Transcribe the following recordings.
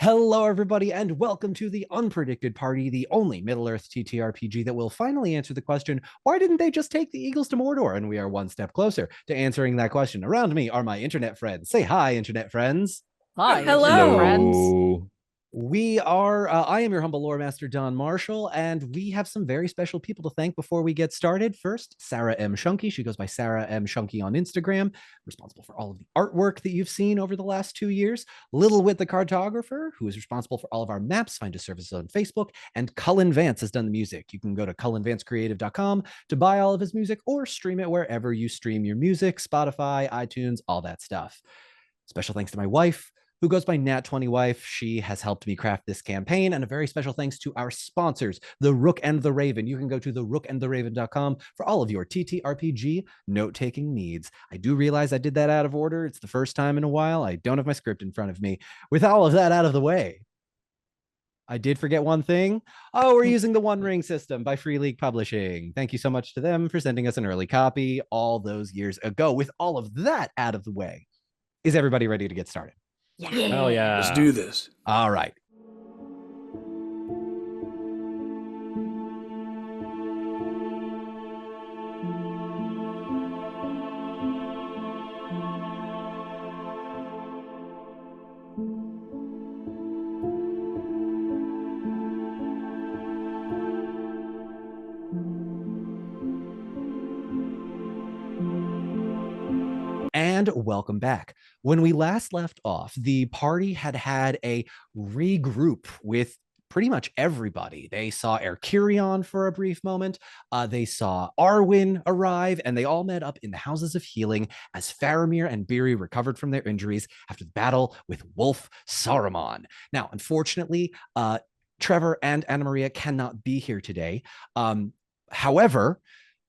Hello, everybody, and welcome to the Unpredicted Party, the only Middle-earth TTRPG that will finally answer the question, why didn't they just take the Eagles to Mordor? And we are one step closer to answering that question. Around me are my internet friends. Say hi, internet friends. Hi, Hello. friends. We are, I am your humble lore master, Don Marshall, and we have some very special people to thank before we get started. First, Sarah M. Shunky. She goes by Sarah M. Shunky on Instagram, responsible for all of the artwork that you've seen over the last 2 years. Little Wit the cartographer, who is responsible for all of our maps, find us services on Facebook, and Cullen Vance has done the music. You can go to cullenvancecreative.com to buy all of his music or stream it wherever you stream your music, Spotify, iTunes, all that stuff. Special thanks to my wife, who goes by Nat20Wife. She has helped me craft this campaign, and a very special thanks to our sponsors, The Rook and the Raven. You can go to therookandtheraven.com for all of your TTRPG note-taking needs. I do realize I did that out of order. It's the first time in a while. I don't have my script in front of me. With all of that out of the way, I did forget one thing. Oh, we're using the One Ring system by Free League Publishing. Thank you so much to them for sending us an early copy all those years ago. With all of that out of the way, is everybody ready to get started? Yeah. Hell yeah. Let's do this. All right. And welcome back. When we last left off, the party had a regroup with pretty much everybody. They saw Erkirion for a brief moment. They saw Arwen arrive, and they all met up in the Houses of Healing as Faramir and Beery recovered from their injuries after the battle with Wolf Saruman. Now, unfortunately, Trevor and Anna Maria cannot be here today. However,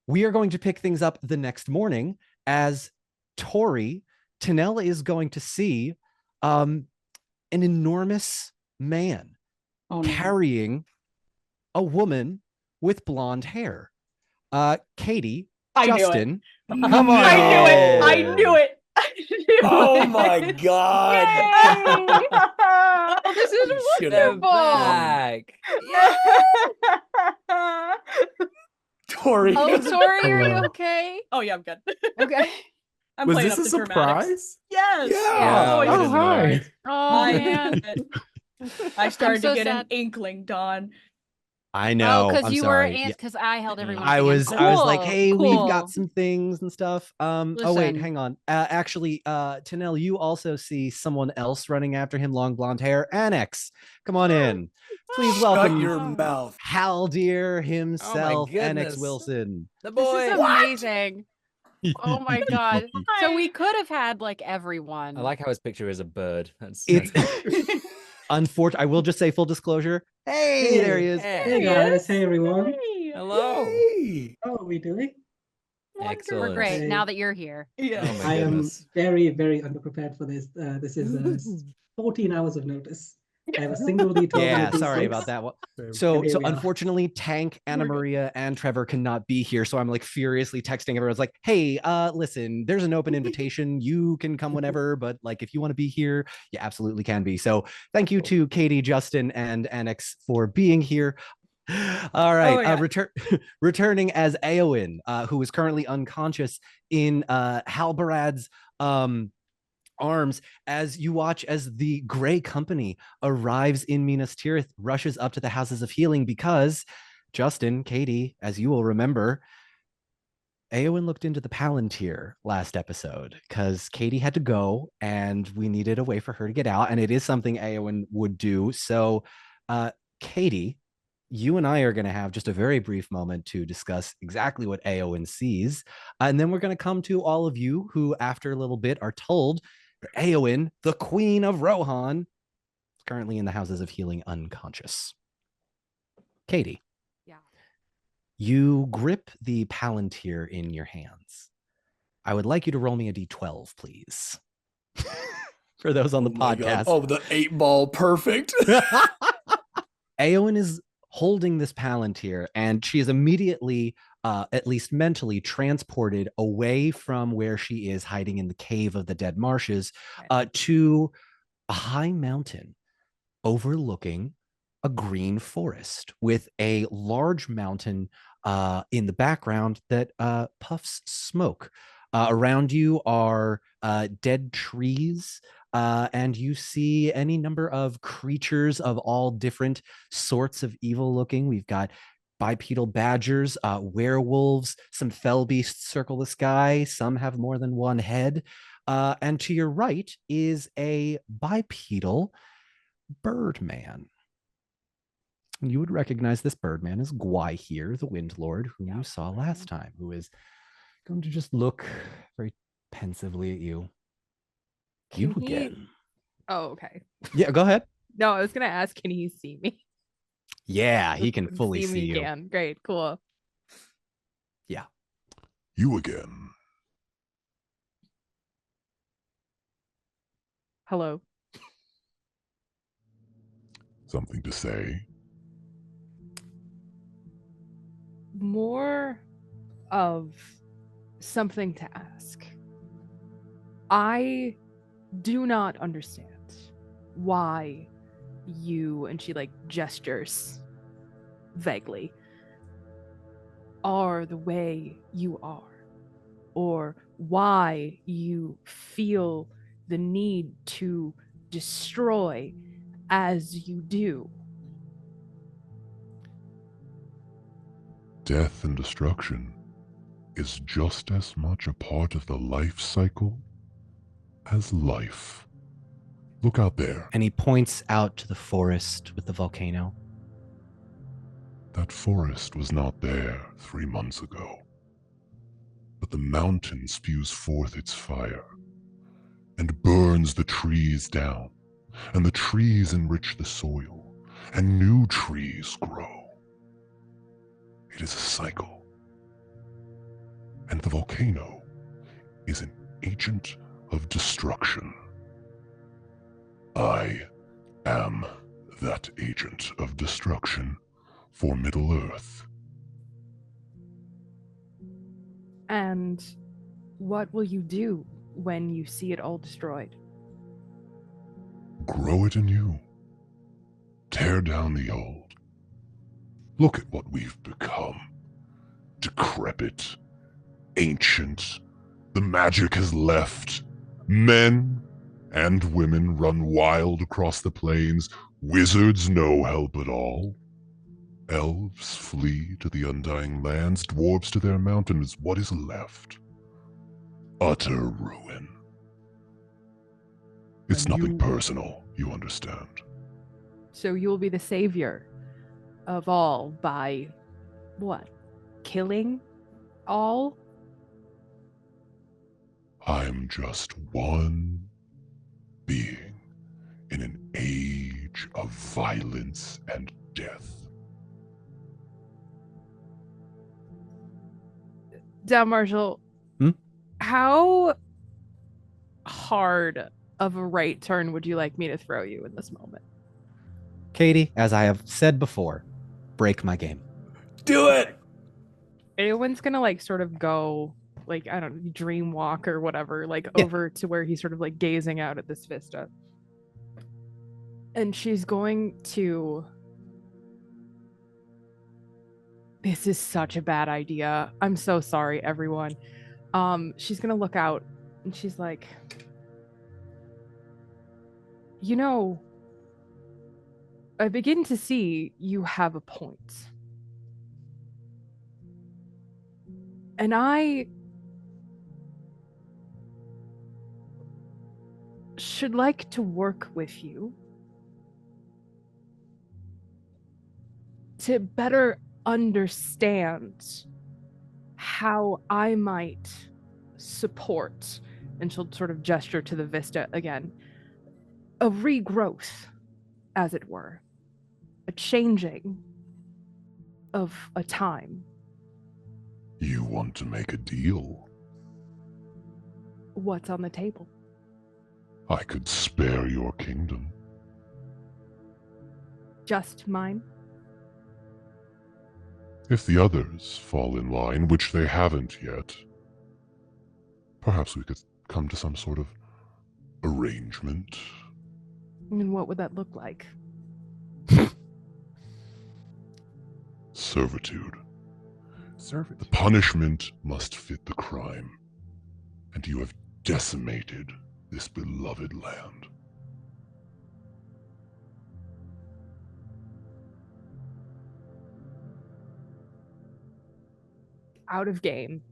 we are going to pick things up the next morning as Tori, Tanella is going to see an enormous man carrying a woman with blonde hair. Katie, Justin, come on. I knew it. Oh my god. Oh, this is wonderful. Tori. Oh, sorry, are you okay? Oh yeah, I'm good. Okay. I'm Was playing this up a the dramatics. surprise? Yes. Yeah. Oh, Oh, hi. Oh, man. I started so to get an sad. inkling, Dawn. I know. because I'm you sorry. were because I held everyone. I was like, hey, we've got some things and stuff. Oh wait, Listen. hang on. Actually, Tanel, you also see someone else running after him, long blonde hair. Annex, come on in. Please welcome Shut your mouth. Haldir himself, Annex goodness. Wilson. The This boy. is amazing. Oh my god. So we could have had like everyone. I like how his picture is a bird. It's unfortunate. I will just say full disclosure. Hey, there he is. Hey guys, hey everyone. Hey. Hello. Hey. How are we doing? Excellent. We're great Hey. now that you're here. Yeah. Oh my I am goodness. very, very underprepared for this. This is 14 hours of notice. I have a single detail. Yeah, sorry about that one. So And here we are. unfortunately, Tank, Anna Maria, and Trevor cannot be here. So I'm like furiously texting everyone. It's like, hey, listen, there's an open invitation. You can come whenever, but like if you want to be here, you absolutely can be. So thank you to Katie, Justin, and Annex for being here. All right, returning as Aoen, who is currently unconscious in Halbarad's arms, as you watch as the Gray Company arrives in Minas Tirith, rushes up to the Houses of Healing because, Justin, Katie, as you will remember, Aowen looked into the Palantir last episode because Katie had to go and we needed a way for her to get out, and it is something Aowen would do. So, Katie, you and I are going to have just a very brief moment to discuss exactly what Aowen sees. And then we're going to come to all of you who, after a little bit, are told that Aowen, the Queen of Rohan, is currently in the Houses of Healing unconscious. Katie. Yeah. You grip the Palantir in your hands. I would like you to roll me a d12, please. For those on the podcast. Oh, the 8-ball perfect. Aowen is holding this Palantir, and she is immediately, at least mentally, transported away from where she is hiding in the cave of the Dead Marshes to a high mountain overlooking a green forest with a large mountain in the background that puffs smoke. Around you are dead trees, and you see any number of creatures of all different sorts of evil looking. We've got bipedal badgers, werewolves, some fell beasts circle the sky. Some have more than one head. And to your right is a bipedal birdman. You would recognize this birdman as Gwai, the Wind Lord, whom you saw last time, who is going to just look very pensively at you. You Can he- again. Oh, okay. Yeah, go ahead. No, I was gonna ask, can he see me? Yeah, he can fully see me you. Can. Great, cool. Yeah. You again. Hello. Something to say? More of something to ask. I do not understand why you, and she like gestures vaguely, are the way you are, or why you feel the need to destroy as you do. Death and destruction is just as much a part of the life cycle as life. Look out there. And he points out to the forest with the volcano. That forest was not there 3 months ago. But the mountain spews forth its fire and burns the trees down, and the trees enrich the soil, and new trees grow. It is a cycle. And the volcano is an agent of destruction. I am that agent of destruction for Middle-earth. And what will you do when you see it all destroyed? Grow it anew. Tear down the old. Look at what we've become. Decrepit. Ancient. The magic has left. Men and women run wild across the plains. Wizards no help at all. Elves flee to the undying lands. Dwarves to their mountains. What is left? Utter ruin. It's And nothing you- personal, you understand. So you'll be the savior of all by what? Killing all? I'm just one being in an age of violence and death. Down Marshall, Hmm? how hard of a right turn would you like me to throw you in this moment? Katie, as I have said before, break my game. Do it. Aowen's gonna like sort of go like, I don't know, dream walk or whatever, like Yeah. over to where he's sort of like gazing out at this vista. And she's going to. This is such a bad idea. I'm so sorry, everyone. She's gonna look out and she's like, you know, I begin to see you have a point. And I should like to work with you to better understand how I might support, and she'll sort of gesture to the vista again, a regrowth, as it were, a changing of a time. You want to make a deal? What's on the table? I could spare your kingdom. Just mine? If the others fall in line, which they haven't yet, perhaps we could come to some sort of arrangement. And what would that look like? servitude. The Servitude. punishment must fit the crime, and you have decimated this beloved land. Out of game.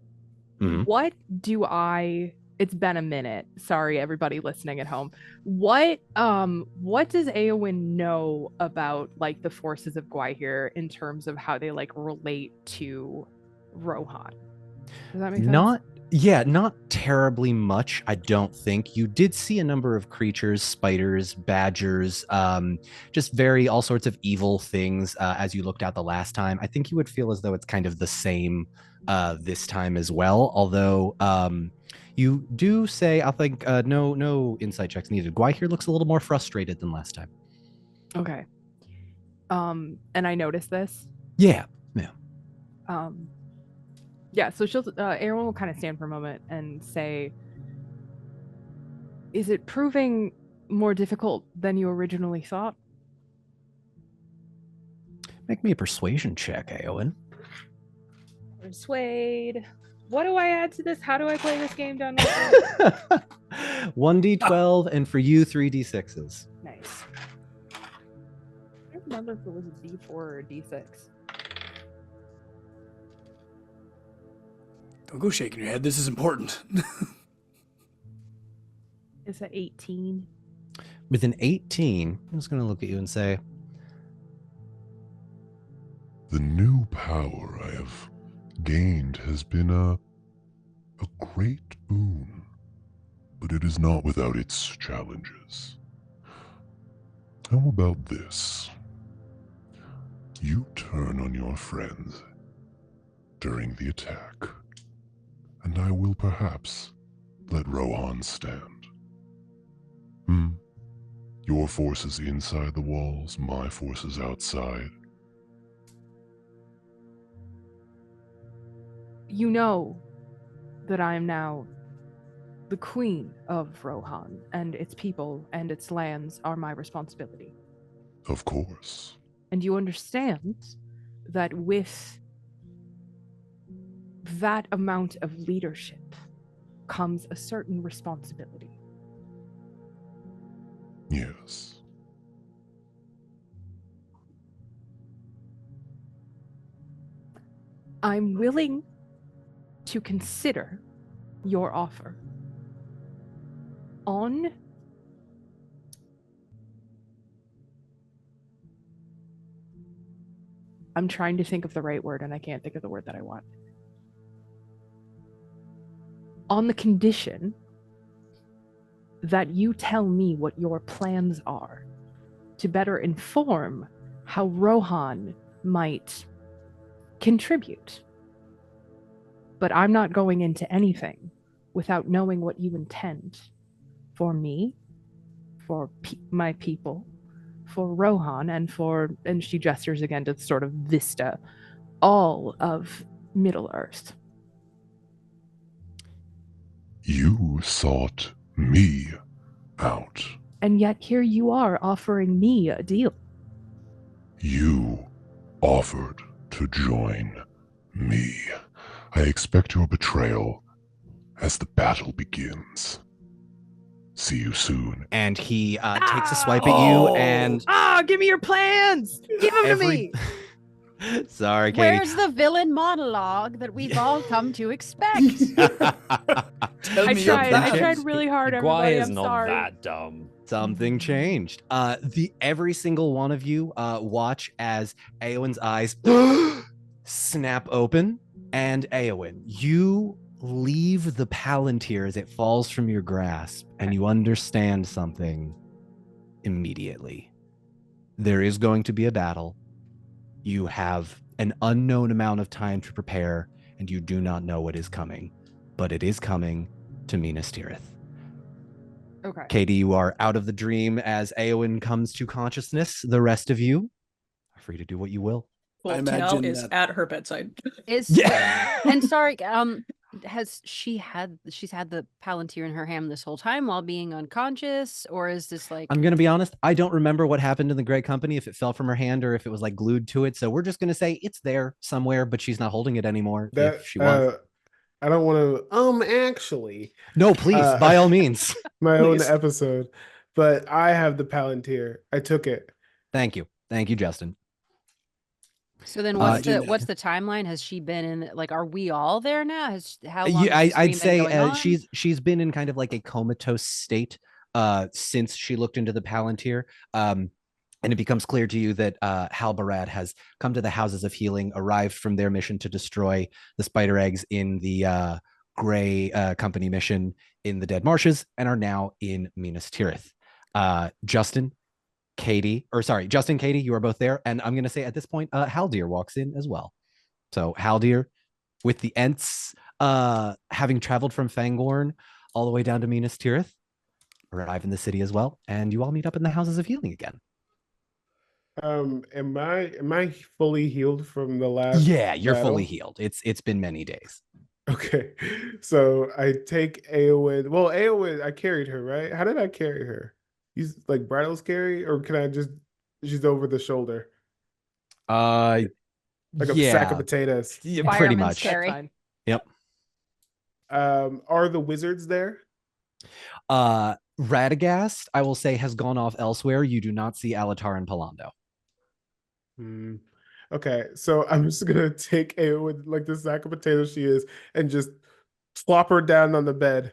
Mhm. What do I? It's been a minute. Sorry, everybody listening at home. What does Aoen know about like the forces of Gwaihir in terms of how they like relate to Rohan? Does that make sense? Not terribly much, I don't think. You did see a number of creatures, spiders, badgers, just all sorts of evil things as you looked out the last time. I think you would feel as though it's kind of the same this time as well, although you do say, I think, no insight checks needed. Gwaihir looks a little more frustrated than last time. Okay. And I noticed this. Yeah. Yeah, so Aowen will kind of stand for a moment and say, is it proving more difficult than you originally thought? Make me a persuasion check, Aowen. Persuade. What do I add to this? How do I play this game down? 1d12, and for you, 3d6s. Nice. I don't remember if it was a D4 or a D6. Don't go shaking your head. This is important. It's an 18. With an 18, I'm just going to look at you and say, The new power I have gained has been a great boon, but it is not without its challenges. How about this? You turn on your friends during the attack, and I will perhaps let Rohan stand. Your forces inside the walls, my forces outside. You know that I am now the queen of Rohan, and its people and its lands are my responsibility. Of course. And you understand that with that amount of leadership comes a certain responsibility. Yes. I'm willing to consider your offer on I'm trying to think of the right word and I can't think of the word that I want. On the condition that you tell me what your plans are to better inform how Rohan might contribute. But I'm not going into anything without knowing what you intend for me, for my people, for Rohan, and she gestures again to sort of Vista, all of Middle-earth. You sought me out. And yet here you are offering me a deal. You offered to join me. I expect your betrayal as the battle begins. See you soon. and he takes a swipe at you and give me your plans! Give them to me! Sorry, Katie. Where's the villain monologue that we've all come to expect? Tell I me your tried plans. really hard, Guai everybody. is I'm not sorry. that dumb. Something changed. Every single one of you watch as Aowen's eyes snap open, and Aowen, you leave the Palantir as it falls from your grasp, and you understand something immediately. There is going to be a battle. You have an unknown amount of time to prepare, and you do not know what is coming, but it is coming to Minas Tirith. Okay. Katie, you are out of the dream as Aowen comes to consciousness. The rest of you are free to do what you will. I Well, Tinel imagine is that- at her bedside. Is Yeah. and sorry, she's had the Palantir in her hand this whole time while being unconscious, or is this like? I'm gonna be honest. I don't remember what happened in the Grey Company, if it fell from her hand or if it was like glued to it. So we're just gonna say it's there somewhere, but she's not holding it anymore. That if she wants. I don't want to. Actually, No, please, by all means. my own Please. episode, but I have the Palantir. I took it. Thank you, Justin. So then, what's the timeline? Has she been in? Like, are we all there now? How long? Yeah, has this I'd stream been say going on? she's been in kind of like a comatose state since she looked into the Palantir. And it becomes clear to you that Halbarad has come to the Houses of Healing, arrived from their mission to destroy the spider eggs in the Grey Company mission in the Dead Marshes, and are now in Minas Tirith. Justin, Katie, you are both there. And I'm going to say at this point, Haldir walks in as well. So Haldir with the Ents, having traveled from Fangorn all the way down to Minas Tirith, arrive in the city as well. And you all meet up in the Houses of Healing again. Am I fully healed from the last? Yeah, you're battle? fully healed. It's been many days. Okay, so I take Aoen. Well, Aoen, I carried her, right? How did I carry her? Use like Bridal's carry, or can I just? She's over the shoulder, like a sack of potatoes. Yeah, pretty Fireman's much. carry. Yep. Are the wizards there? Radagast, I will say, has gone off elsewhere. You do not see Alatar and Palando. Okay, so I'm just gonna take Aoen, like the sack of potatoes she is, and just plop her down on the bed.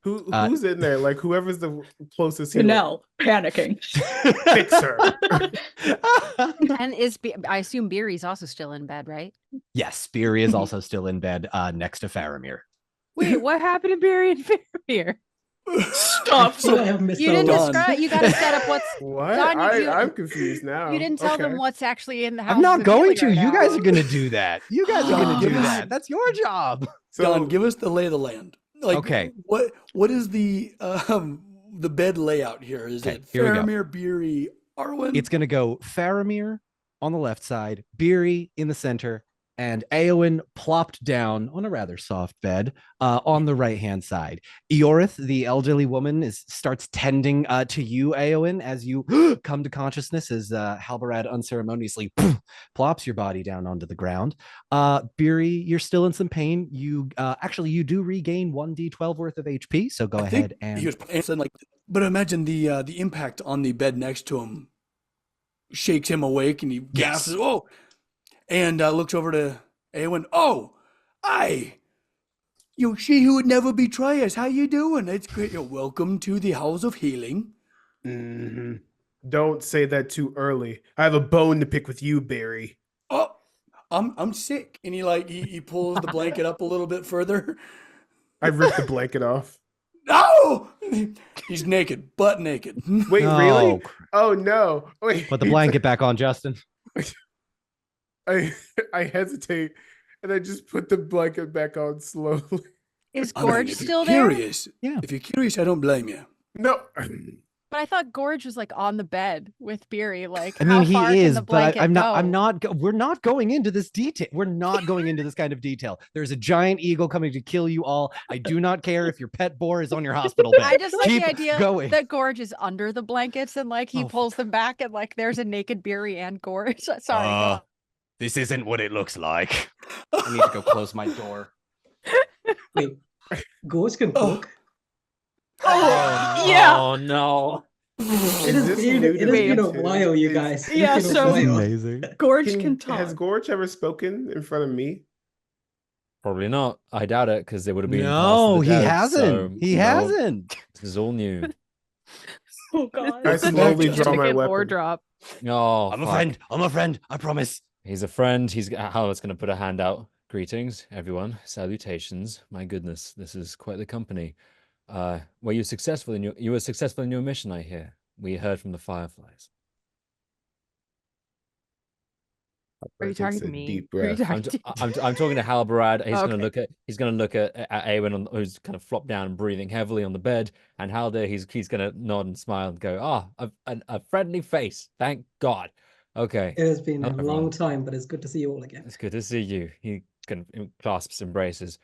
Who's in there? Like whoever's the closest healer. Janelle panicking. Fix her. And I assume Beery's also still in bed, right? Yes, Beery is also still in bed next to Faramir. Wait, what happened to Barry and Faramir? Stop. So I have missed You didn't out. describe. You got to set up what's. What? Don, I'm confused now. You didn't tell Okay. them what's actually in the house. I'm not going to. Right You now. guys are going to do that. You guys are going to do Give us- that. That's your job. So Don, give us the lay of the land. Like, Okay. What is the bed layout here? Is Okay, it here we go. Faramir, Beery, Arwen? It's going to go Faramir on the left side, Beery in the center, and Aoen plopped down on a rather soft bed on the right-hand side. Eorith, the elderly woman, starts tending to you, Aoen, as you come to consciousness, as Halbarad unceremoniously plops your body down onto the ground. Beery, you're still in some pain. You you do regain 1d12 worth of HP, so go ahead and... He was saying, like, but imagine the impact on the bed next to him shakes him awake, and he gasps, "Oh!" And looks over to Aowen. "Oh, she who would never betray us. How you doing? It's great. You're welcome to the House of Healing." Don't say that too early. I have a bone to pick with you, Barry. "Oh, I'm sick." And he pulls the blanket up a little bit further. I ripped the blanket off. No, he's naked, butt naked. Wait, Oh, really? Oh no! Wait. Put the blanket back on, Justin. I hesitate, and I just put the blanket back on slowly. Is I mean, Gorge if you're still there? curious, Yeah. If you're curious, I don't blame you. No. But I thought Gorge was like on the bed with Beery. Like, I mean, how he far can is, the but blanket I'm go? not. We're not going into this detail. We're not going into this kind of detail. There's a giant eagle coming to kill you all. I do not care if your pet boar is on your hospital bed. I just like Keep the idea going. that Gorge is under the blankets and like he Oh, pulls them back and like there's a naked Beery and Gorge. Sorry. go on. This isn't what it looks like. I need to go close my door. Wait, Ghost can cook? Oh, yeah. Oh no. It Is has this been, new it to has me been a too? while, you guys. It's Yeah, been a so- while. Amazing. Gorge can talk. Has Gorge ever spoken in front of me? Probably not. I doubt it because it would have been. No, past he the dead, hasn't. so, He no, hasn't. This is all new. Oh god. I Welcome slowly back, draw my Chicken or weapon. drop. Oh, I'm a fuck. friend. I'm a friend. I promise. He's a friend. Howard's going to put a hand out. Greetings, everyone. Salutations. My goodness, this is quite the company. Were you successful in your mission? I hear. We heard from the Fireflies. Are you Takes talking a to me? deep Are you breath. talking to I'm talking to Halbarad. He's Okay. gonna look at Aowen, who's kind of flopped down and breathing heavily on the bed, and Haldir, he's gonna nod and smile and go, a friendly face, thank God. Okay, It has been a Hello, long everyone. time, but it's good to see you all again. It's good to see you. He kind of clasps, embraces.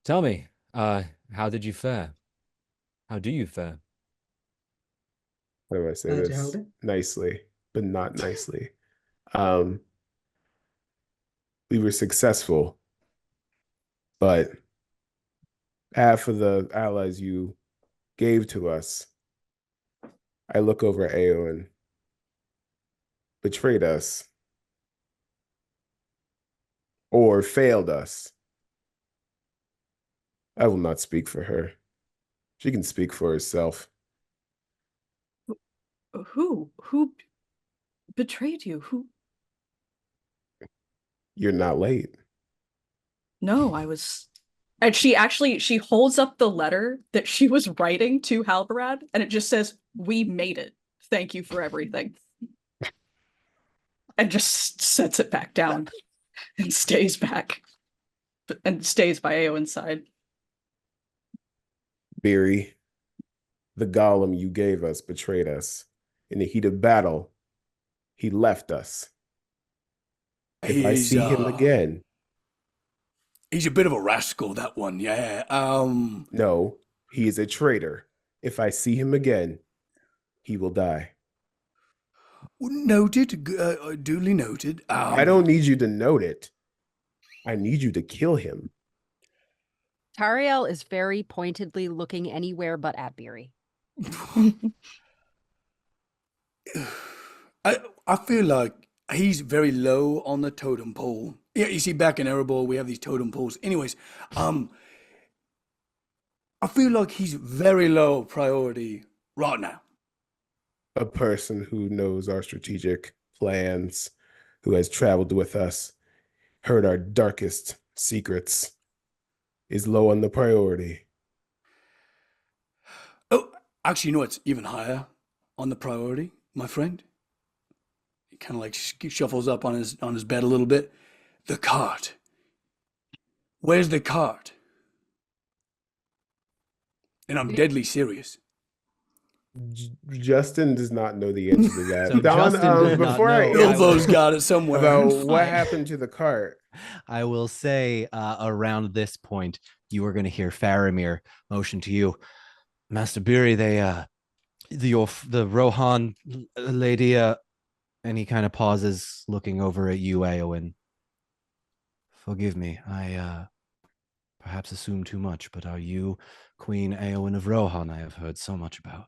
Tell me, how did you fare? How do you fare? How do I say How'd you this hold it? nicely, but not nicely? Um, we were successful, but half of the allies you gave to us, I look over at Aoen, betrayed us, or failed us. I will not speak for her. She can speak for herself. Who? Who betrayed you? Who? You're not late. No, I was. And she holds up the letter that she was writing to Halbarad, and it just says, "We made it. Thank you for everything." And just sets it back down and stays back. And stays by Aowen's side. Beery, the golem you gave us betrayed us. In the heat of battle, he left us. If I see him again, he's a bit of a rascal, that one. Yeah. no, he is a traitor. If I see him again, he will die. Noted. Duly noted. I don't need you to note it. I need you to kill him. Tariel is very pointedly looking anywhere but at Beery. I feel like he's very low on the totem pole. Yeah, you see, back in Erebor, we have these totem poles. Anyways, I feel like he's very low priority right now. A person who knows our strategic plans, who has traveled with us, heard our darkest secrets, is low on the priority. Oh, actually, you know what's even higher on the priority, my friend? He kind of like shuffles up on his bed a little bit. The cart. Where's the cart? And I'm deadly serious. Justin does not know the answer to that. So Don, Justin does not before know. Bilbo's got it somewhere. about what happened to the cart. I will say around this point, you are going to hear Faramir motion to you, Master Beery. The Rohan lady, and he kind of pauses, looking over at you, Aoen. Forgive me, I perhaps assumed too much, but are you Queen Aoen of Rohan? I have heard so much about.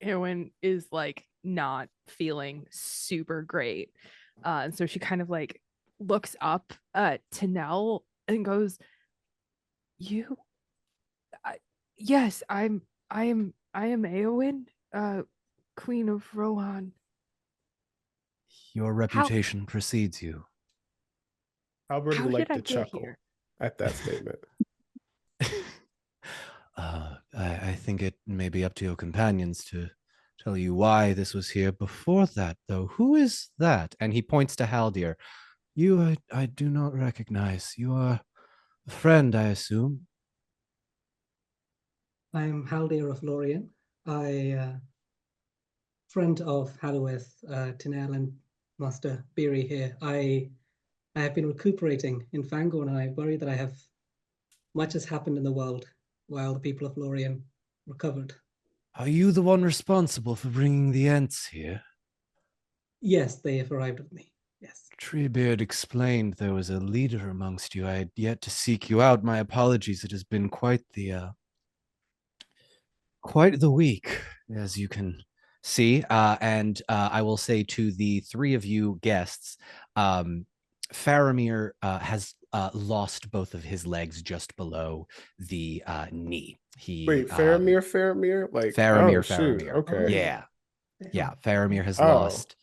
Aowen is like not feeling super great. And so she kind of like looks up to Nell and goes, yes, I am Aowen, Queen of Rohan. Your reputation precedes you. Albert How would like did I to get chuckle here? at that statement. I think it may be up to your companions to tell you why this was here. Before that, though, who is that? And he points to Haldir. You, I do not recognize. You are a friend, I assume. I'm Haldir of Lorien. Friend of Halloweth, Tinel, and Master Beery here. I have been recuperating in Fangorn, and I worry that much has happened in the world while the people of Lorien recovered. Are you the one responsible for bringing the Ents here? Yes, they have arrived with me. Yes. Treebeard explained there was a leader amongst you. I had yet to seek you out. My apologies. It has been quite the week, as you can see. And I will say to the three of you guests, Faramir has lost both of his legs just below the knee. Wait, Faramir? Like Faramir, oh, shoot. Faramir. Okay. Yeah. Faramir has lost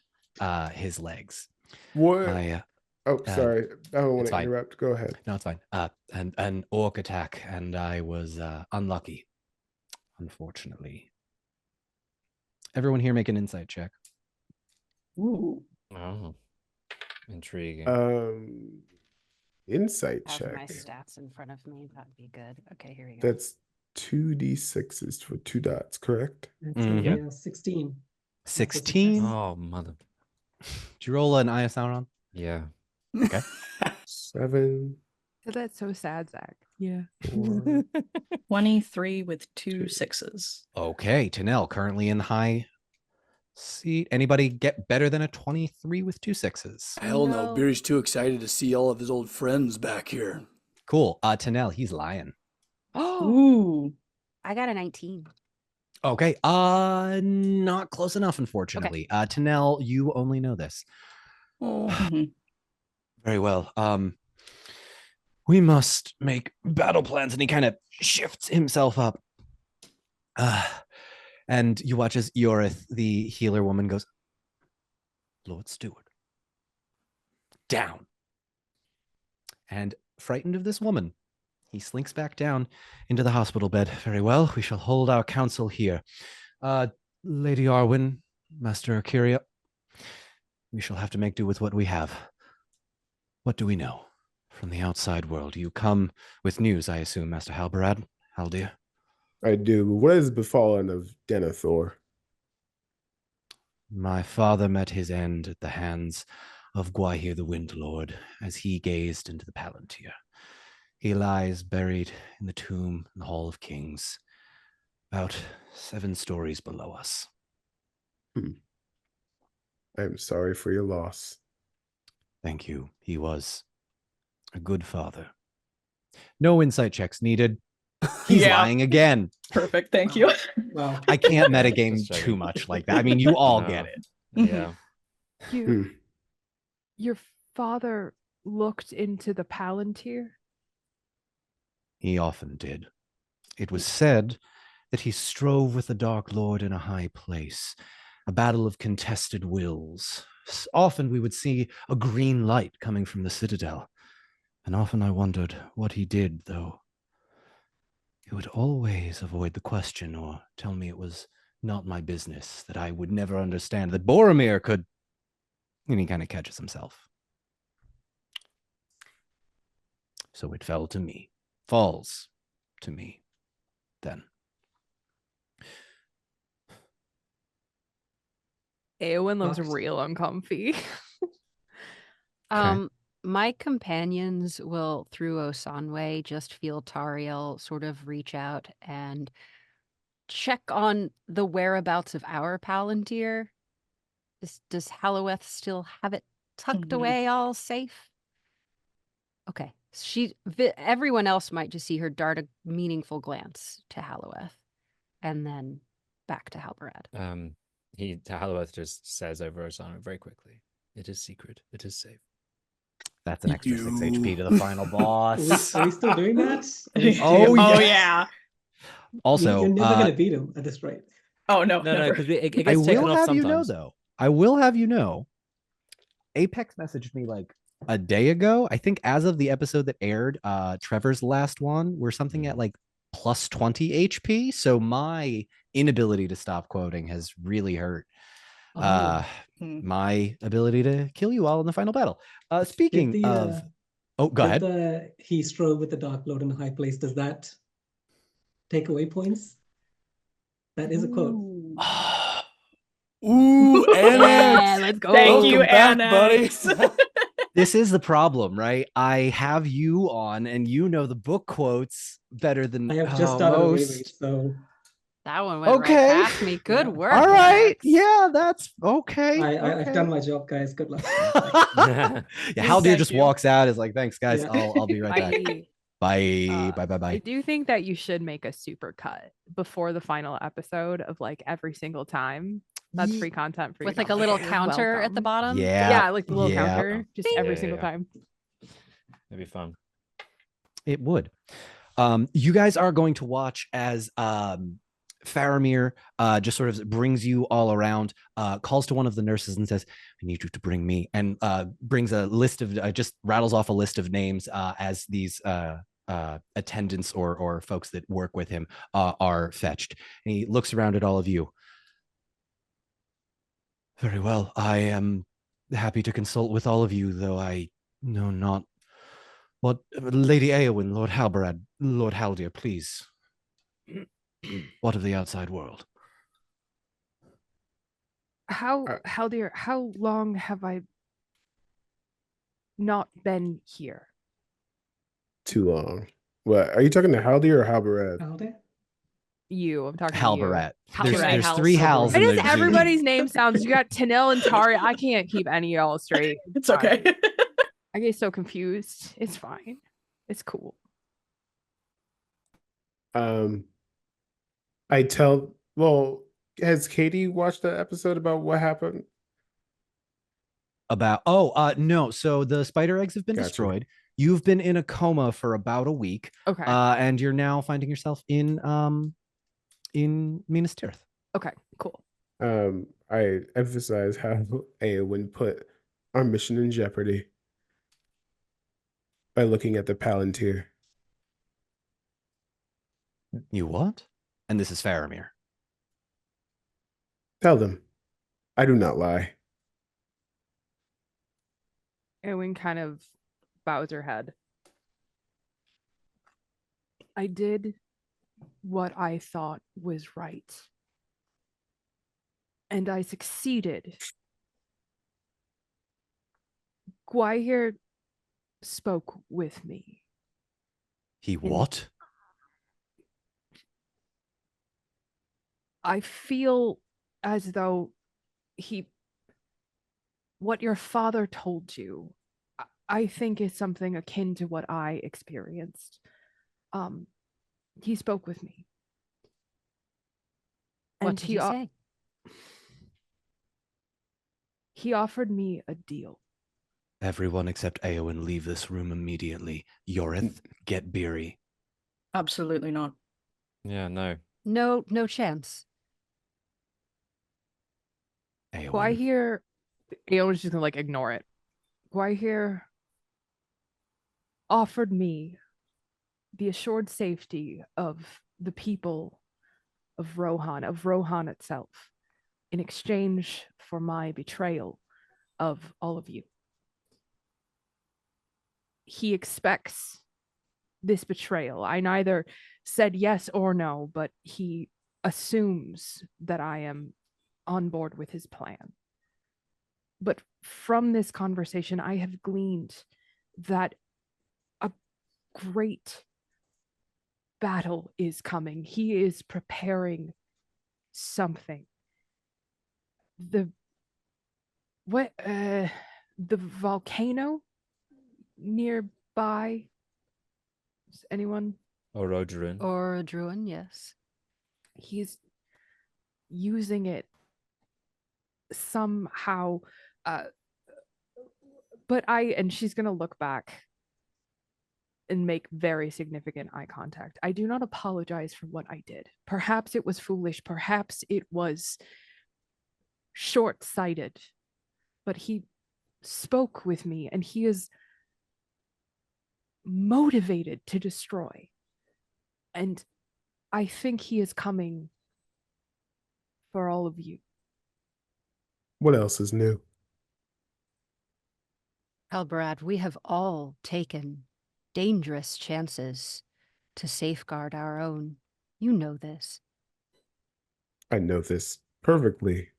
his legs. What? Sorry. I don't want to fine. interrupt. Go ahead. No, it's fine. An orc attack, and I was unlucky, unfortunately. Everyone here make an insight check. Ooh. Oh, intriguing. Insight I have check. my stats in front of me. That'd be good. Okay, here we go. That's 2d6s for 2 dots, correct? Yeah, 16. 16? Oh, mother. Did you roll an IS Sauron? Yeah. Okay. 7. That's so sad, Zach. Yeah. 23 with 2 sixes. Okay, Tanel currently in the high seat. Anybody get better than a 23 with 2 sixes? Hell no. No. Beery's too excited to see all of his old friends back here. Cool. Tanel, he's lying. Oh, Ooh. I got a 19. Okay. Not close enough, unfortunately. Tanel, you only know this. Oh. Mhm. Very well. We must make battle plans, and he kind of shifts himself up. And you watch as Yorith, the healer woman, goes, Lord Steward, down. And frightened of this woman, he slinks back down into the hospital bed. Very well, we shall hold our council here. Lady Arwen, Master Akiria, we shall have to make do with what we have. What do we know from the outside world? You come with news, I assume, Master Halberad, Haldir? I do. What has befallen of Denethor? My father met his end at the hands of Gwaihir the Wind Lord as he gazed into the Palantir. He lies buried in the tomb in the Hall of Kings, about 7 stories below us. I'm sorry for your loss. Thank you. He was a good father. No insight checks needed. He's Yeah. lying again. Perfect. Thank you. Wow. I can't metagame Just checking. too much like that. I mean, you all No. get it. Yeah. Your father looked into the Palantir? He often did. It was said that he strove with the Dark Lord in a high place, a battle of contested wills. Often we would see a green light coming from the citadel, and often I wondered what he did, though. He would always avoid the question or tell me it was not my business, that I would never understand, that Boromir could... And he kind of catches himself. So it fell to me. Falls to me then. Aowen looks Fox. real uncomfy. My companions will, through Osanwe, just feel Tariel sort of reach out and check on the whereabouts of our Palantir. Does Halloweth still have it tucked away all safe? Okay. Everyone else might just see her dart a meaningful glance to Halloweth and then back to Halberad. Halloweth just says over Osana very quickly, "It is secret. It is safe." That's an extra 6 HP to the final boss. Are we still doing that? Oh, Oh yeah. yeah. Also, You're never gonna beat him at this rate. Oh no. No, never. because it I gets taken will off have you know, sometimes. though. I will have you know, Apex messaged me like a day ago. I think as of the episode that aired, Trevor's last one, we're something at like plus 20 HP. So my inability to stop quoting has really hurt my ability to kill you all in the final battle. Speaking of... Oh, go ahead. He strove with the Dark Lord in a high place. Does that take away points? That is a quote. Ooh, Annex! Yeah, let's go. Thank you, Welcome back, Annex. buddy. This is the problem, right? I have you on, and you know the book quotes better than I have just started a reread, most. so That one went right Okay. past me. Good Yeah. work. All right. Annex. Yeah, that's okay. I've done my job, guys. Good luck. Yeah, Haldir Thank just you. walks out. Is like, thanks, guys. Yeah. I'll be right back. Bye. Bye. Bye. I do think that you should make a super cut before the final episode of like every single time. That's free content for you. With like a little counter at the bottom. Yeah, like the little Yeah. counter, just Ding. every Yeah, single yeah. time. It'd be fun. It would. You guys are going to watch as Faramir just sort of brings you all around, calls to one of the nurses and says, "I need you to bring me," and brings a list of, just rattles off a list of names as these attendants or folks that work with him are fetched. And he looks around at all of you. Very well. I am happy to consult with all of you, though I know not what... Lady Aowen, Lord Halberad, Lord Haldir, please. What of the outside world? Haldir, how long have I not been here? Too long. What are you talking to, Haldy or Halberad? Halde? I'm talking to Halbarat. Too many There's Hals. three Hals you. in It the is everybody's name sounds. You got Tanel and Tari. I can't keep any of y'all straight. It's fine. okay. I get so confused. It's fine. It's cool. I tell. Well, has Katie watched the episode about what happened? About no, so the spider eggs have been Gotcha. destroyed. You've been in a coma for about a week, Okay. and you're now finding yourself in Minas Tirith. Okay. Cool. I emphasize how Aowen put our mission in jeopardy by looking at the Palantir. You what? And this is Faramir. Tell them, I do not lie. Eowyn kind of bows her head. I did what I thought was right. And I succeeded. Gwaihir spoke with me. He what? I feel as though what your father told you, I think is something akin to what I experienced. He spoke with me. What And did he say? He offered me a deal. Everyone except Aowen leave this room immediately. Yorith, get Beery. Absolutely not. Yeah, no. No chance. Gwaihir, Aowen's just gonna like ignore it. Gwaihir offered me the assured safety of the people of Rohan itself, in exchange for my betrayal of all of you. He expects this betrayal. I neither said yes or no, but he assumes that I am on board with his plan. But from this conversation, I have gleaned that a great battle is coming. He is preparing something. The volcano nearby. Is anyone? Or Odorin. Or Druin, yes. He's using it somehow. And she's gonna look back and make very significant eye contact. I do not apologize for what I did. Perhaps it was foolish. Perhaps it was short-sighted. But he spoke with me, and he is motivated to destroy. And I think he is coming for all of you. What else is new? Halbarad, we have all taken dangerous chances to safeguard our own. You know this. I know this perfectly.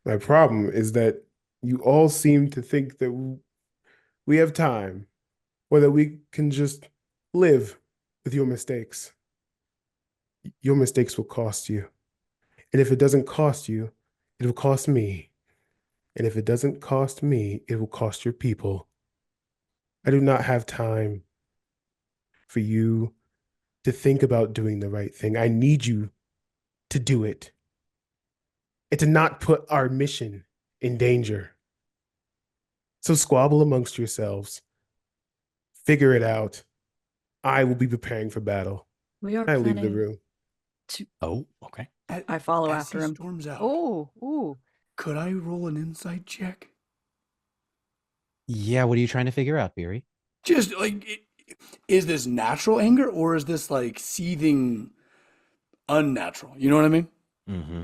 My problem is that you all seem to think that we have time, or that we can just live with your mistakes. Your mistakes will cost you. And if it doesn't cost you, it will cost me. And if it doesn't cost me, it will cost your people. I do not have time for you to think about doing the right thing. I need you to do it and to not put our mission in danger. So squabble amongst yourselves. Figure it out. I will be preparing for battle. We are I leave the planning room. to. Oh, okay. I follow As after he him. storms out, Ooh. could I roll an insight check? Yeah, what are you trying to figure out, Beery? Just like, is this natural anger or is this like seething unnatural? You know what I mean? Mm-hmm.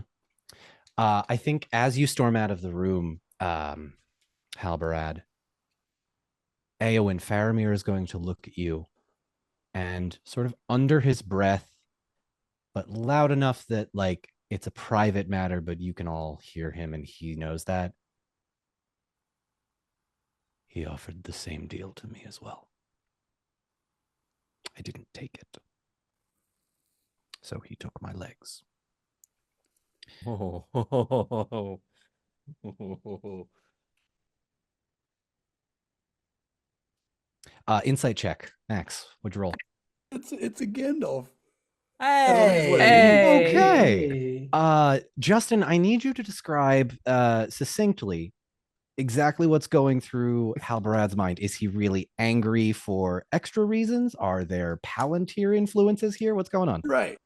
I think as you storm out of the room, Halbarad, Aowen, Faramir is going to look at you and sort of under his breath, but loud enough that like it's a private matter, but you can all hear him and he knows that. He offered the same deal to me as well. I didn't take it. So he took my legs. Oh. Insight check. Max, what'd you roll? It's a Gandalf. Hey. Okay. Justin, I need you to describe succinctly exactly what's going through Halbarad's mind. Is he really angry for extra reasons? Are there Palantir influences here? What's going on? Right.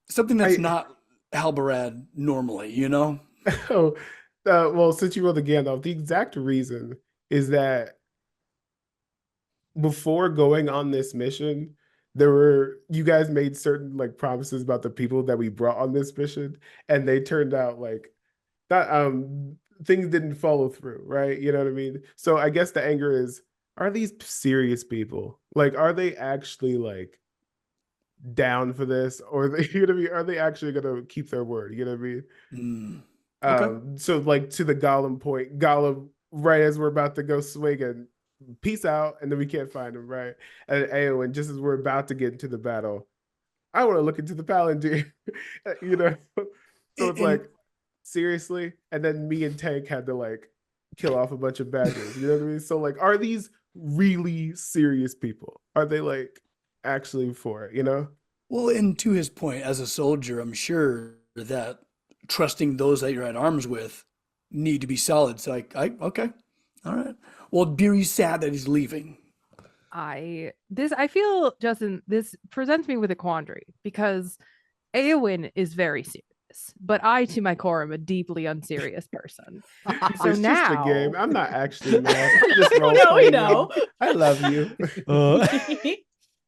Something that's not Halbarad normally, you know? Oh, well, since you rolled the Gandalf, the exact reason is that before going on this mission, you guys made certain like promises about the people that we brought on this mission, and they turned out like not things didn't follow through, right? You know what I mean? So I guess the anger is, are these serious people? Like, are they actually like down for this? Or you know what I mean? Are they actually gonna keep their word? You know what I mean? Okay. So like to the Gollum point, Gollum, right as we're about to go swinging, peace out, and then we can't find him, right? And Aoen, just as we're about to get into the battle, I want to look into the Palantir, you know? So it's like, seriously? And then me and Tank had to like kill off a bunch of badgers, you know what I mean? So like, are these really serious people? Are they like actually for it, you know? Well, and to his point, as a soldier, I'm sure that trusting those that you're at arms with need to be solid. So okay. All right. Well, Beery's sad that he's leaving. I feel, Justin, this presents me with a quandary because Aoen is very serious, but I, to my core, am a deeply unserious person. So It's now, just a game. I'm not actually mad. I'm just No, we role-playing know. you. I love you.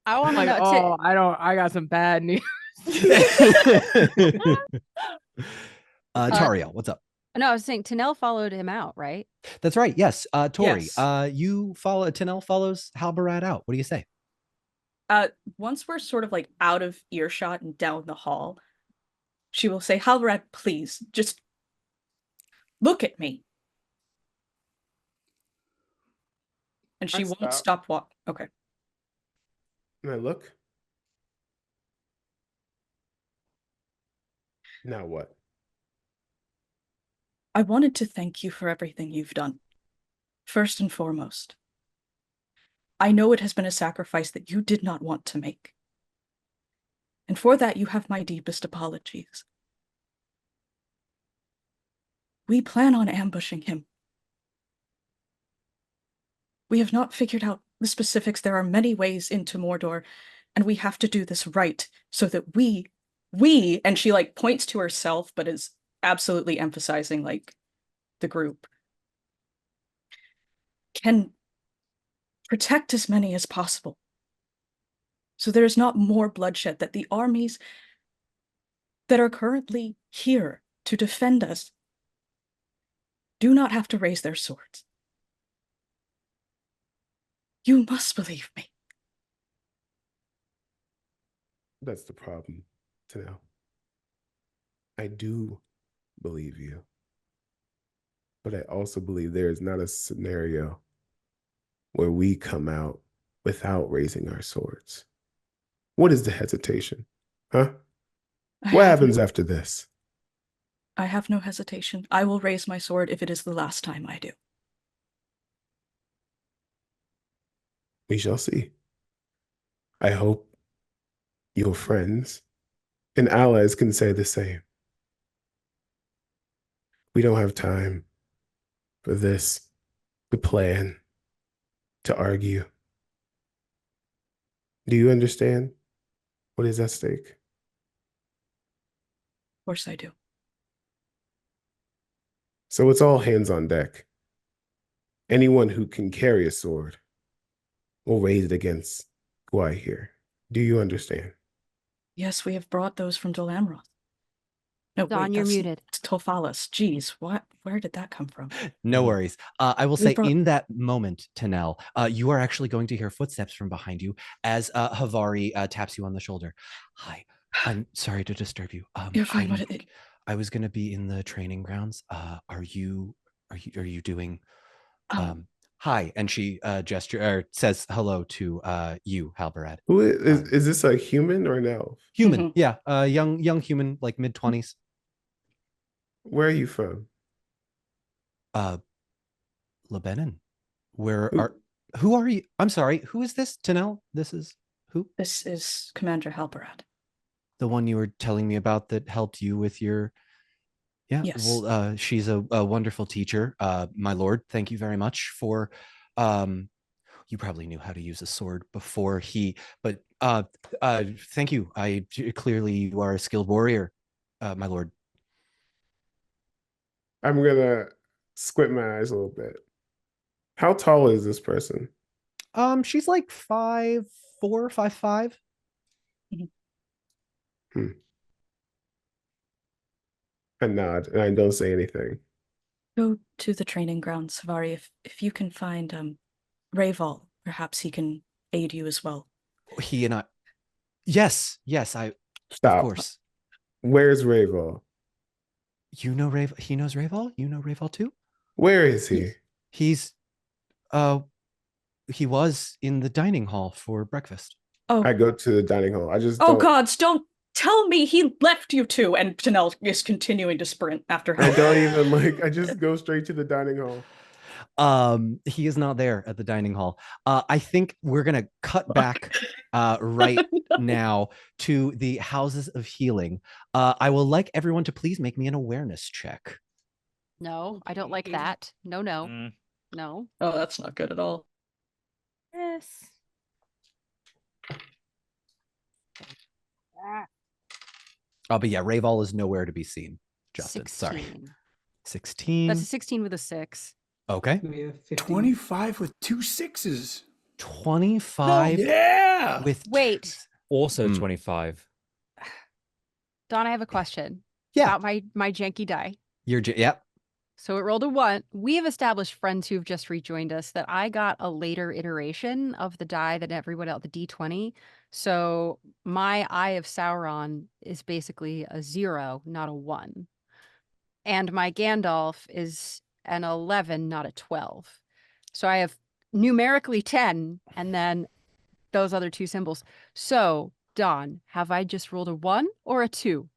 I want to like, know. I got some bad news. Tariel, what's up? No, I was saying Tanel followed him out, right? That's right. Yes. Tori, Yes. you follow Tanel follows Halbarad out. What do you say? Once we're sort of like out of earshot and down the hall, she will say, Halbarad, please, just look at me. And she won't stop walking. Okay. Can I look? Now what? I wanted to thank you for everything you've done. First and foremost, I know it has been a sacrifice that you did not want to make. And for that, you have my deepest apologies. We plan on ambushing him. We have not figured out the specifics. There are many ways into Mordor, and we have to do this right so that we, and she like points to herself, but is absolutely emphasizing like the group, can protect as many as possible. So there is not more bloodshed, that the armies that are currently here to defend us do not have to raise their swords. You must believe me. That's the problem, Tanel. I do believe you. But I also believe there is not a scenario where we come out without raising our swords. What is the hesitation? Huh? What happens after this? I have no hesitation. I will raise my sword if it is the last time I do. We shall see. I hope your friends and allies can say the same. We don't have time for this, to plan, to argue. Do you understand what is at stake? Of course I do. So it's all hands on deck. Anyone who can carry a sword will raise it against Gwai here. Do you understand? Yes, we have brought those from Dol Amroth. No, Dawn, wait, you're that's muted. Tophalos. Jeez, where did that come from? No worries. I will say brought- in that moment, Tanel, you are actually going to hear footsteps from behind you as Havari taps you on the shoulder. Hi, I'm sorry to disturb you. You're fine. I was going to be in the training grounds. Are you doing? Oh, Hi, and she says hello to you, Halberad. Who is this, a human or an elf? Human, yeah, young human, like mid-20s. Where are you from? Lebanon. Who are you? I'm sorry, who is this? Tanel? This is who? This is Commander Halberad. The one you were telling me about that helped you with your... Yeah, Yes. well, she's a wonderful teacher. My lord, thank you very much for... you probably knew how to use a sword before but thank you. Clearly you are a skilled warrior, my lord. I'm gonna squint my eyes a little bit. How tall is this person? She's like 5'4", 5'5". I nod and I don't say anything. Go to the training ground, Savari. If you can find Rayval, perhaps he can aid you as well. He and I... Yes, I... Stop. Of course. Where's Rayval? You know Rayval? He knows Rayval? You know Rayval too? Where is he? He was in the dining hall for breakfast. Oh, I go to the dining hall. I just oh don't... gods, don't tell me he left you two. And Tanel is continuing to sprint after her. I don't even I just go straight to the dining hall. He is not there at the dining hall. I think we're gonna cut back right now to the houses of healing. I will like everyone to please make me an awareness check. No, I don't like that. No. No. Oh, that's not good at all. Yes. But yeah, Rayval is nowhere to be seen. Justin, 16. sorry. 16. That's a 16 with a 6. Okay. We have 15. 25 with 2 6s. 25 Yeah. with... Wait. Also Hmm. 25. Don, I have a question. Yeah. About my janky die. Yep. So it rolled a 1. We have established, friends who've just rejoined us, that I got a later iteration of the die than everyone else, the D20. So my Eye of Sauron is basically a 0, not a 1. And my Gandalf is an 11, not a 12. So I have numerically 10, and then those other 2 symbols. So, Don, have I just rolled a 1 or a 2? You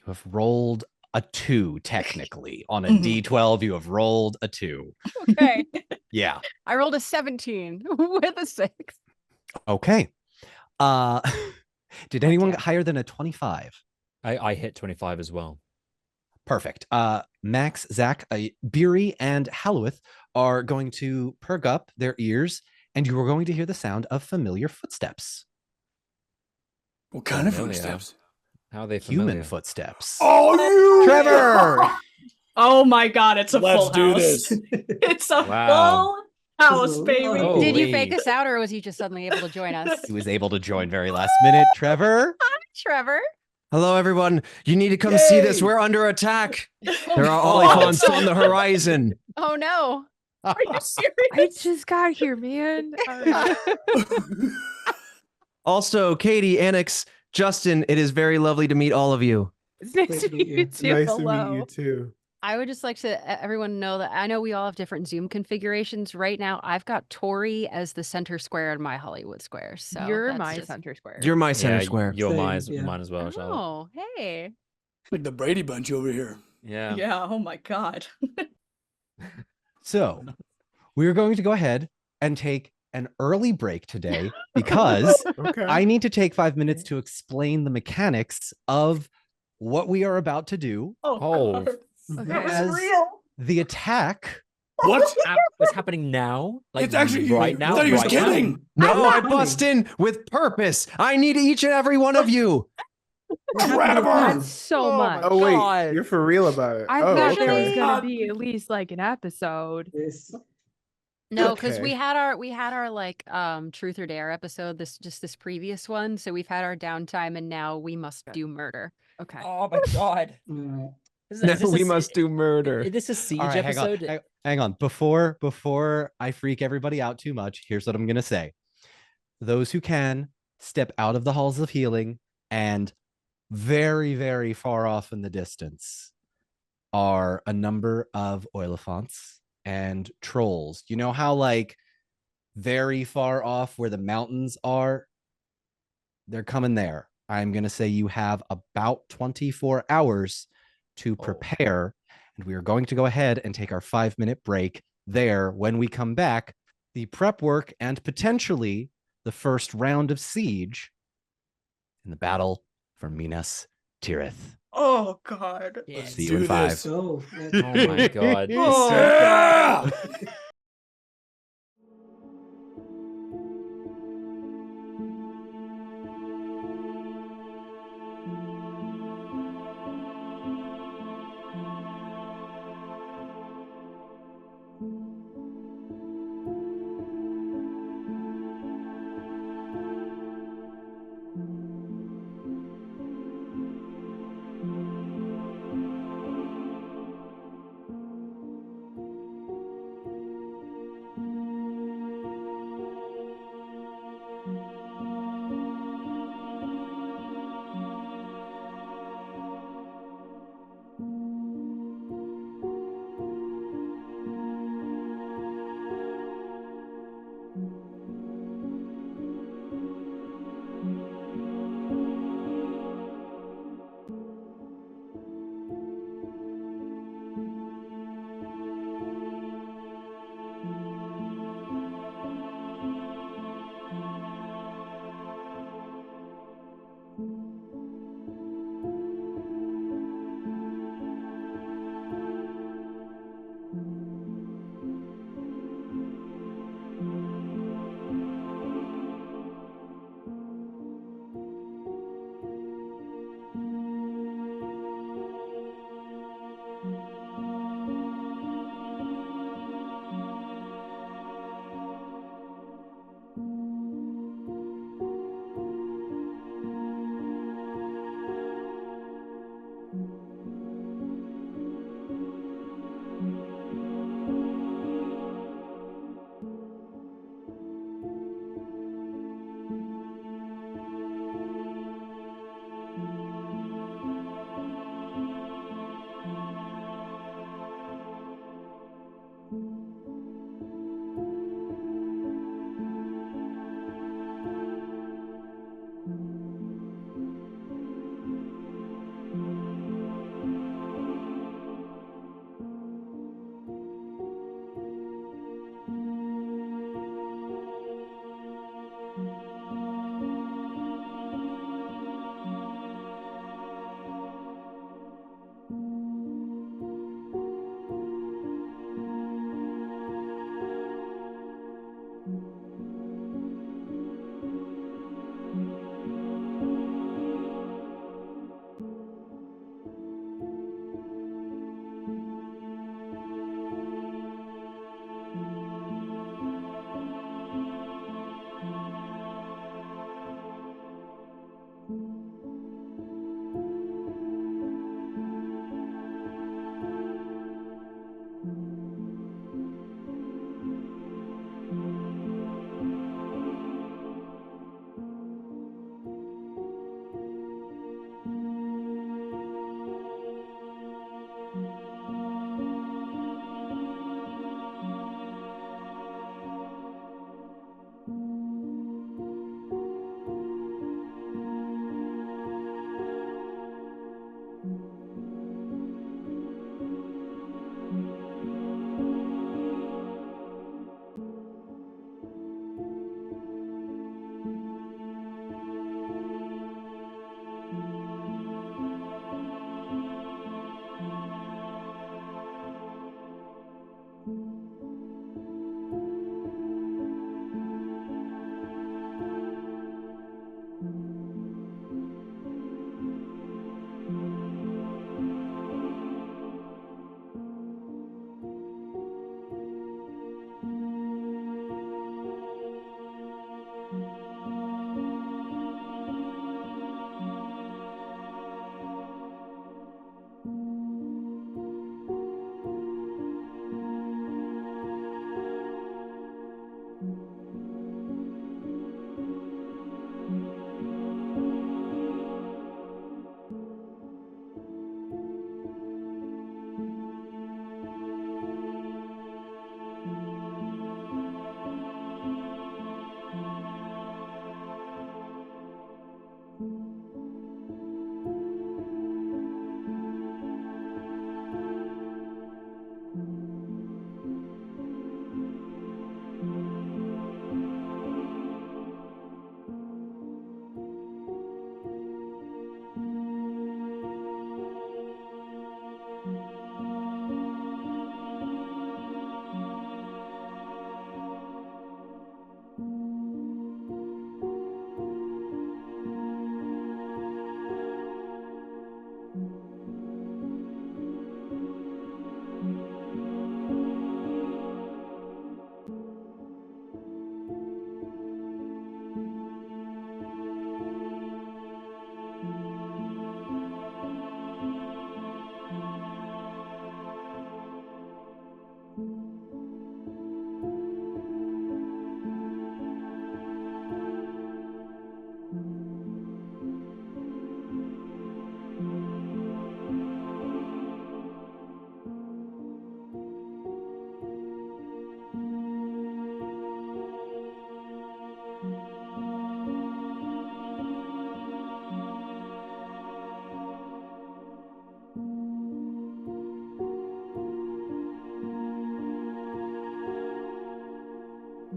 have rolled a 2, technically. On a Mhm. D12, you have rolled a 2. Okay. Yeah. I rolled a 17 with a 6. Okay. Did anyone get higher than a 25? I hit 25 as well. Perfect. Max, Zach, Beery, and Halloweth are going to perk up their ears, and you are going to hear the sound of familiar footsteps. What kind of Familiar. footsteps? How are they familiar? Human footsteps. Oh, you Trevor! Oh my god, it's a Let's full do house. this. It's a Wow. full house, Oh, baby. oh. Did you Holy. fake us out, or was he just suddenly able to join us? He was able to join very last minute. Trevor? Hi, Trevor. Hello, everyone. You need to come see this. Yay! We're under attack. Oh, There are Oh. Olifants on the horizon. oh no. Are you serious? I just got here, man. All right. Also, Katie, Annex, Justin, it is very lovely to meet all of you. It's nice Great to to meet meet you. you too. Nice Hello. to meet you too. I would just like to everyone know that I know we all have different Zoom configurations. Right now, I've got Tori as the center square in my Hollywood square. So You're that's my just- center square. You're my center Yeah, square. You're Same, mine, yeah. mine as well, Charlotte. Oh, hey. Like the Brady Bunch over here. Yeah. Yeah, oh my god. So, we're going to go ahead and take an early break today because Okay. I need to take 5 minutes to explain the mechanics of what we are about to do. Oh, God. That was as real. the attack. What? What's happening now? Like It's actually right I now. thought he was right now? kidding. No, I bust in with purpose. I need each and every one of you. Trevor! That's so Oh much. my Oh wait, God. you're for real about it. I Oh, thought there was okay. gonna be at least like an episode. Yes. No, because Okay. we had our like truth or dare episode, this previous one. So we've had our downtime and now we must do murder. Okay. Oh my God. Alright. Now we must do murder. Is this a siege All right, episode? hang on. Before I freak everybody out too much, here's what I'm gonna say. Those who can step out of the halls of healing, and very, very far off in the distance are a number of Oilifants and trolls. You know how like very far off where the mountains are, they're coming there. I'm going to say you have about 24 hours to prepare. And we are going to go ahead and take our 5-minute break there. When we come back, the prep work and potentially the first round of siege in the battle for Minas Tirith. Oh God. Yes. See you in 5. So let's Oh my god. Oh, Yeah!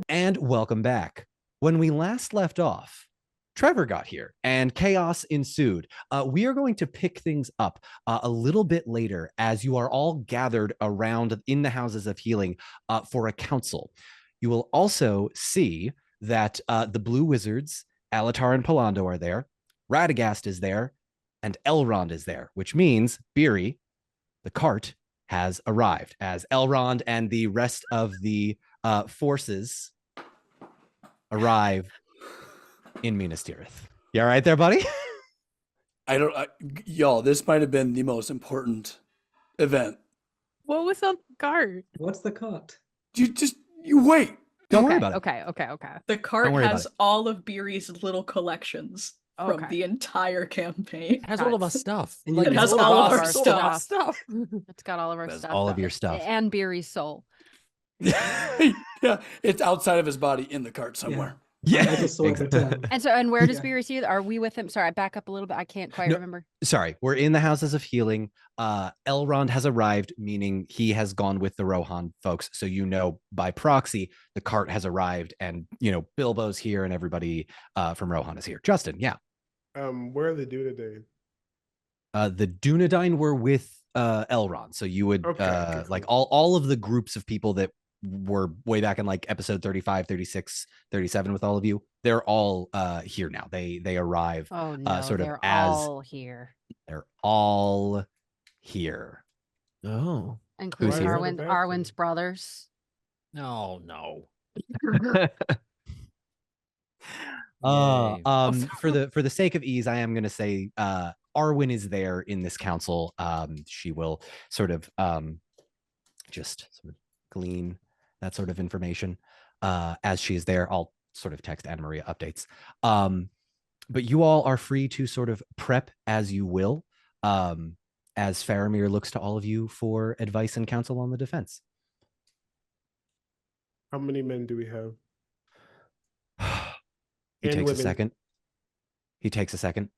And welcome back. When we last left off, Trevor got here and chaos ensued. We are going to pick things up a little bit later as you are all gathered around in the houses of healing for a council. You will also see that the Blue Wizards, Alatar and Palando are there, Radagast is there, and Elrond is there, which means Beery, the cart, has arrived as Elrond and the rest of the forces arrive in Minas Tirith. You all right there, buddy? Y'all, this might have been the most important event. What was on the cart? What's the cart? You wait. Don't worry about it. Okay. The cart Don't worry about has it. all of Beery's little collections from Okay. the entire campaign. It has all of our stuff. And It has it's all of our It's all of our stuff. It's got all of our That's stuff. all of your stuff. And Beery's soul. Yeah, it's outside of his body in the cart somewhere. Yeah. I just saw it return. And where does Yeah. Beery see it? Are we with him? Sorry, I back up a little bit. I can't quite No. remember. Sorry, we're in the houses of healing. Elrond has arrived, meaning he has gone with the Rohan folks. So by proxy, the cart has arrived, and Bilbo's here, and everybody from Rohan is here. Justin, yeah. Where are the Dunedain? The Dunedain were with Elrond. So you would Okay, like cool. all of the groups of people that were way back in like episode 35, 36, 37 with all of you. They're all here now. They arrive Oh no, sort of they're as all here, they're all here. Oh. including here? Arwen's brothers. No, no. For the sake of ease, I am going to say Arwen is there in this council. She will sort of just sort of glean that sort of information as she is there. I'll sort of text Anna Maria updates. But you all are free to sort of prep as you will, as Faramir looks to all of you for advice and counsel on the defense. How many men do we have? He And takes a women. second. He takes a second.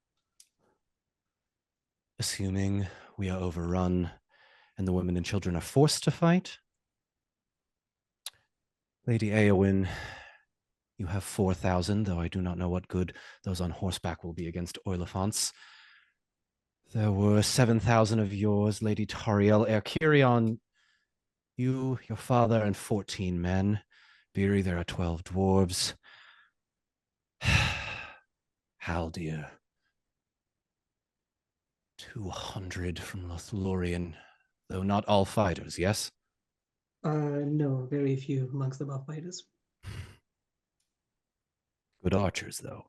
Assuming we are overrun and the women and children are forced to fight, Lady Aoen, you have 4,000, though I do not know what good those on horseback will be against Oilifants. There were 7,000 of yours, Lady Tariel. Erkirion, you, your father, and 14 men. Beery, there are 12 dwarves. Haldir, 200 from Lothlorien, though not all fighters, yes? No, very few amongst them are fighters. Good archers, though.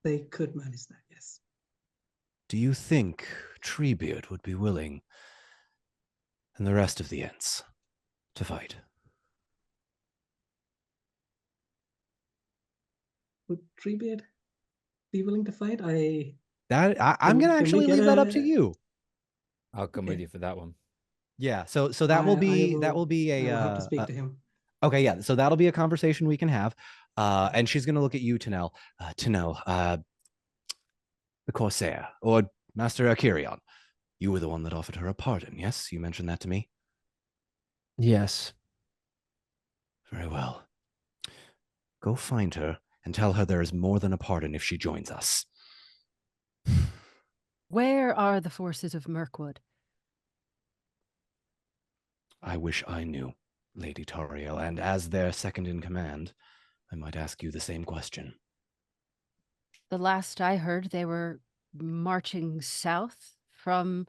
They could manage that, yes. Do you think Treebeard would be willing, and the rest of the Ents, to fight? Would Treebeard be willing to fight? I'm Can- going to can we actually get leave that up to a- you. I'll come Okay. with you for that one. Yeah, so that will be a I will have to speak to him. okay, yeah, so that'll be a conversation we can have. And she's going to look at you, Tanel. The Corsair, or Master Akirion. You were the one that offered her a pardon, yes? You mentioned that to me? Yes. Very well. Go find her and tell her there is more than a pardon if she joins us. Where are the forces of Mirkwood? I wish I knew, Lady Tariel, and as their second in command, I might ask you the same question. The last I heard, they were marching south from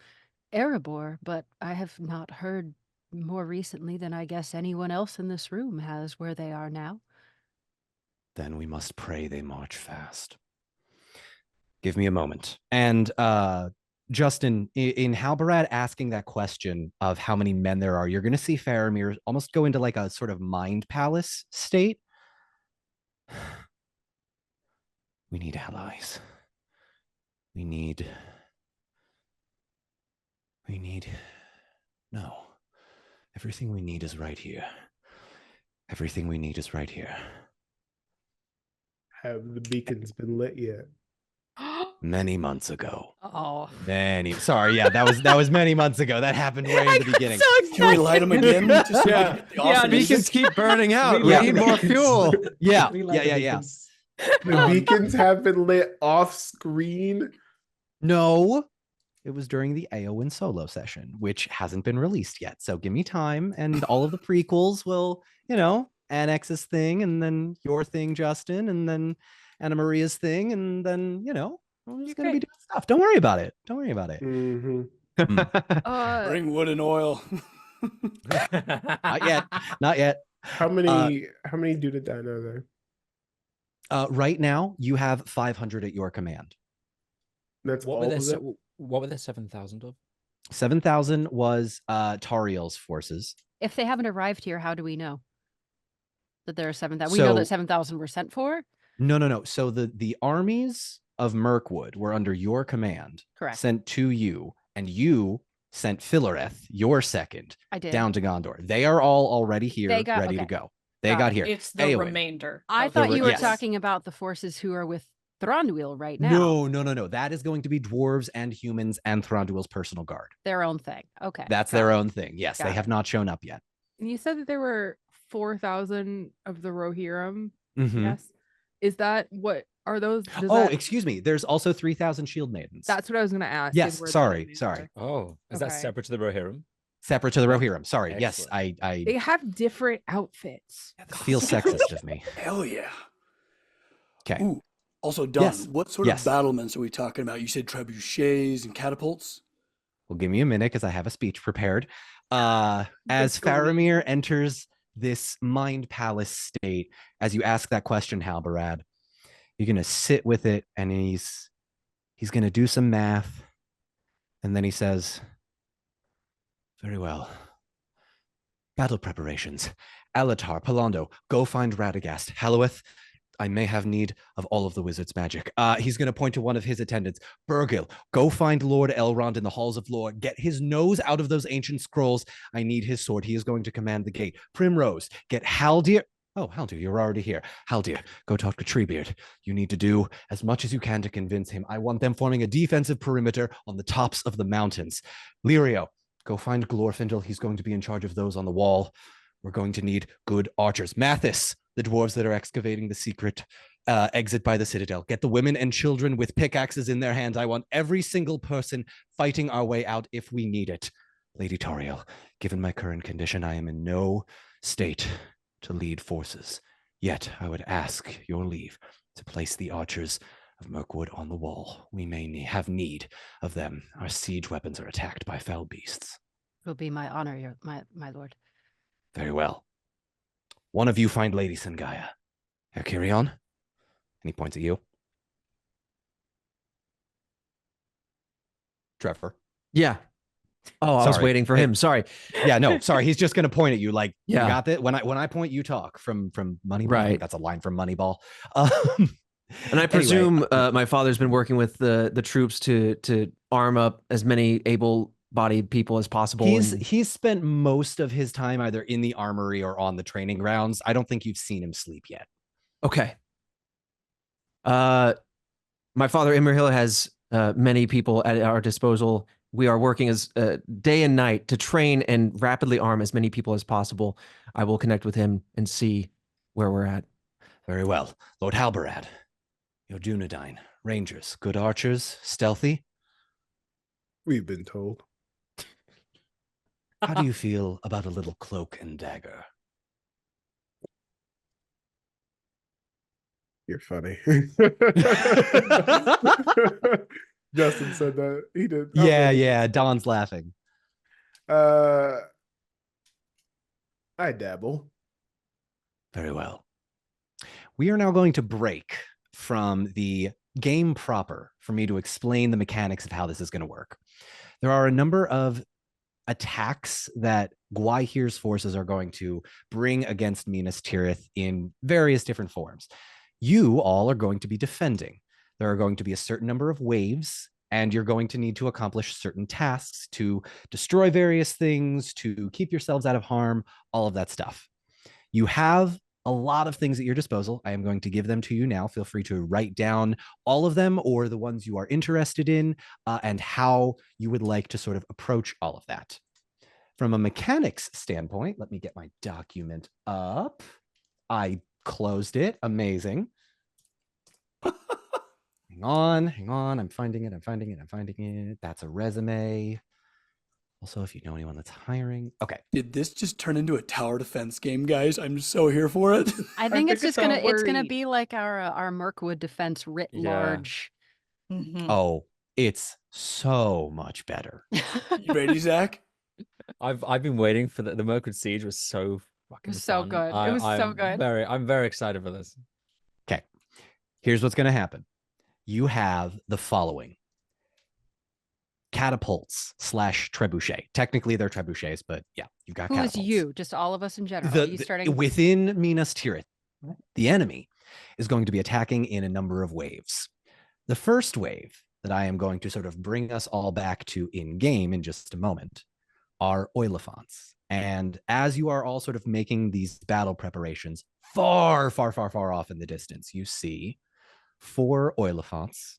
Erebor, but I have not heard more recently than I guess anyone else in this room has where they are now. Then we must pray they march fast. Give me a moment. And Justin, in Halbarad asking that question of how many men there are, you're going to see Faramir almost go into like a sort of mind palace state. We need allies. We need... No. Everything we need is right here. Everything we need is right here. Have the beacons been lit yet? Many months ago. Oh. Sorry, yeah, that was many months ago. That happened way in the beginning. Can we light them again? Just so we can get the Yeah, awesome beacons music? keep burning out. Relight We the need more beacons. fuel. Yeah, Relight the yeah. beacons. The beacons have been lit off screen. No, it was during the Aoen solo session, which hasn't been released yet. So give me time, and all of the prequels will, Annex's thing, and then your thing, Justin, and then Anna Maria's thing, and then, we're just gonna be doing stuff. Don't worry about it. Don't worry about it. Bring wood and oil. Not yet. Not yet. How many Duda Dine are there? Right now, you have 500 at your command. That's What all were of there? them? What were there 7,000 of? 7,000 was Tariel's forces. If they haven't arrived here, how do we know that there are 7,000? We know that 7,000 were sent for? No. So the armies of Mirkwood were under your command. Correct. Sent to you, and you sent Philareth, your second, I did. down to Gondor. They are all already here, ready to go. They got here. It's the Aoen. remainder. I of thought the you were yes. talking about the forces who are with Thranduil right now. No. That is going to be dwarves and humans and Thranduil's personal guard. Their own thing. Okay. That's their own thing. Yes, Got they it. have not shown up yet. And you said that there were 4,000 of the Rohirrim. Mhm. Yes. Is that what are those? Excuse me. There's also 3,000 shield maidens. That's what I was going to ask. Yes, is where the sorry. maidens are. Oh, is that Okay. separate to the Rohirrim? Separate to the Rohirrim. Sorry. Yes, Excellent. I They have different outfits. feel sexist of me. Hell yeah. Okay. Ooh. Also, Don, Yes. what sort Yes. of battlements are we talking about? You said trebuchets and catapults? Well, give me a minute because I have a speech prepared. As Victory. Faramir enters this mind palace state, as you ask that question, Halbarad, you're gonna sit with it, and he's gonna do some math, and then he says, "Very well. Battle preparations. Alatar, Palando, go find Radagast. Halloweth, I may have need of all of the wizard's magic." He's going to point to one of his attendants. Burgil, go find Lord Elrond in the halls of lore. Get his nose out of those ancient scrolls. I need his sword. He is going to command the gate. Primrose, get Haldir. Oh, Haldir, you're already here. Haldir, go talk to Treebeard. You need to do as much as you can to convince him. I want them forming a defensive perimeter on the tops of the mountains. Lirio, go find Glorfindel. He's going to be in charge of those on the wall. We're going to need good archers. Mathis, the dwarves that are excavating the secret exit by the citadel. Get the women and children with pickaxes in their hands. I want every single person fighting our way out if we need it. Lady Toriel, given my current condition, I am in no state to lead forces. Yet I would ask your leave to place the archers of Mirkwood on the wall. We may have need of them. Our siege weapons are attacked by fell beasts. It will be my honor, my lord. Very well. One of you find Lady Sangaya. Herkirion? And he points at you. Trevor. Yeah. Oh, I was Sorry. waiting for him. Sorry. Yeah, no, sorry. He's just going to point at you like, Yeah. you got that? When I point, you talk from Moneyball. I Right. think that's a line from Moneyball. And I presume my father's been working with the troops to arm up as many able-bodied people as possible. He's spent most of his time either in the armory or on the training grounds. I don't think you've seen him sleep yet. Okay. My father Imrahil has many people at our disposal. We are working as day and night to train and rapidly arm as many people as possible. I will connect with him and see where we're at. Very well. Lord Halbarad, your Dunedain, rangers, good archers, stealthy. We've been told. How do you feel about a little cloak and dagger? You're funny. Justin said that. He did. Yeah. Don's laughing. I dabble. Very well. We are now going to break from the game proper for me to explain the mechanics of how this is going to work. There are a number of attacks that Gwaihir's forces are going to bring against Minas Tirith in various different forms. You all are going to be defending. There are going to be a certain number of waves, and you're going to need to accomplish certain tasks to destroy various things, to keep yourselves out of harm, all of that stuff. You have a lot of things at your disposal. I am going to give them to you now. Feel free to write down all of them or the ones you are interested in, and how you would like to sort of approach all of that. From a mechanics standpoint, let me get my document up. I closed it. Amazing. Hang on. I'm finding it. That's a resume. Also, if you know anyone that's hiring. Okay. Did this just turn into a tower defense game, guys? I'm so here for it. I think it's think just it's gonna all it's gonna worried. be like our Mirkwood defense writ Yeah. large. Mhm. Oh, it's so much better. You ready, Zach? I've been waiting for the Mirkwood Siege was so fucking was so fun. good. It was so good. I'm very excited for this. Okay. Here's what's going to happen. You have the following: catapults / trebuchet. Technically, they're trebuchets, but yeah, you've got Who is catapults. you? Just all of us in general. Are you starting? Within Minas Tirith, the enemy is going to be attacking in a number of waves. The first wave that I am going to sort of bring us all back to in game in just a moment are Oiliphants. And as you are all sort of making these battle preparations, far off in the distance, you see 4 Oiliphants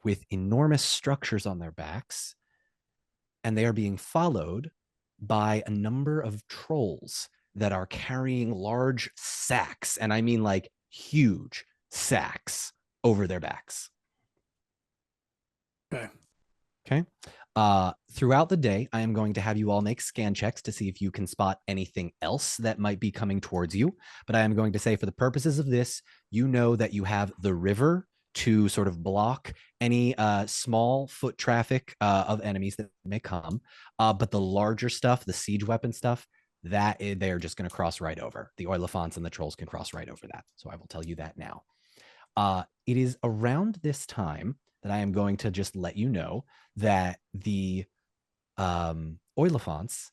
with enormous structures on their backs, and they are being followed by a number of trolls that are carrying large sacks, and I mean like huge sacks over their backs. Okay. Throughout the day, I am going to have you all make scan checks to see if you can spot anything else that might be coming towards you. But I am going to say, for the purposes of this, you know that you have the river to sort of block any small foot traffic of enemies that may come. But the larger stuff, the siege weapon stuff, they are just going to cross right over. The Oiliphants and the trolls can cross right over that. So I will tell you that now. It is around this time that I am going to just let you know that the Oiliphants,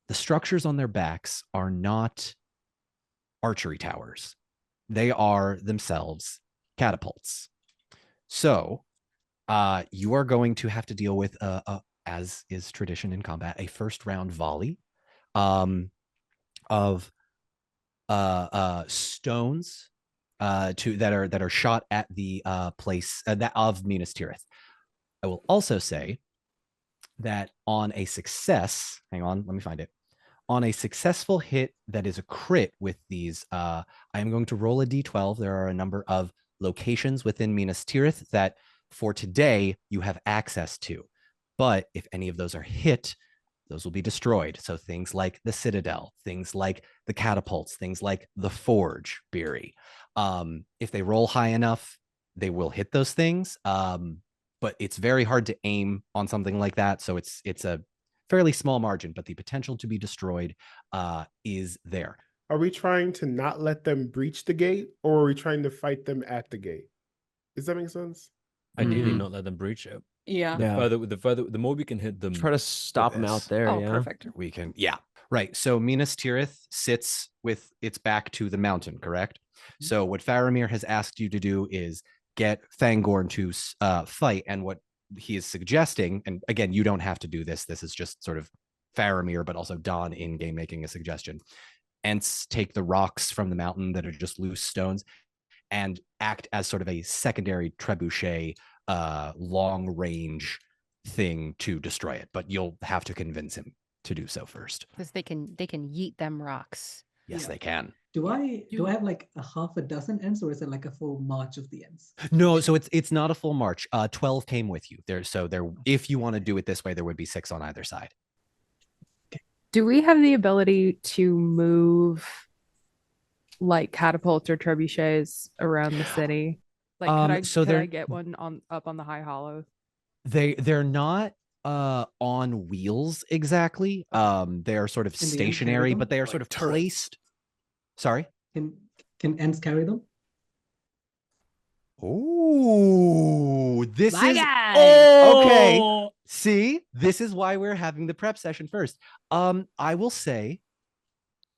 the structures on their backs are not archery towers. They are themselves catapults. So you are going to have to deal with, as is tradition in combat, a first round volley of stones that are shot at the place that of Minas Tirith. I will also say that on a success, hang on, let me find it. On a successful hit that is a crit with these, I am going to roll a d12. There are a number of locations within Minas Tirith that for today you have access to. But if any of those are hit, those will be destroyed. So things like the Citadel, things like the catapults, things like the Forge, Beery. If they roll high enough, they will hit those things. But it's very hard to aim on something like that. So it's a fairly small margin, but the potential to be destroyed is there. Are we trying to not let them breach the gate, or are we trying to fight them at the gate? Does that make sense? Ideally, Mhm. not let them breach it. Yeah. The more we can hit them. Try to stop with them out this. there. Oh, yeah. perfect. We can, yeah, right. So Minas Tirith sits with its back to the mountain, correct? So what Faramir has asked you to do is get Fangorn to fight, and what he is suggesting, and again, you don't have to do this. This is just sort of Faramir, but also Don in game making a suggestion. Ents take the rocks from the mountain that are just loose stones and act as sort of a secondary trebuchet, long range thing to destroy it. But you'll have to convince him to do so first. Because they can yeet them rocks. Yes, Yeah. they can. Do I have like a half a dozen ends, or is it like a full march of the ends? No, so it's not a full march. 12 came with you. So if you want to do it this way, there would be 6 on either side. Do we have the ability to move like catapults or trebuchets around the city? Like, could I get one up on the High Hollow? They're not on wheels exactly. They're sort of Can the ends stationary, carry but they are them? sort Like of turrets. placed. Sorry. Can ends carry them? Oh, this My is guy! okay. See, this is why we're having the prep session first. I will say,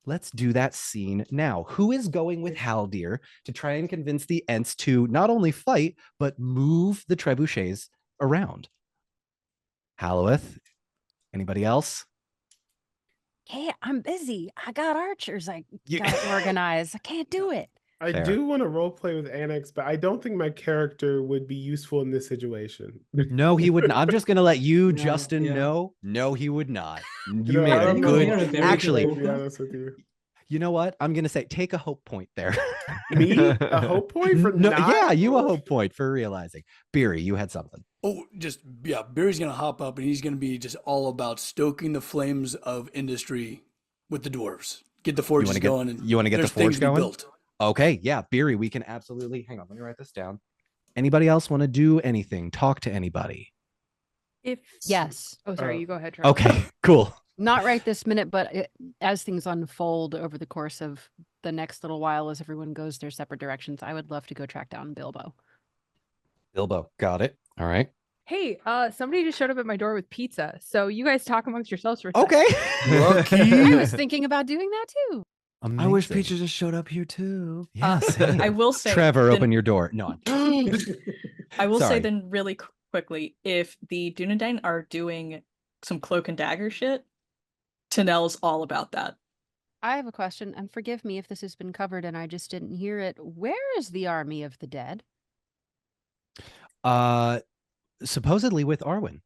let's do that scene now. Who is going with Haldir to try and convince the Ents to not only fight, but move the trebuchets around? Halloweth? Anybody else? can't. I'm busy. I got archers. I You- gotta organize. I can't do it. I Fair. do want to role play with Annex, but I don't think my character would be useful in this situation. No, he wouldn't. I'm just gonna let you, No, Justin, yeah. know. No, he would not. You You know, made I a don't know good. You're a very Actually, good to be honest with you. you know what? I'm gonna say take a hope point there. Me? A hope point for no, not? yeah, you a hope point for realizing. Beery, you had something. Oh, Barry's gonna hop up and he's gonna be just all about stoking the flames of industry with the dwarves. Get the forges get- going, and you wanna get the there's forge things to be going? built. Okay, yeah, Beery, we can absolutely. Hang on, let me write this down. Anybody else want to do anything? Talk to anybody? If Yes. Oh, sorry. Uh, You go ahead, Trevor. Okay, cool. Not right this minute, but as things unfold over the course of the next little while, as everyone goes their separate directions, I would love to go track down Bilbo. Bilbo, got it. All right. Hey, somebody just showed up at my door with pizza. So you guys talk amongst yourselves for a second. Okay. I was thinking about doing that too. I wish Amazing. Peaches just showed up here too. Yeah, same. I will say, Trevor, then- open your door. No, I will Sorry. say then really quickly, if the Dunedain are doing some cloak and dagger shit, Tanel's all about that. I have a question, and forgive me if this has been covered and I just didn't hear it. Where is the army of the dead? supposedly with Arwen.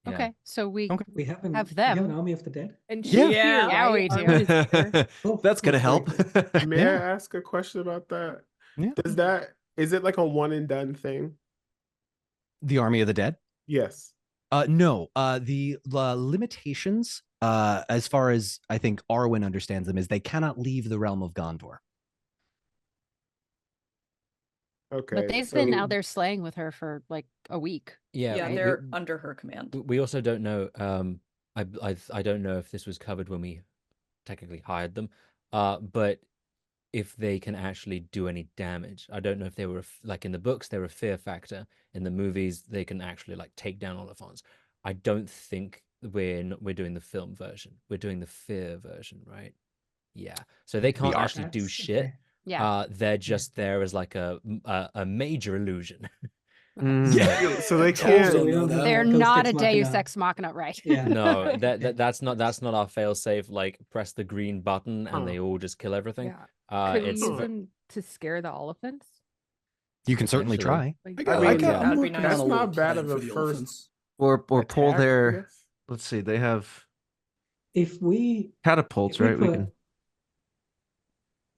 Yeah. Okay, so we Okay. We have an them. army of the dead. And Yeah. she's here, Yeah, right? we do. Arwen is here. Oh, That's gonna very help. good. May Yeah. I ask a question about that? Yeah. Is it like a one and done thing? The Army of the Dead? Yes. No. The limitations, as far as I think Arwen understands them, is they cannot leave the realm of Gondor. Okay. But they've been out there slaying with her for like a week. Yeah, Yeah, we- they're under her command. we also don't know. I don't know if this was covered when we technically hired them. But if they can actually do any damage, I don't know if they were like in the books they were a fear factor. In the movies, they can actually like take down Oliphants. I don't think we're doing the film version. We're doing the fear version, right? Yeah. So they can't are. actually do That's shit. okay. Yeah. They're just there as like a major illusion. Mm. Yeah. So they So can't. we don't have They're Ghost not a Ex Deus Machina. Ex Machina, right? Yeah. No, that's not our fail-safe. Like press the green button and they all just kill everything. Yeah. Could we It's use them to scare the elephants? You can certainly Potentially. try. Like, I like mean, that. That would be working nice. on That's a little not bad plan of a for the first. elephants. Or pull attack, I their. guess. Let's see. They have If we catapults, if we right? We put can.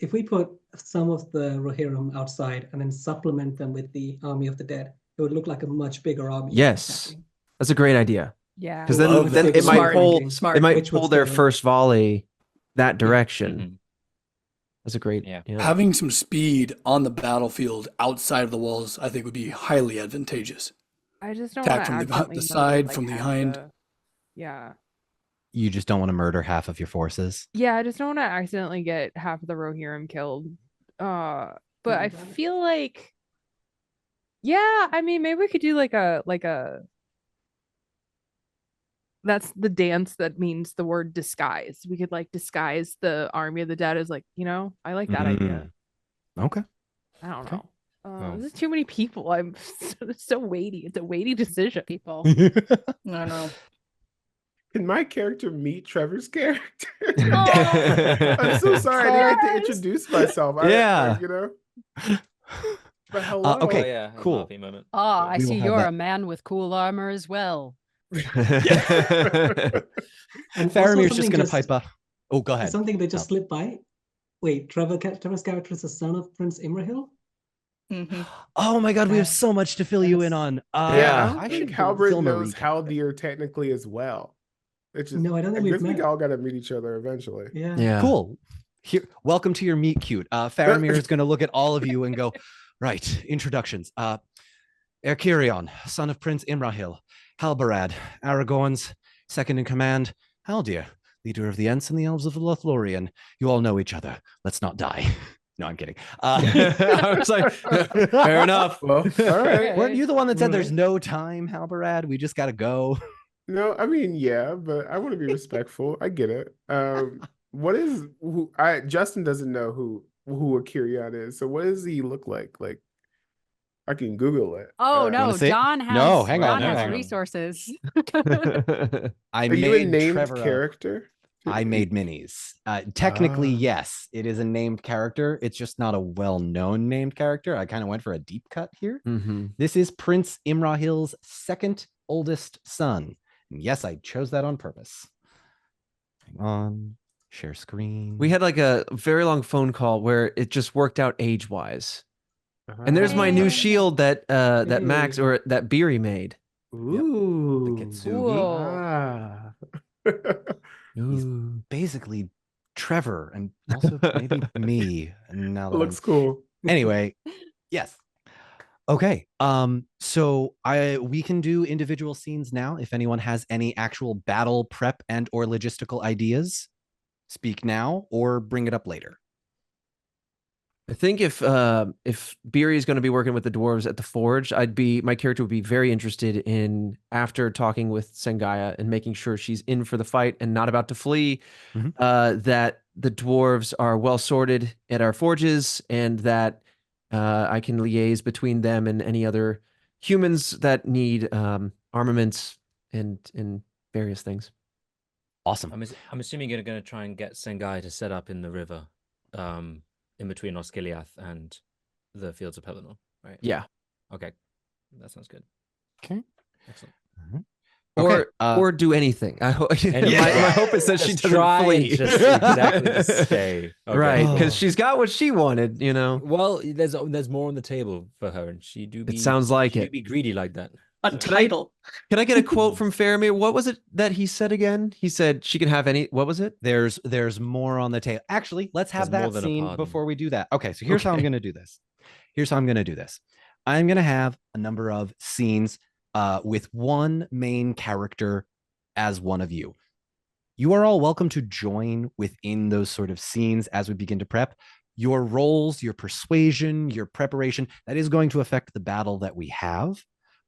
if we put some of the Rohirrim outside and then supplement them with the army of the dead, it would look like a much bigger army. Yes. attacking. That's a great idea. yeah. Because Love then that. it might Smart, pull. smart. It might Which would pull their scare them. first volley that direction. Mhm. That's a great. Yeah. Having some speed on the battlefield outside of the walls, I think, would be highly advantageous. I just don't attack want to from the side, from behind. Yeah. You just don't want to murder half of your forces. Yeah, I just don't want to accidentally get half of the Rohirrim killed. But I got it. feel like, yeah, I mean, maybe we could do like a. That's the dance that means the word disguise. We could like disguise the army of the dead as like, I like that idea. Okay. I don't Okay. know. Well. This is too many people. I'm so weighty. It's a weighty decision. People. I don't know. Can my character meet Trevor's character? Oh, I'm so sorry. I didn't get to Yes. introduce myself. Yeah. But hello. okay, Oh, yeah, a cool. happy moment. Ah, I We will see have you're that. a man with cool armor as well. And Faramir's also just going to something pipe up. Oh, go ahead. Something that just Oh. slipped by. Wait, Trevor's character is the son of Prince Imrahil? Mhm. Oh my God, we have That's- so much to fill you in that's- on. Yeah, I I don't should think Halbert film a knows recap. Haldir technically as well. It's just, No, I don't I think guess we've we met. all got to meet each other eventually. Yeah. Yeah. Cool. Here, welcome to your meet cute. Faramir is going to look at all of you and go, right, introductions. Erkirion, son of Prince Imrahil. Halbarad, Aragorn's second in command. Haldir, leader of the Ents and the Elves of Lothlorien. You all know each other. Let's not die. No, I'm kidding. I was like, fair enough. Well, all right. Weren't you the one that said there's Right. no time, Halbarad? We just got to go. No, I mean, yeah, but I want to be respectful. I get it. What is Justin doesn't know who Akirion is. So what does he look like? Like, I can Google it. Oh wanna no, see it? John has No, hang on, John has hang on. resources. I Are you a made named Trevor character? I made minis. Technically, Ah. yes, it is a named character. It's just not a well-known named character. I kind of went for a deep cut here. Mm-hmm. This is Prince Imrahil's second oldest son. And yes, I chose that on purpose. Hang on, share screen. We had like a very long phone call where it just worked out age-wise. And there's my new Hey. shield that that Max Hey. or that Beery made. Ooh. the Kitsugi. Whoa. Ah. He's basically Trevor and also maybe me. Now that Looks cool. anyway, yes. Okay. So we can do individual scenes now. If anyone has any actual battle prep and or logistical ideas, speak now or bring it up later. I think if Beery is going to be working with the dwarves at the forge, my character would be very interested in, after talking with Sengaya and making sure she's in for the fight and not about to flee, that the dwarves are well sorted at our forges, and that I can liaise between them and any other humans that need armaments and various things. Awesome. I'm assuming you're going to try and get Sengai to set up in the river, in between Osgiliath and the fields of Pelennor, right? Yeah. Okay, that sounds good. Okay. Excellent. Or do anything. I hope. And my hope is that she just doesn't try flee. and just exactly just stay. Okay. Right, because she's got what she wanted. You know. Well, there's more on the table for her, and she do be. It sounds like she it. do be greedy like that. A title. Can I get a quote from Faramir? What was it that he said again? He said she can have any. What was it? There's more on the table. Actually, let's have There's more that than a scene pardon. before we do that. Okay, so here's how I'm Okay. going to do this. I'm going to have a number of scenes with one main character as one of you. You are all welcome to join within those sort of scenes as we begin to prep. Your roles, your persuasion, your preparation, that is going to affect the battle that we have.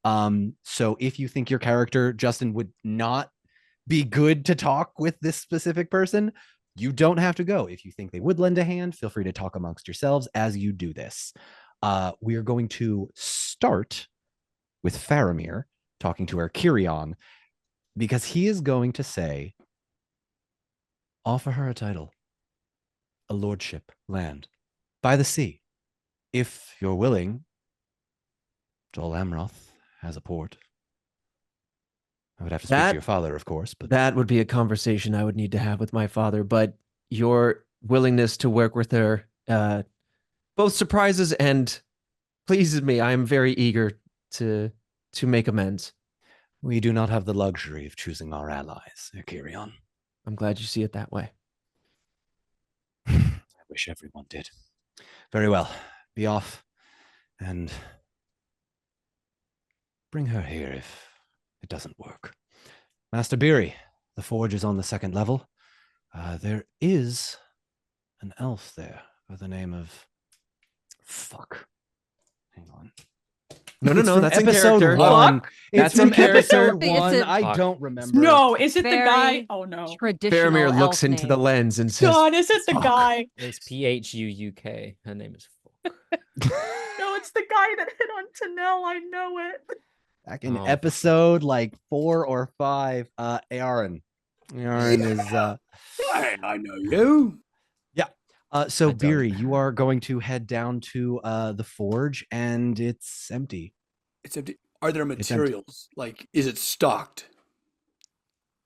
So if you think your character, Justin, would not be good to talk with this specific person, you don't have to go. If you think they would lend a hand, feel free to talk amongst yourselves as you do this. We are going to start with Faramir talking to Erkirion, because he is going to say, offer her a title, a lordship, land, by the sea. If you're willing, Dol Amroth has a port. I would have to speak to your father, of course, but That would be a conversation I would need to have with my father. But your willingness to work with her both surprises and pleases me. I am very eager to make amends. we do not have the luxury of choosing our allies, Erkirion. I'm glad you see it that way. I wish everyone did. Very well. Be off and bring her here if it doesn't work. Master Beery, the forge is on the second level. There is an elf there by the name of... Fuck. Hang on. No, It's from that's in episode character. one. That's It's from in character. episode It's one. a- I Fuck. don't remember. No, is it the Very guy? Oh no. Traditional Faramir elf looks into the name. lens and says, God, is it the "Fuck." guy? It's PHUUK. Her name is Fuck. No, it's the guy that hit on Tanel. I know it. Back in Oh, episode like 4 or 5, Aoen. Aoen is I know you. so I don't. Beery, you are going to head down to the forge and it's empty. It's empty. Are there empty. materials? Like, is it stocked?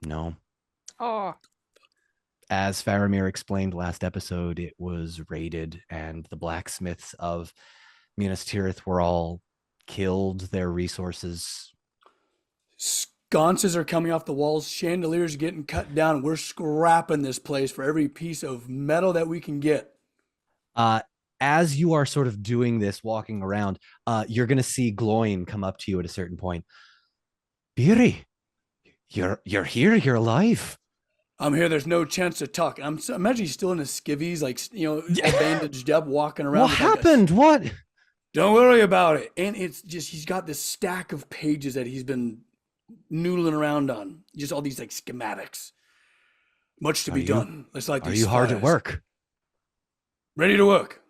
No. Oh, As Faramir explained last episode, it was raided and the blacksmiths of Minas Tirith were all killed. Their resources. Sconces are coming off the walls. Chandeliers getting cut down. We're scrapping this place for every piece of metal that we can get. As you are sort of doing this, walking around, you're going to see Gloin come up to you at a certain point. Beery, you're here. You're alive. I'm here. There's no chance to talk. Imagine he's still in his skivvies, like, bandaged up, walking around. What with like happened? What? Don't worry about it. And it's just, he's got this stack of pages that he's been noodling around on. Just all these like schematics. Much to be done. Let's like Are these you hard at fires. work? Ready to work.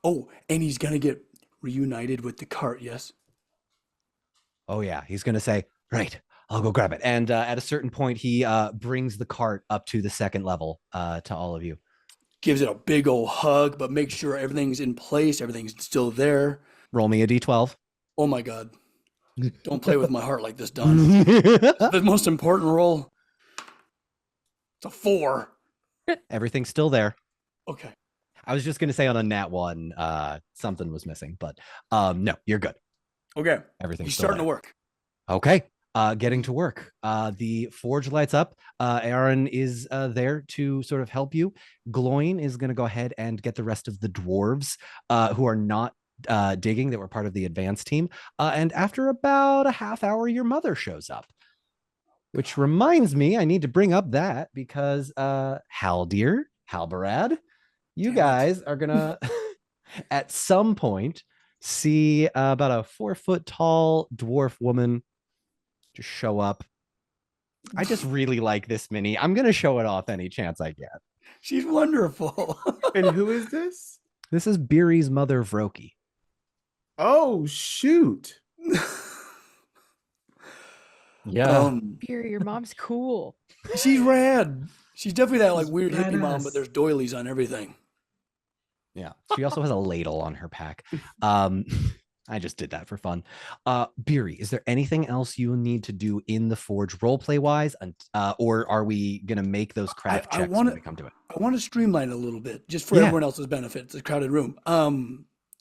Oh, and he's gonna get reunited with the cart, yes? Oh yeah, he's going to say, right, I'll go grab it. And at a certain point, he brings the cart up to the second level to all of you. Gives it a big old hug, but make sure everything's in place, everything's still there. Roll me a d12. Oh my God. Don't play with my heart like this, Don. The most important roll. It's a 4. Everything's still there. Okay. I was just going to say on a nat 1, something was missing, but no, you're good. Okay. Everything's He's still starting there. to work. Okay. Getting to work. The forge lights up. Aoen is there to sort of help you. Gloin is going to go ahead and get the rest of the dwarves who are not digging, that were part of the advanced team. And after about a half hour, your mother shows up. Which reminds me, I need to bring up that because Haldir, Halbarad, you guys are going to, at some point, see about a 4-foot tall dwarf woman just show up. I just really like this mini. I'm going to show it off any chance I get. She's wonderful. And who is this? This is Beery's mother, Vroki. Oh, shoot. Yeah. Beery, your mom's cool. She's rad. She's definitely that like She's weird hippie mom, badass. but there's doilies on everything. Yeah. She also has a ladle on her pack. I just did that for fun. Beery, is there anything else you need to do in the forge roleplay wise? Or are we going to make those craft checks when we come to it? I want to streamline it a little bit just for Yeah. everyone else's benefit. It's a crowded room.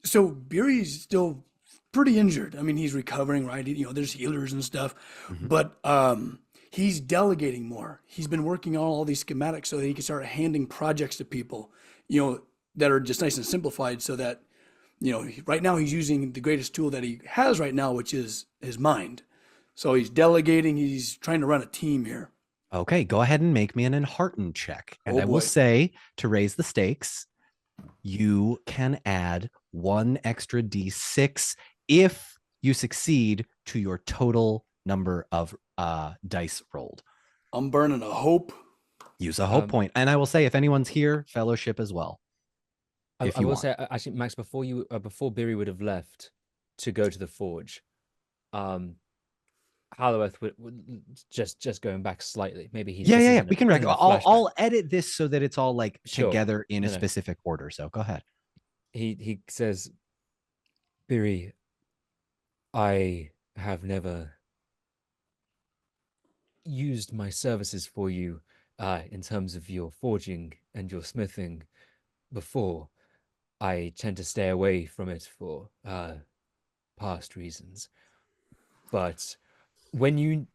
So Beery's still pretty injured. I mean, he's recovering, right? You know, there's healers and stuff, but he's delegating more. He's been working on all these schematics so that he can start handing projects to people, you know, that are just nice and simplified so that, you know, right now he's using the greatest tool that he has right now, which is his mind. So he's delegating, he's trying to run a team here. Okay, go ahead and make me an enhearten check. And Oh, I will boy. say, to raise the stakes, you can add 1 extra d6 if you succeed to your total number of dice rolled. I'm burning a hope. Use a hope point. And I will say, if anyone's here, fellowship as well. I If you will want. say, actually, Max, before Beery would have left to go to the forge, Halloweth would just going back slightly. Maybe he's Yeah. We can this is a I'll flashback. edit this so that it's all like Sure. together in a No. specific order. So go ahead. He says, Beery, I have never used my services for you in terms of your forging and your smithing before. I tend to stay away from it for past reasons. But when you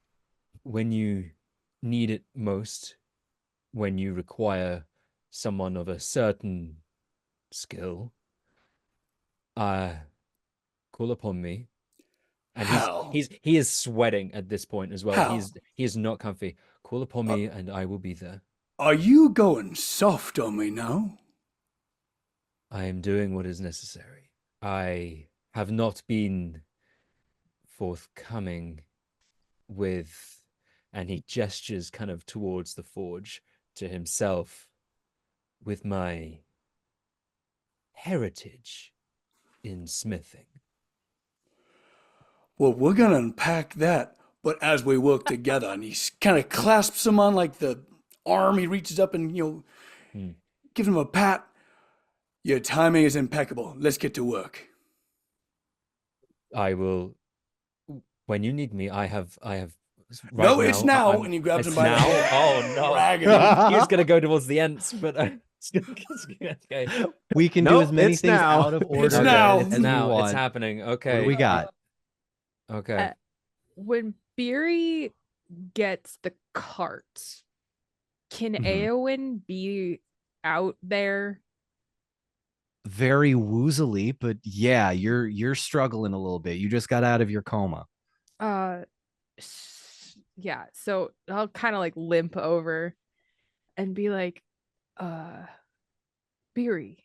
need it most, when you require someone of a certain skill, call upon me. And How? he is sweating at this point as well. How? He is not comfy. Call upon me and I will be there. Are you going soft on me now? I am doing what is necessary. I have not been forthcoming with, and he gestures kind of towards the forge to himself, with my heritage in smithing. Well, we're going to unpack that, but as we work together, and he kind of clasps him on like the arm, he reaches up and, you know, gives him a pat. Your timing is impeccable. Let's get to work. I will, when you need me, I have right No, it's now. I'm- And he grabs it's him by the now? head. Oh no. Dragging him. He was gonna go towards the Ents, but okay. We can do Nope, as many it's things now. out of order It's now. as It's we now. It's want. happening. What Okay. do we got? Okay. When Beery gets the cart, can Aoen be out there? Very woozily, but yeah, you're struggling a little bit. You just got out of your coma. Yeah, so I'll kind of like limp over and be like, Beery,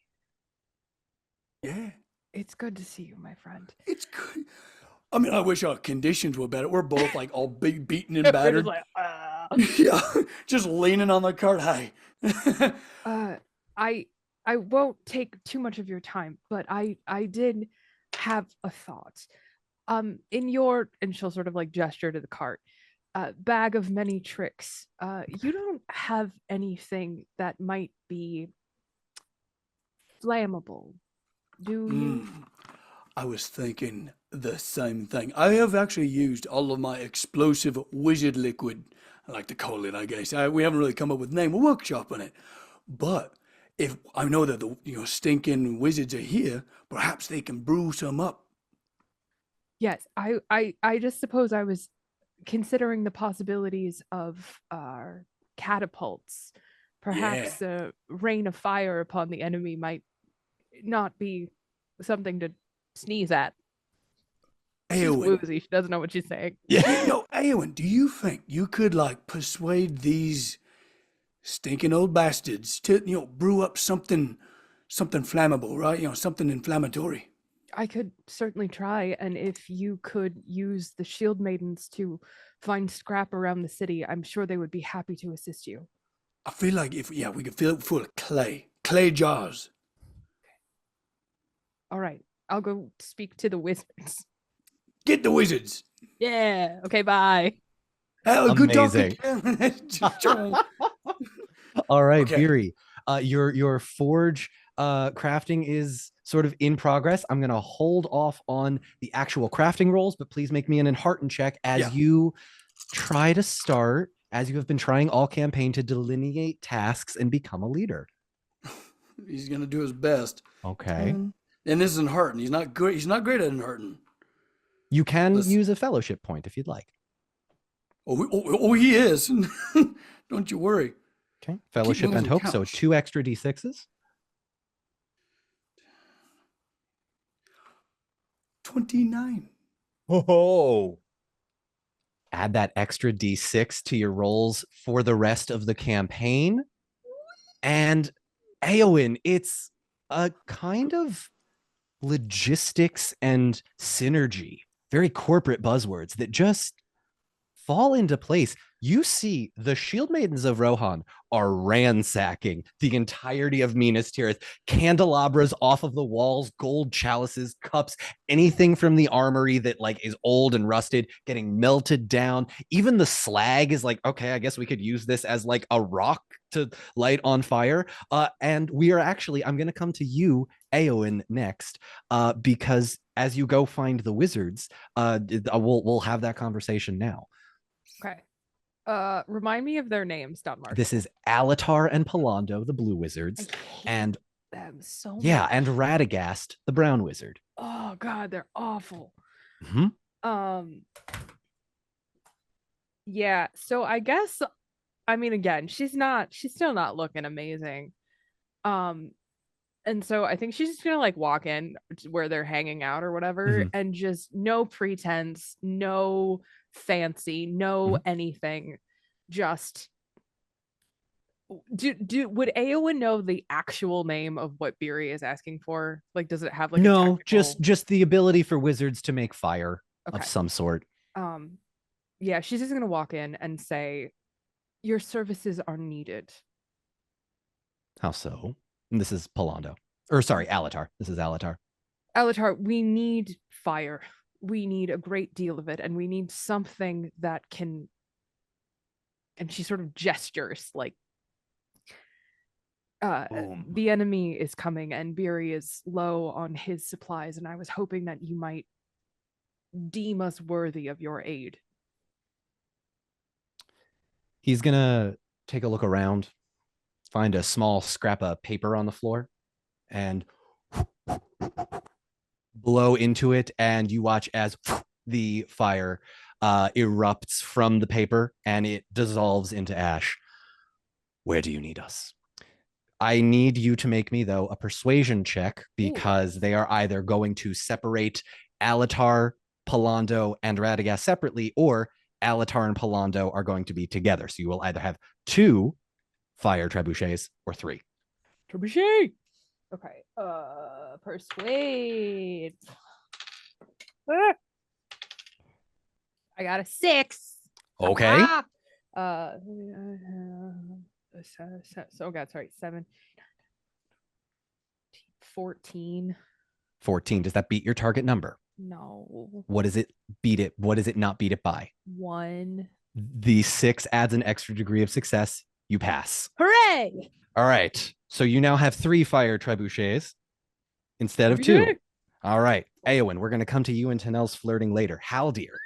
Yeah, it's good to see you, my friend. it's good. I mean, I wish our conditions were better. We're both like all big, beaten and We're battered. just like, Yeah, just leaning on the cart. Hi. I won't take too much of your time, but I did have a thought. In your, and she'll sort of like gesture to the cart. bag of many tricks. You don't have anything that might be flammable, do you? I was thinking the same thing. I have actually used all of my explosive wizard liquid. I like to call it, I guess. We haven't really come up with a name. We're workshopping it. But if I know that the stinking wizards are here, perhaps they can brew some up. Yes, I just suppose I was considering the possibilities of catapults. Perhaps a rain of fire upon the enemy might not be something to sneeze at. She's Aoen, woozy. She doesn't know what she's saying. Aoen, do you think you could persuade these stinking old bastards to brew up something flammable, right? Something inflammatory. I could certainly try, and if you could use the shield maidens to find scrap around the city, I'm sure they would be happy to assist you. I feel like if we could fill it full of clay jars. All right, I'll go speak to the wizards. Get the wizards. Yeah. Okay. Bye. Oh, good Amazing. talking. All right, Okay. Beery. Your forge crafting is sort of in progress. I'm gonna hold off on the actual crafting rolls, but please make me an Enhearten check as you try to start, as you have been trying all campaign, to delineate tasks and become a leader. He's gonna do his best. Okay. And this is Enhearten. He's not great. He's not great at Enhearten. You can use a fellowship point if you'd like. Oh, he is. Don't you worry. Okay. Fellowship and hope. So 2 extra d6s. 29. Oh. Add that extra d6 to your rolls for the rest of the campaign. And Aoen, it's a kind of logistics and synergy, very corporate buzzwords that just fall into place. You see the Shield Maidens of Rohan are ransacking the entirety of Minas Tirith. Candelabras off of the walls, gold chalices, cups, anything from the armory that is old and rusted, getting melted down. Even the slag is okay, I guess we could use this as a rock to light on fire. And we are actually, I'm going to come to you, Aoen, next, because as you go find the wizards, we'll have that conversation now. Okay. Remind me of their names, Don Marshall. This is Alatar and Palando, the blue wizards, and them so much. and Radagast, the brown wizard. Oh God, they're awful. Mm-hmm. Yeah, so I guess, I mean, again, she's still not looking amazing. And so I think she's just gonna walk in where they're hanging out or whatever, and just no pretense, no fancy, no anything. Just would Aoen know the actual name of what Beery is asking for? Does it have no, a technical... just the ability for wizards to make fire of some sort. Yeah, she's just gonna walk in and say, your services are needed. How so? And this is Palando. Or sorry, Alatar. This is Alatar. Alatar, we need fire. We need a great deal of it, and we need something that can... And she sort of gestures the enemy is coming and Beery is low on his supplies, and I was hoping that you might deem us worthy of your aid. He's gonna take a look around, find a small scrap of paper on the floor, and blow into it, and you watch as the fire erupts from the paper and it dissolves into ash. Where do you need us? I need you to make me, though, a persuasion check, because they are either going to separate Alatar, Palando, and Radagast separately, or Alatar and Palando are going to be together. So you will either have 2 fire trebuchets or 3. Trebuchet! Okay. Persuade. I got a 6. Okay. So God, sorry, 7, 14. 14. Does that beat your target number? No. What does it beat it? What does it not beat it by? 1. The 6 adds an extra degree of success. You pass. Hooray! All right. So you now have 3 fire trebuchets instead of 2. Trebuchet. All right. Aoen, we're going to come to you and Tanel's flirting later. Haldir,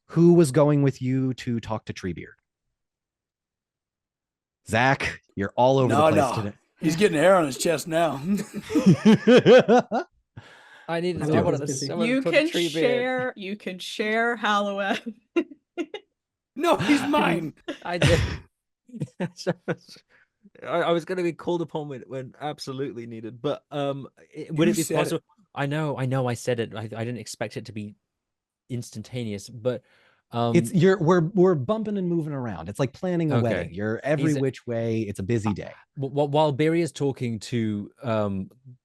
who was going with you to talk to Treebeard? Zach, you're all over the place today. He's getting hair on his chest now. I needed. I I was wanted busy. to. I wanted You to talk can to Treebeard. share. You can share Halloweth. No, he's mine. I did. I was going to be called upon when absolutely needed, but would You it be said possible? I know, I said it. I didn't expect it to be instantaneous, but It's we're bumping and moving around. It's like planning a Okay. wedding. You're every which way. It's a busy day. while Beery is talking to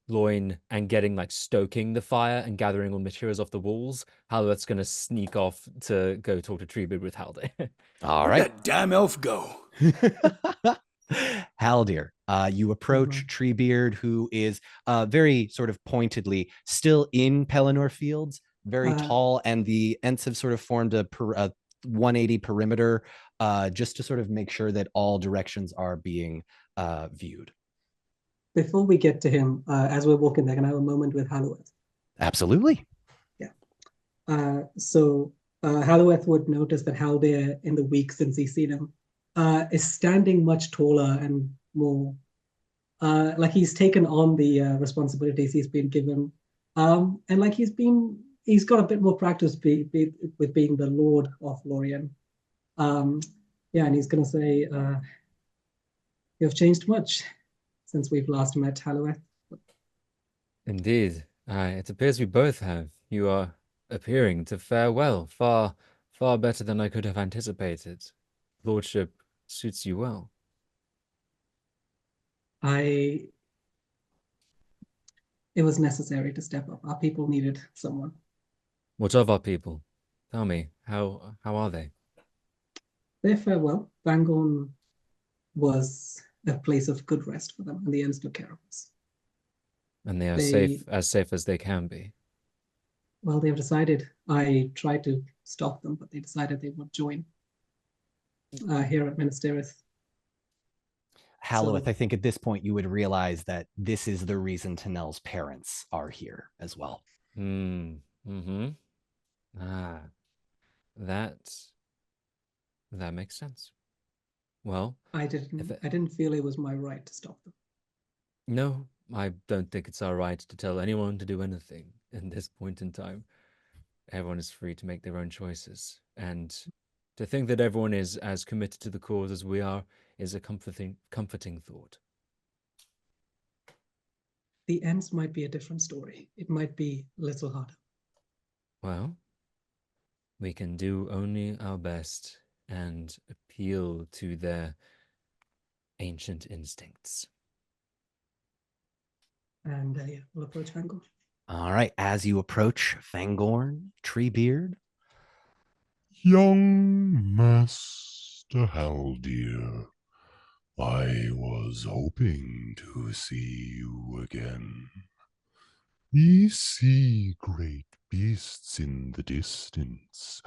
Loin and getting like stoking the fire and gathering all materials off the walls, Halworth's going to sneak off to go talk to Treebeard with Haldir. All Where'd right. that damn elf go? Haldir, you approach Treebeard, who is very sort of pointedly still in Pelennor Fields, very tall, and the Ents have sort of formed a 180 perimeter just to sort of make sure that all directions are being viewed. Before we get to him, as we're walking there, can I have a moment with Halloweth? Absolutely. So Halloweth would notice that Haldir, in the week since he's seen him, is standing much taller and more like he's taken on the responsibilities he's been given, and like he's got a bit more practice with being the Lord of Lorien. Yeah, and he's gonna say, "You have changed much since we've last met, Halloweth." Indeed, it appears we both have. You are appearing to fare well, far better than I could have anticipated. Lordship suits you well. It was necessary to step up. Our people needed someone. What of our people? Tell me, how are they? They fare well. Fangorn was a place of good rest for them, and the Ents took care of us. And they are They- safe as they can be. Well, they've decided. I tried to stop them, but they decided they would join here at Minas Tirith. Halloweth, So- I think at this point you would realize that this is the reason Tanel's parents are here as well. Mm-hmm. That makes sense. Well, I didn't feel it was my right to stop them. no, I don't think it's our right to tell anyone to do anything in this point in time. Everyone is free to make their own choices, and to think that everyone is as committed to the cause as we are is a comforting thought. The Ents might be a different story. It might be a little harder. Well, we can do only our best and appeal to their ancient instincts. And yeah, we'll approach Fangorn. All right. As you approach Fangorn, Treebeard, Young Master Haldir, I was hoping to see you again. We see great beasts in the distance.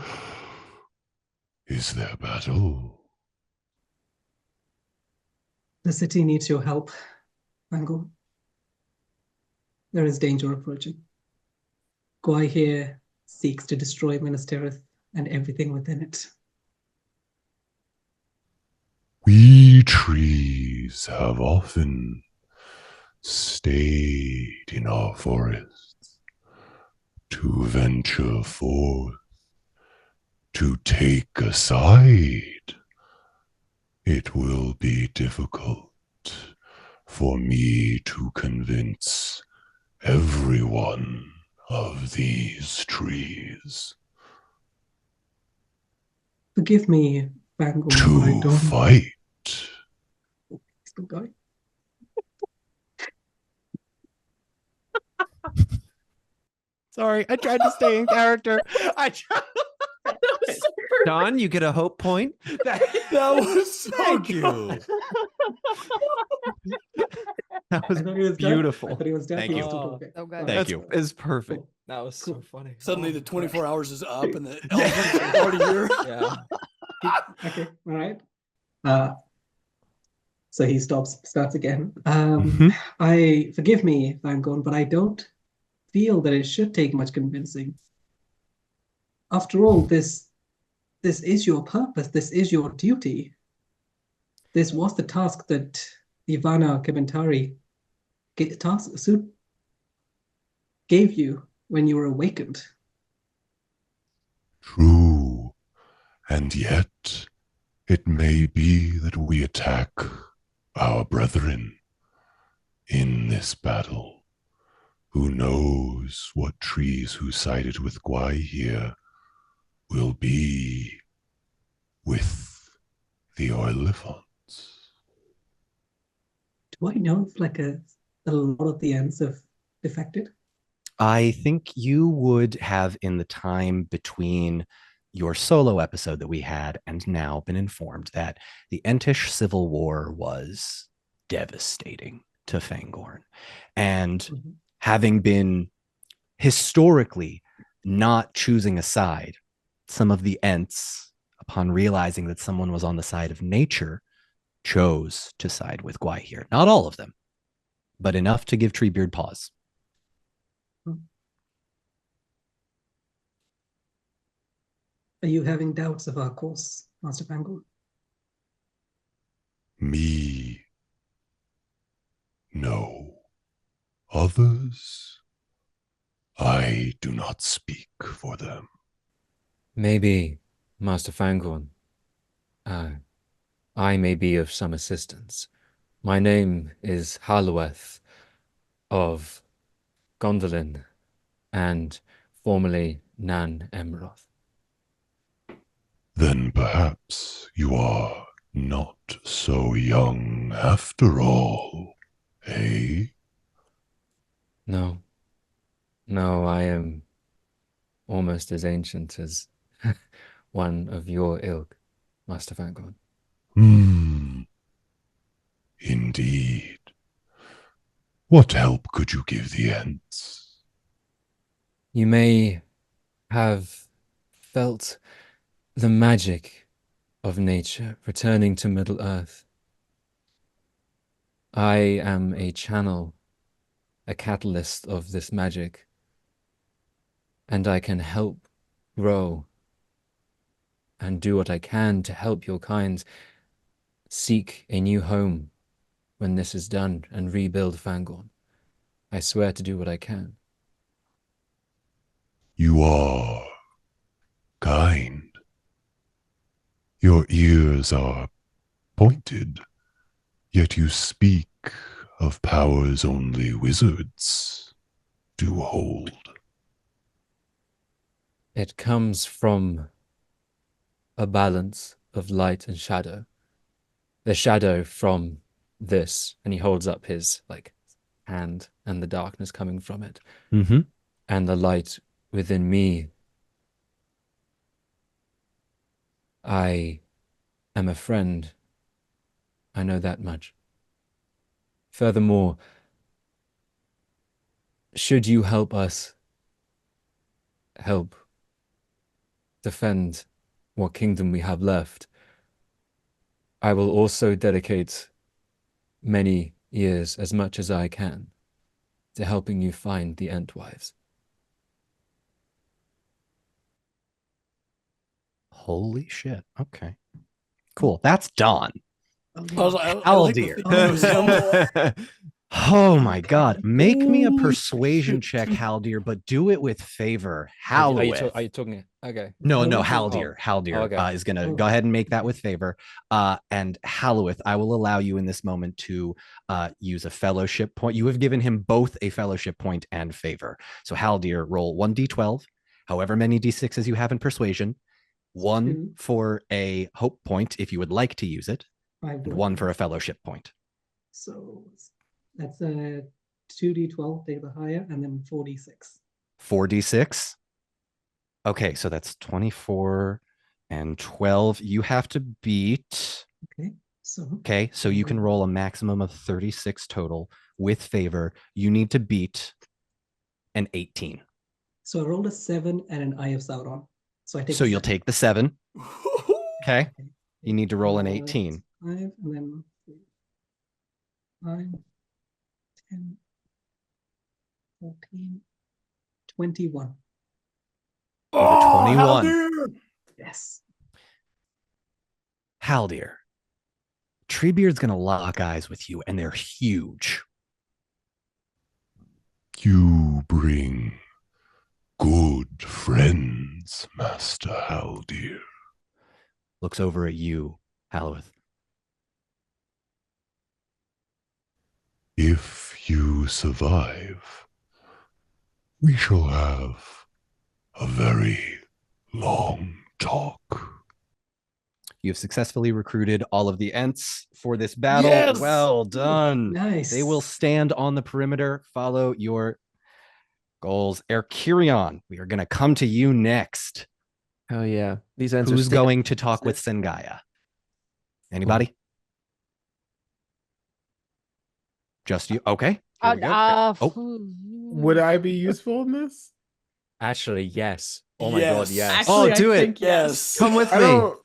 Is there battle? The city needs your help, Fangorn. There is danger approaching. Gwai here seeks to destroy Minas Tirith and everything within it. We trees have often stayed in our forests to venture forth, to take a side. It will be difficult for me to convince everyone of these trees Forgive me, Fangorn, but I to don't. fight. Still going. sorry, I tried to stay in character. Don, you get a hope point. That was so Thank you. good. That was I thought he was done. beautiful. I thought he was done. Thank He you. was still talking. Oh, God. Alright. Thank That's you. is perfect. That was so funny. Suddenly the 24 hours is up and the elephants are already here. Yeah. Okay, all right. So he starts again. Mhm. Forgive me, Van Gorn, but I don't feel that it should take much convincing. After all, this is your purpose. This is your duty. This was the task that Ivana Kebentari gave you when you were awakened. True. And yet, it may be that we attack our brethren in this battle. Who knows what trees who sided with Gwai here will be with the Oilifants. Do I know if a lot of the Ents have defected? I think you would have, in the time between your solo episode that we had and now, been informed that the Entish Civil War was devastating to Fangorn. And Mhm. having been historically not choosing a side, some of the Ents, upon realizing that someone was on the side of nature, chose to side with Gwai here. Not all of them, but enough to give Treebeard pause. Are you having doubts of our course, Master Fangorn? Me, no. Others, I do not speak for them. Maybe, Master Fangorn, I may be of some assistance. My name is Halueth of Gondolin and formerly Nan Emroth. Then perhaps you are not so young after all, eh? No, I am almost as ancient as one of your ilk, Master Fangorn. Indeed. What help could you give the Ents? You may have felt the magic of nature returning to Middle Earth. I am a channel, a catalyst of this magic, and I can help grow and do what I can to help your kind seek a new home when this is done and rebuild Fangorn. I swear to do what I can. You are kind. Your ears are pointed, yet you speak of powers only wizards do hold. It comes from a balance of light and shadow. The shadow from this, and he holds up his hand, and the darkness coming from it, and the light within me. I am a friend. I know that much. Furthermore, should you help us help defend what kingdom we have left, I will also dedicate many years, as much as I can, to helping you find the Entwives. Holy shit. Okay. Cool. That's Dawn. Oh, I was like, I Owl like the deer. thing that was him. Oh my god. Make me a Holy persuasion shit. check, Haldir, but do it with favor. Are you Halwith. talking? Okay. No, Halwith? Haldir. Haldir okay. is gonna Oh. go ahead and make that with favor. And Halwith, I will allow you in this moment to use a fellowship point. You have given him both a fellowship point and favor. So Haldir, roll 1d12, however many d6s you have in persuasion, one Two. for a hope point if you would like to use it, and one for a fellowship point. So that's a 2d12, take the higher, and then 4d6. 4d6. Okay, so that's 24 and 12. You have to beat. Okay, so you can roll a maximum of 36 total with favor. You need to beat an 18. So I rolled a 7 and an Eye of Sauron. So I take. So you'll take the 7. Okay. You need to roll an Uh, 18. 5 and then 9, 10, 14, 21. Oh, 21. Haldir! Yes. Haldir. Treebeard's gonna lock eyes with you, and they're huge. You bring good friends, Master Haldir. Looks over at you, Halwith. If you survive, we shall have a very long talk. You have successfully recruited all of the Ents for this battle. Yes! Well done. Nice. They will stand on the perimeter, follow your goals. Erkirion, we are going to come to you next. Oh yeah, these ends Who's are going to talk with Sengaya? Anybody? Just you? Okay. Here we go. Would I be useful in this? Actually, yes. Oh my god, yes. Actually, do I it. think Yes. Come with I me. don't.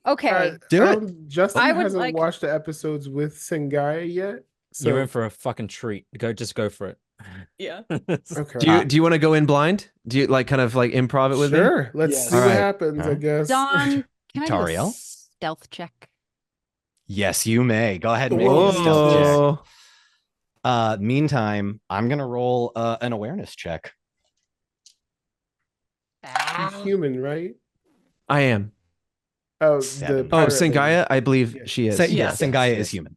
Okay. Do I it. don't- Justin I would hasn't like- watched the episodes with Sengaya yet. So You're in for a fucking treat. Just go for it. Yeah. okay. Do you want to go in blind? Do you like kind of like improv it with me? Sure. Let's Yes. see All what right. happens. All I right. guess. Don, can I do a Tariel? stealth check? Yes, you may. Go ahead and make me a stealth check. Oh, Meantime, I'm going to roll an awareness check. She's human, right? I am. Oh, Seven. the Oh, pirate lady. Sengaya, I believe Yeah. she is. Yes, Sengaya is human.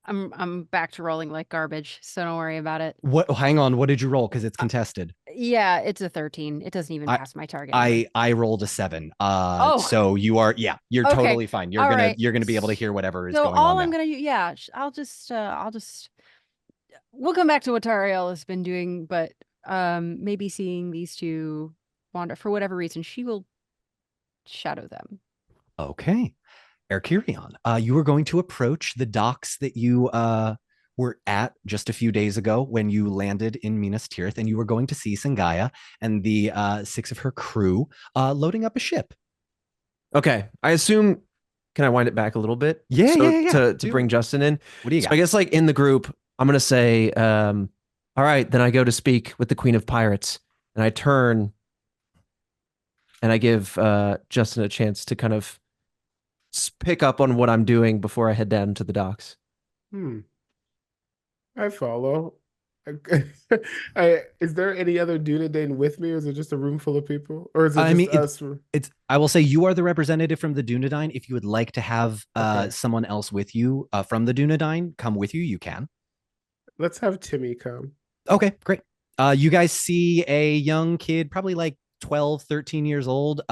I'm back to rolling like garbage, so don't worry about it. What? Hang on. What did you roll? Because it's contested. Yeah, it's a 13. It doesn't even pass my target. I rolled a 7. Oh. So you're Okay. totally fine. You're All gonna right. you're gonna be able to hear whatever is So going all on I'm now. gonna I'll just we'll come back to what Tariel has been doing, but maybe seeing these two wander for whatever reason, she will shadow them. Okay. Erkirion, you are going to approach the docks that you were at just a few days ago when you landed in Minas Tirith, and you were going to see Sengaya and the 6 of her crew loading up a ship. Okay. I assume. Can I wind it back a little bit? Yeah, So yeah. To Do bring it. Justin in. What do you So got? I guess like in the group, I'm gonna say, all right, then I go to speak with the Queen of Pirates, and I turn, and I give Justin a chance to kind of pick up on what I'm doing before I head down to the docks. I follow. Is there any other Dunedain with me, or is it just a room full of people, or is it I just mean, us? I will say you are the representative from the Dunedain. If you would like to have Okay. someone else with you from the Dunedain come with you, you can. Let's have Timmy come. Okay, great. You guys see a young kid, probably like 12, 13 years old.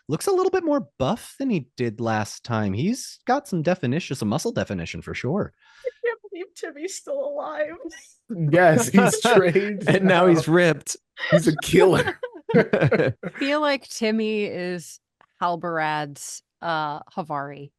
Looks a little bit more buff than he did last time. He's got some definition, some muscle definition for sure. I can't believe Timmy's still alive. Yes, he's trained, and now he's ripped. He's a killer. I feel like Timmy is Halberad's Havari,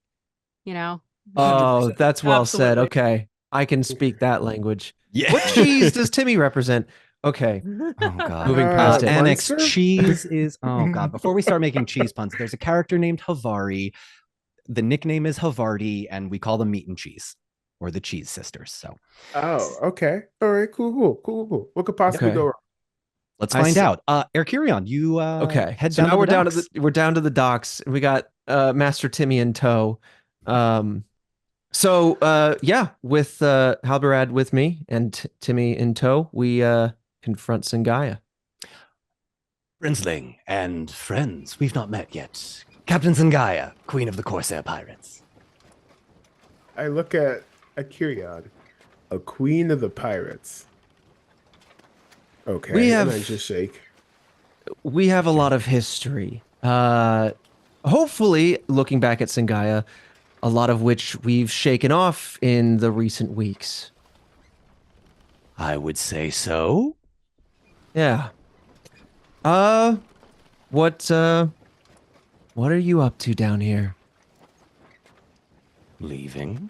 you know? Oh, that's well said. Absolutely. Okay. I can speak that language. Yeah. What cheese does Timmy represent? Okay. Oh god. Moving past it. Annex Munster? cheese is god. Before we start making cheese puns, there's a character named Havari. The nickname is Havarti, and we call them Meat and Cheese, or the Cheese Sisters. So Oh, okay. All right, cool. What could possibly Okay. go wrong? let's I find see. out. Erkirion, you Okay. head So down now to we're the down to docks. the down to the docks, and we got Master Timmy in tow. So with Halberad with me and Timmy in tow, we confront Sengaya. Brinsling and friends, we've not met yet. Captain Sengaya, Queen of the Corsair Pirates. I look at Akirion, a queen of the pirates. Okay, We and have- I just shake. We have a lot of history. Hopefully, looking back at Sengaya, a lot of which we've shaken off in the recent weeks. I would say so. Yeah. What are you up to down here? Leaving.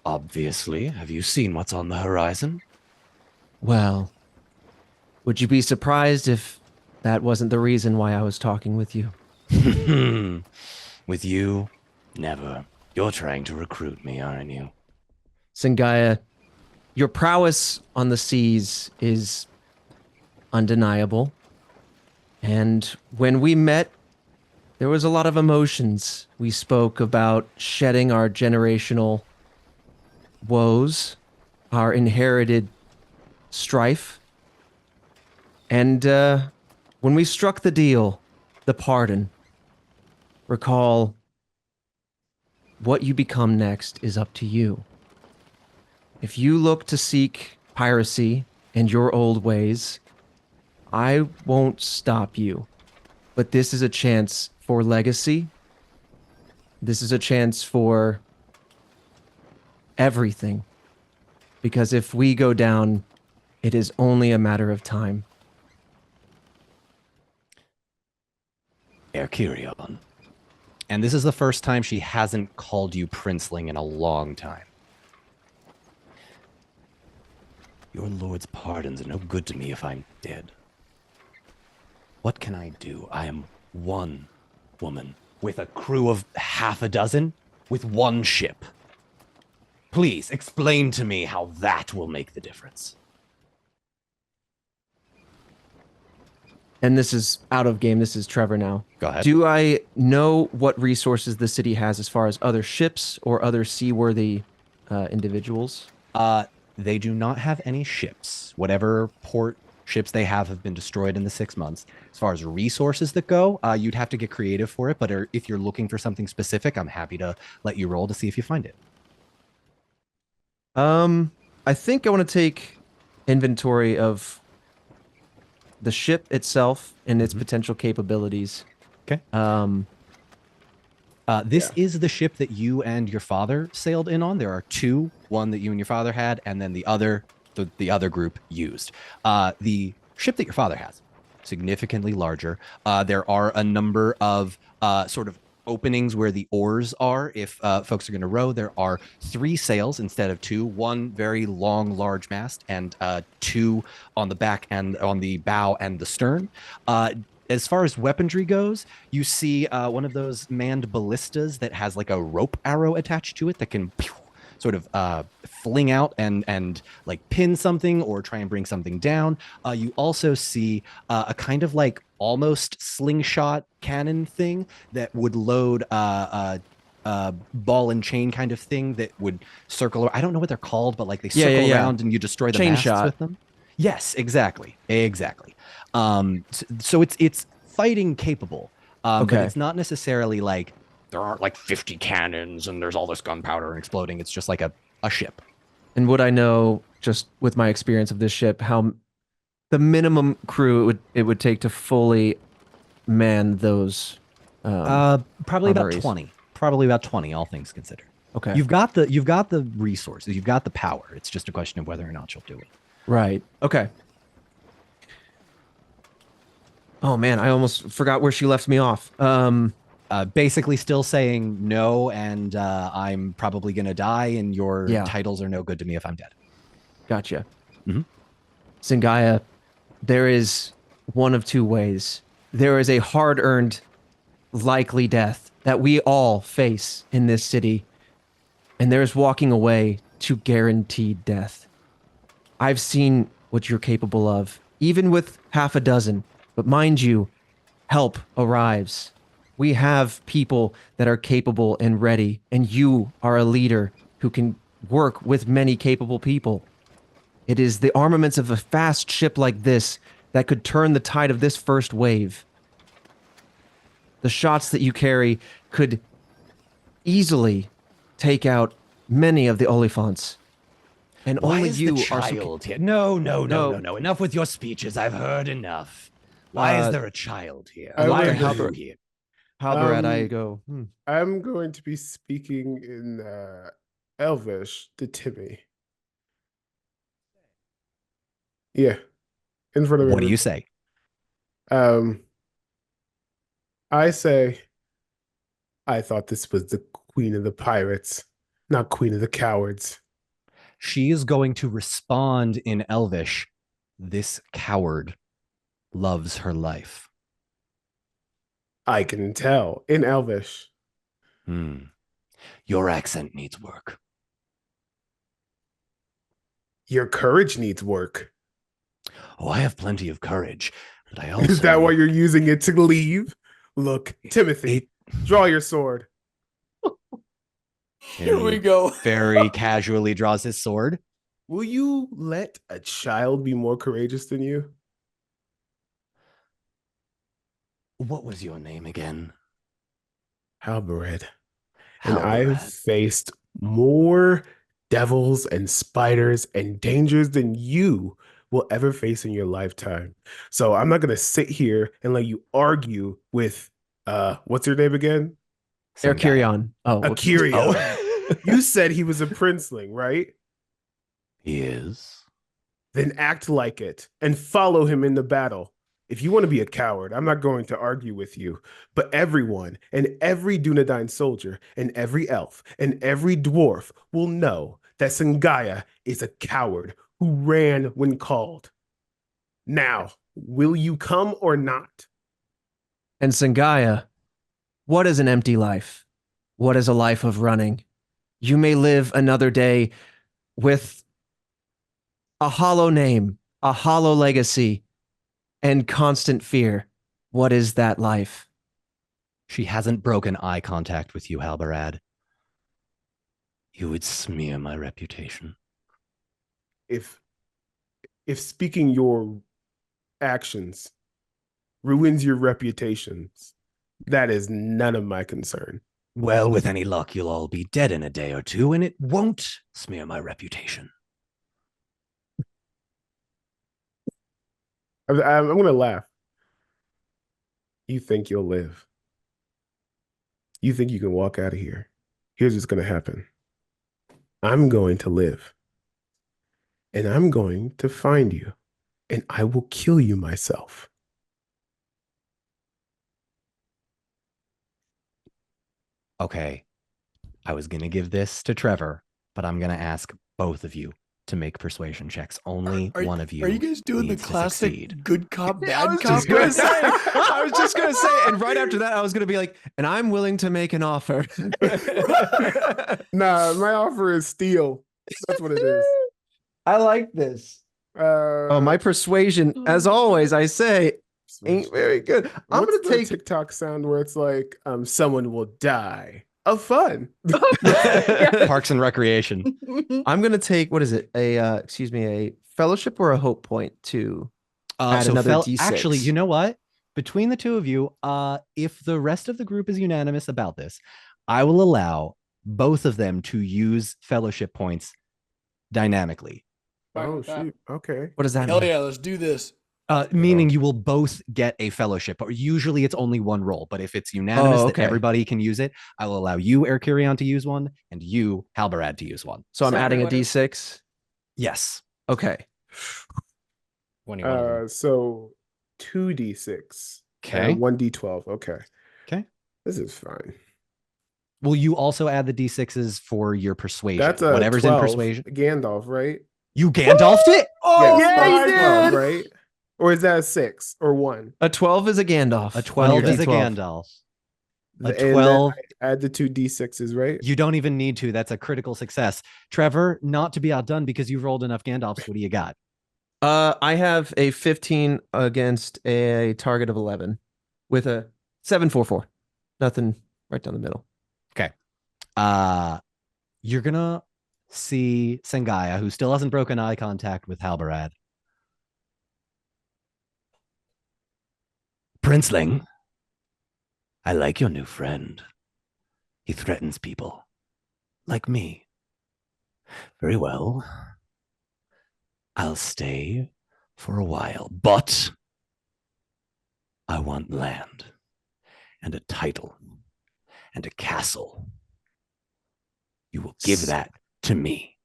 Obviously. Have you seen what's on the horizon? Well, would you be surprised if that wasn't the reason why I was talking with you? With you, never. You're trying to recruit me, aren't you? Singaya, your prowess on the seas is undeniable. And when we met, there was a lot of emotions. We spoke about shedding our generational woes, our inherited strife. And when we struck the deal, the pardon, recall, what you become next is up to you. If you look to seek piracy and your old ways, I won't stop you. But this is a chance for legacy. This is a chance for everything. Because if we go down, it is only a matter of time. Erkirion. And this is the first time she hasn't called you princeling in a long time. Your lord's pardons are no good to me if I'm dead. What can I do? I am one woman with a crew of half a dozen with one ship. Please explain to me how that will make the difference. And this is out of game. This is Trevor now. Go ahead. Do I know what resources the city has as far as other ships or other seaworthy individuals? They do not have any ships. Whatever port ships they have been destroyed in the 6 months. As far as resources that go, you'd have to get creative for it. But if you're looking for something specific, I'm happy to let you roll to see if you find it. I think I want to take inventory of the ship itself and its potential capabilities. Okay. This is the ship that you and your father sailed in on. There are two, one that you and your father had, and then the other group used. The ship that your father has, significantly larger. There are a number of sort of openings where the oars are. If folks are going to row, there are 3 sails instead of 2. One very long, large mast, and 2 on the back and on the bow and the stern. As far as weaponry goes, you see one of those manned ballistas that has like a rope arrow attached to it that can sort of fling out and like pin something or try and bring something down. You also see a kind of like almost slingshot cannon thing that would load a ball and chain kind of thing that would circle. I don't know what they're called, but like they circle around and you destroy the chain masts shot with them. Yes, exactly. So it's fighting capable, but it's not necessarily like there aren't like 50 cannons and there's all this gunpowder and exploding. It's just like a ship. And would I know, just with my experience of this ship, how the minimum crew it would take to fully man those? Probably about armories? 20. Probably about 20, all things considered. Okay. You've got the resources. You've got the power. It's just a question of whether or not you'll do it. Right. Okay. Oh man, I almost forgot where she left me off. Basically still saying no, and I'm probably going to die, and your titles are no good to me if I'm dead. Gotcha. Mhm. Singaya, there is one of two ways. There is a hard-earned, likely death that we all face in this city, and there's walking away to guaranteed death. I've seen what you're capable of, even with half a dozen. But mind you, help arrives. We have people that are capable and ready, and you are a leader who can work with many capable people. It is the armaments of a fast ship like this that could turn the tide of this first wave. The shots that you carry could easily take out many of the Oliphants. And Why only is you the are child here? No. Enough with your speeches. I've heard enough. Why is there a child here? Why are you here? Halberat, I go. I'm going to be speaking in Elvish to Timmy. Yeah, in front of What do everybody. you say? I say, I thought this was the queen of the pirates, not queen of the cowards. She is going to respond in Elvish. This coward loves her life. I can tell in Elvish. Your accent needs work. Your courage needs work. Oh, I have plenty of courage, but I also Is that why you're using it to leave? Look, Timothy, draw your sword. Here we go. Very casually draws his sword. Will you let a child be more courageous than you? What was your name again? Halbered. And I've Halberad. faced more devils and spiders and dangers than you will ever face in your lifetime. So I'm not going to sit here and let you argue with, what's your name again? Erkirion. Oh, Akirion. You said he was a princeling, right? He is. Then act like it and follow him in the battle. If you want to be a coward, I'm not going to argue with you. But everyone and every Dunedain soldier and every elf and every dwarf will know that Sangaya is a coward who ran when called. Now, will you come or not? And Sangaya, what is an empty life? What is a life of running? You may live another day with a hollow name, a hollow legacy, and constant fear. What is that life? She hasn't broken eye contact with you, Halberad. You would smear my reputation. If speaking your actions ruins your reputations, that is none of my concern. Well, with any luck, you'll all be dead in a day or two, and it won't smear my reputation. I'm going to laugh. You think you'll live. You think you can walk out of here. Here's what's going to happen. I'm going to live. And I'm going to find you. And I will kill you myself. Okay. I was going to give this to Trevor, but I'm going to ask both of you to make persuasion checks. Only one of you. Are you guys doing the needs to classic succeed. good cop, I bad was cop? just gonna say, and right after that, I was gonna be like, and I'm willing to make an offer. Nah, my offer is steal. That's what it is. I like this. Oh, my persuasion, as always, I say, ain't very good. I'm What's gonna the take TikTok sound where it's like, someone will die of fun. Parks and Recreation. I'm gonna take, what is it? A fellowship or a hope point to add So another D6. actually, you know what? Between the two of you, if the rest of the group is unanimous about this, I will allow both of them to use fellowship points dynamically. Oh, shoot. Okay. What does that Hell mean? yeah, let's do this. Meaning you will both get a fellowship, or usually it's only one roll. But if it's unanimous that everybody can use it, I will allow you, Erkirion, to use one, and you, Halberad, to use one. So I'm Sorry, adding a what is- D6. Yes. Okay. 21 of them. So 2d6. Okay. 1d12. Okay. Okay. This is fine. Will you also add the D6s for your persuasion? That's a Whatever's 12. in persuasion. Gandalf, right? You Gandalfed it? Oh, Yes, yeah, that's you 12, did. right? Or is that a 6 or 1? A 12 is a Gandalf. A on 12 your is a D12. Gandalf. A And then 12. I add the 2 d6s, right? You don't even need to. That's a critical success. Trevor, not to be outdone because you've rolled enough Gandalfs. What do you got? I have a 15 against a target of 11 with a 744. Nothing right down the middle. Okay. You're gonna see Sangaya, who still hasn't broken eye contact with Halberad. Princeling, I like your new friend. He threatens people. Like me. Very well. I'll stay for a while, but I want land and a title and a castle. You will give that to me.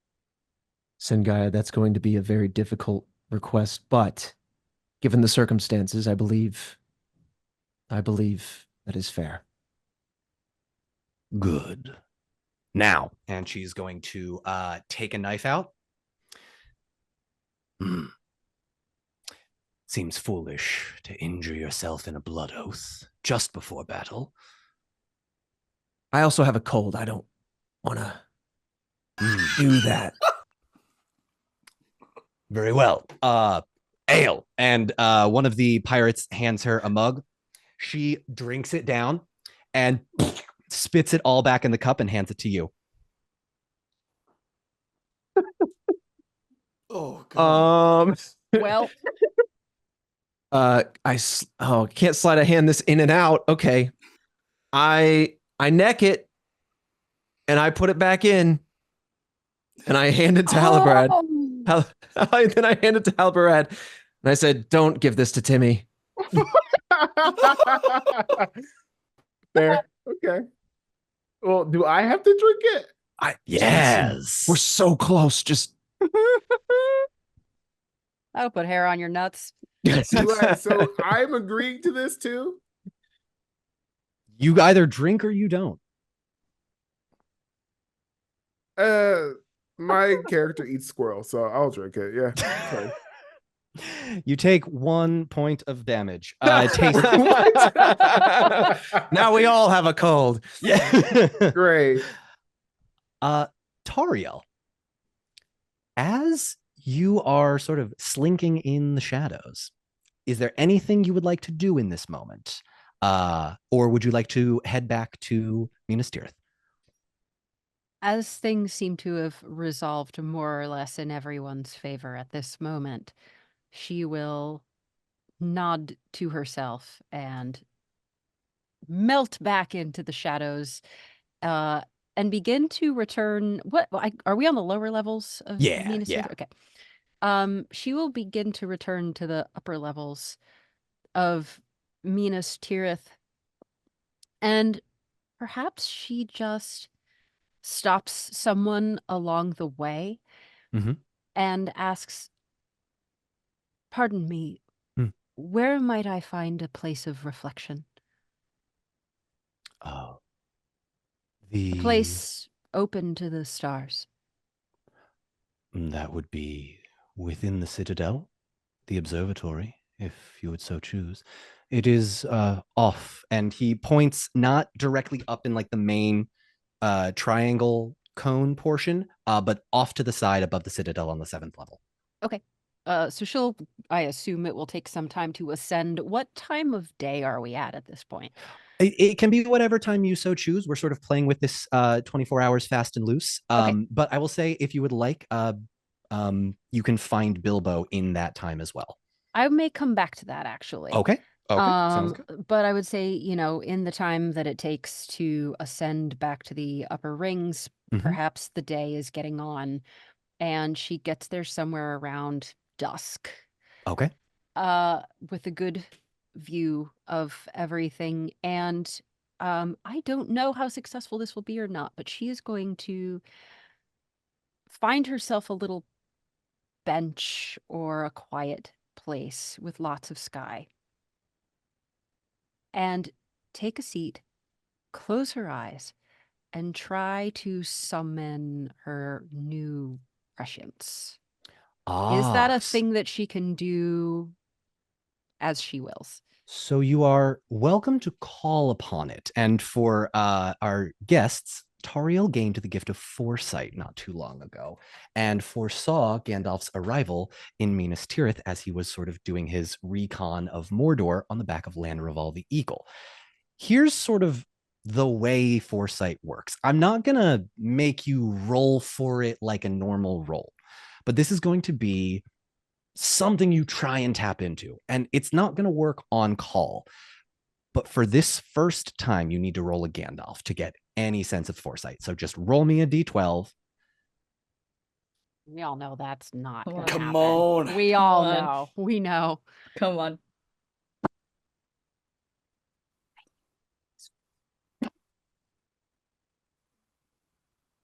Sengaya, that's going to be a very difficult request, but given the circumstances, I believe that is fair. Good. Now, and she's going to take a knife out. Seems foolish to injure yourself in a blood oath just before battle. I also have a cold. I don't want to do that. Very well. Ale. And one of the pirates hands her a mug. She drinks it down and spits it all back in the cup and hands it to you. Oh God. Well, Can't slide a hand this in and out. Okay. I neck it and I put it back in and I hand it to Halbrad. Then I hand it to Halbrad and I said, "Don't give this to Timmy." There. Okay. Well, do I have to drink it? Yes. We're so close. Just I'll put hair on your nuts. So I'm agreeing to this too? You either drink or you don't. My character eats squirrel, so I'll drink it. Yeah. Sorry. You take 1 point of damage. now we all have a cold. Yeah. Great. Tariel, as you are sort of slinking in the shadows, is there anything you would like to do in this moment? Or would you like to head back to Minas Tirith? As things seem to have resolved more or less in everyone's favor at this moment, she will nod to herself and melt back into the shadows and begin to return. Are we on the lower levels of Minas Tirith? Okay. She will begin to return to the upper levels of Minas Tirith, and perhaps she just stops someone along the way and asks, "Pardon me, where might I find a place of reflection?" Oh. A place open to the stars. That would be within the Citadel, the observatory, if you would so choose. It is off, and he points not directly up in like the main triangle cone portion, but off to the side above the Citadel on the 7th level. Okay. So I assume it will take some time to ascend. What time of day are we at this point? It can be whatever time you so choose. We're sort of playing with this 24 hours fast and loose. But I will say, if you would like, you can find Bilbo in that time as well. I may come back to that, actually. Okay. Sounds good. But I would say, in the time that it takes to ascend back to the upper rings, perhaps the day is getting on, and she gets there somewhere around dusk. Okay. With a good view of everything. And I don't know how successful this will be or not, but she is going to find herself a little bench or a quiet place with lots of sky and take a seat, close her eyes, and try to summon her new prescience. Is that a thing that she can do as she wills? So you are welcome to call upon it. And for our guests, Tariel gained the gift of foresight not too long ago and foresaw Gandalf's arrival in Minas Tirith as he was sort of doing his recon of Mordor on the back of Landreval the Eagle. Here's sort of the way foresight works. I'm not going to make you roll for it like a normal roll, but this is going to be something you try and tap into, and it's not going to work on call. But for this first time, you need to roll a Gandalf to get any sense of foresight. So just roll me a d12. We all know that's not going to Come happen. on. We all know. We know. Come on.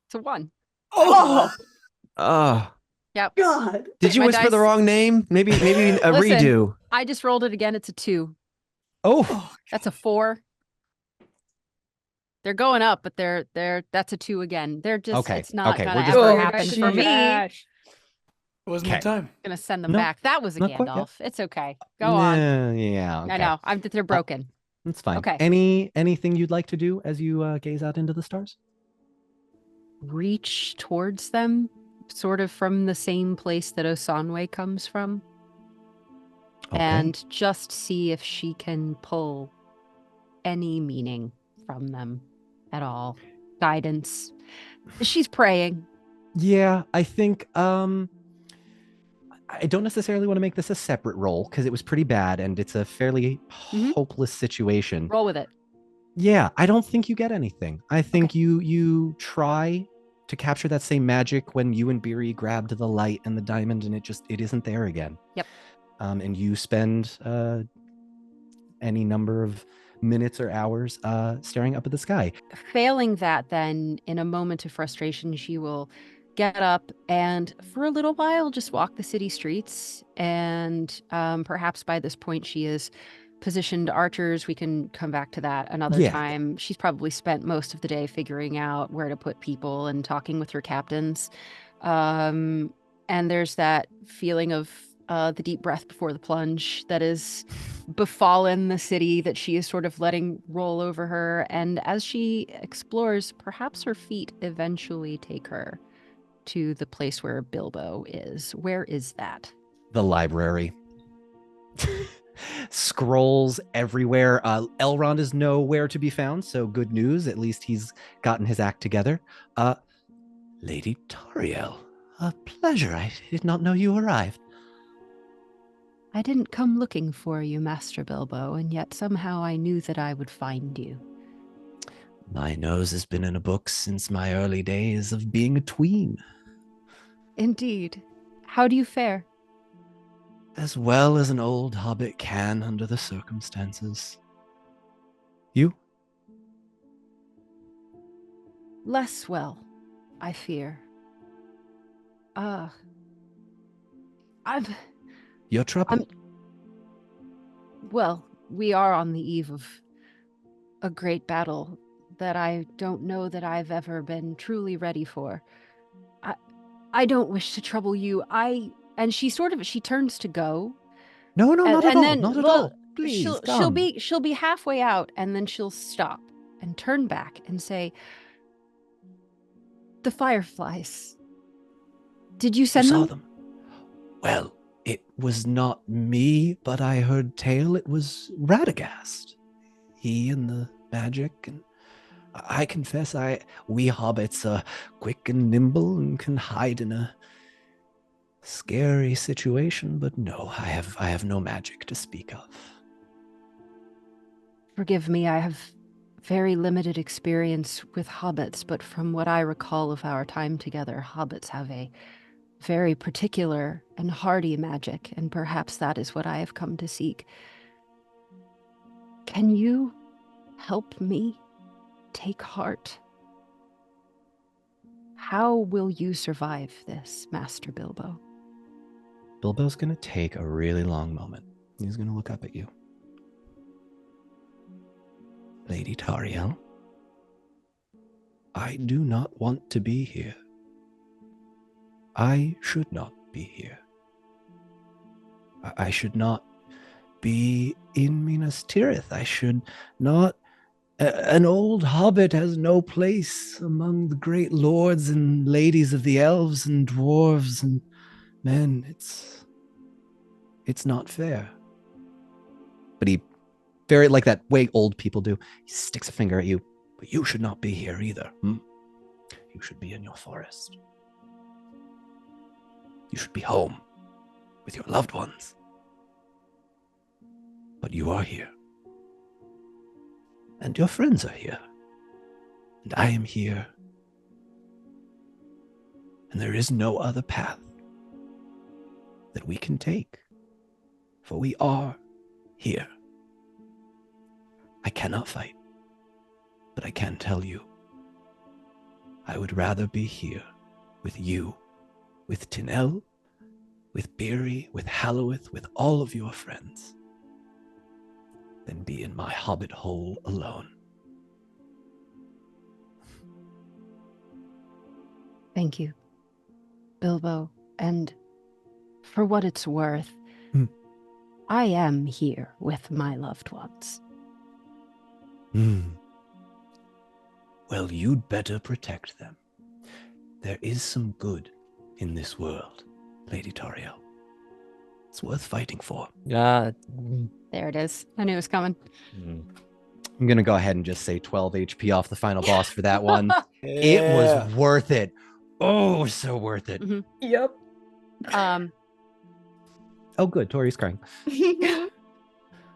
It's a 1. Oh, Yep. God. Did you My whisper the dice- wrong name? Maybe a Listen. redo. I just rolled it again. It's a 2. Oh, That's a 4. They're going up, but that's a 2 again. They're just Okay, it's not okay, gonna we're just- ever Oh, happen for geez. me. Trash. It wasn't my Okay. time. Gonna send them No, back. That was a not quite yet. Gandalf. It's okay. Go on. Yeah. I Okay. know. They're broken. That's fine. Okay. Anything you'd like to do as you gaze out into the stars? Reach towards them, sort of from the same place that Osanwe comes from. Okay. And just see if she can pull any meaning from them at all. Guidance. She's praying. Yeah, I think I don't necessarily want to make this a separate roll because it was pretty bad and it's a fairly hopeless situation. Roll with it. Yeah, I don't think you get anything. I think you try to capture that same magic when you and Beery grabbed the light and the diamond and it isn't there again. Yep. And you spend any number of minutes or hours staring up at the sky. Failing that, then, in a moment of frustration, she will get up and, for a little while, just walk the city streets. And perhaps by this point, she is positioned archers. We can come back to that another time. She's probably spent most of the day figuring out where to put people and talking with her captains. And there's that feeling of the deep breath before the plunge that is befallen the city that she is sort of letting roll over her. And as she explores, perhaps her feet eventually take her to the place where Bilbo is. Where is that? The library. Scrolls everywhere. Elrond is nowhere to be found, so good news. At least he's gotten his act together. Lady Tariel, a pleasure. I did not know you arrived. I didn't come looking for you, Master Bilbo, and yet somehow I knew that I would find you. My nose has been in a book since my early days of being a tween. Indeed. How do you fare? As well as an old hobbit can under the circumstances. You? Less well, I fear. You're troubled. Well, we are on the eve of a great battle that I don't know that I've ever been truly ready for. I don't wish to trouble you. And she turns to go. No, not at all. Then, not at all. Please, she'll be halfway out, and then she'll stop and turn back and say, "The fireflies. Did you send saw them?" Well, it was not me, but I heard tale it was Radagast. He and the magic, and I confess we hobbits are quick and nimble and can hide in a scary situation, but no, I have no magic to speak of. Forgive me, I have very limited experience with hobbits, but from what I recall of our time together, hobbits have a very particular and hardy magic, and perhaps that is what I have come to seek. Can you help me take heart? How will you survive this, Master Bilbo? Bilbo's going to take a really long moment. He's going to look up at you. Lady Tariel, I do not want to be here. I should not be here. I should not be in Minas Tirith. I should not... An old hobbit has no place among the great lords and ladies of the elves and dwarves and men. It's not fair. But he, very like that way old people do, he sticks a finger at you. But you should not be here either. You should be in your forest. You should be home with your loved ones. But you are here. And your friends are here. And I am here. And there is no other path that we can take. For we are here. I cannot fight. But I can tell you, I would rather be here with you, with Tinel, with Beery, with Halloweth, with all of your friends, than be in my hobbit hole alone. Thank you, Bilbo. And for what it's worth, I am here with my loved ones. Well, you'd better protect them. There is some good in this world, Lady Tariel. It's worth fighting for. Yeah. There it is. I knew it was coming. I'm gonna go ahead and just say 12 HP off the final boss for that one. It was worth it. Oh, so worth it. Yep. Oh, good. Tori's crying.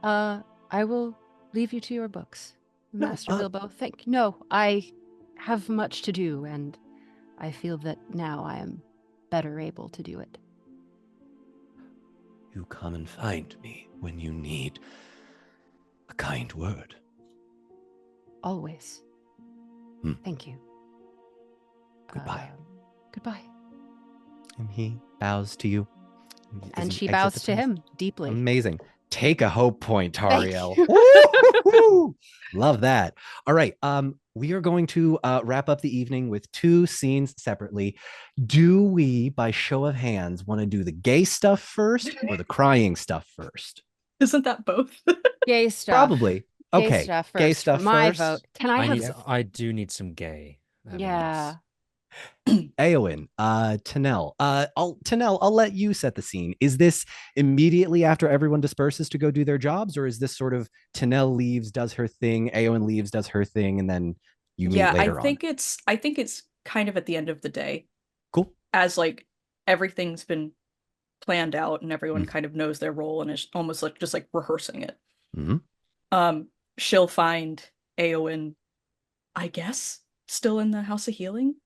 I will leave you to your books, Master Bilbo. No, I have much to do, and I feel that now I am better able to do it. You come and find me when you need a kind word. Always. Thank you. Goodbye. Goodbye. And he bows to you. And she bows to him deeply. Amazing. Take a hope point, Tariel. Thank Woo-hoo-hoo! Love that. All right. We are going to wrap up the evening with 2 scenes separately. Do we, by show of hands, want to do the gay stuff first or the crying stuff first? Isn't that both? Gay stuff. Probably. Okay. Gay stuff first. Gay stuff for my first. vote. Can I do need some gay. That'd be Yeah. Aoen, Tanel. I'll let you set the scene. Is this immediately after everyone disperses to go do their jobs, or is this sort of Tanel leaves, does her thing, Aoen leaves, does her thing, and then you meet later I on? think it's kind of at the end of the day. Cool. As like everything's been planned out and everyone kind of knows their role and is almost like just like rehearsing it. She'll find Aoen, I guess, still in the House of Healing.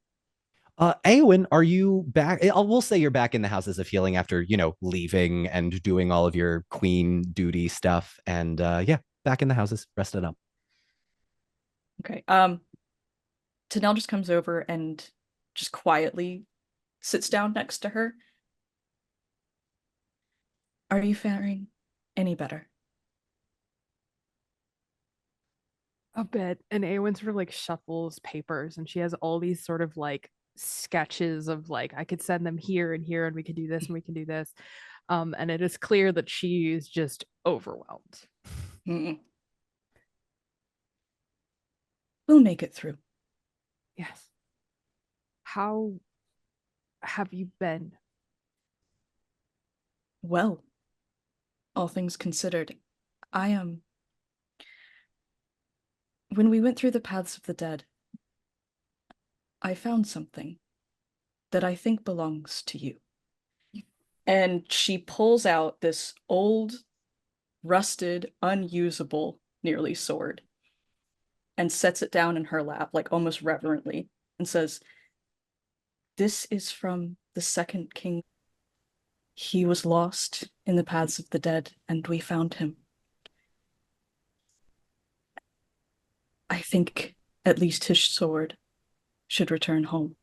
Aoen, are you back? We'll say you're back in the Houses of Healing after, leaving and doing all of your queen duty stuff. And yeah, back in the houses, rested up. Okay. Tanel just comes over and just quietly sits down next to her. Are you faring any better? A bit. And Aowen sort of like shuffles papers, and she has all these sort of like sketches of like, I could send them here and here, and we could do this and we can do this. And it is clear that she is just overwhelmed. We'll make it through. Yes. How have you been? Well, all things considered, I am. When we went through the paths of the dead, I found something that I think belongs to you. And she pulls out this old, rusted, unusable, nearly sword and sets it down in her lap, like almost reverently, and says, "This is from the second king. He was lost in the paths of the dead, and we found him. I think at least his sword should return home."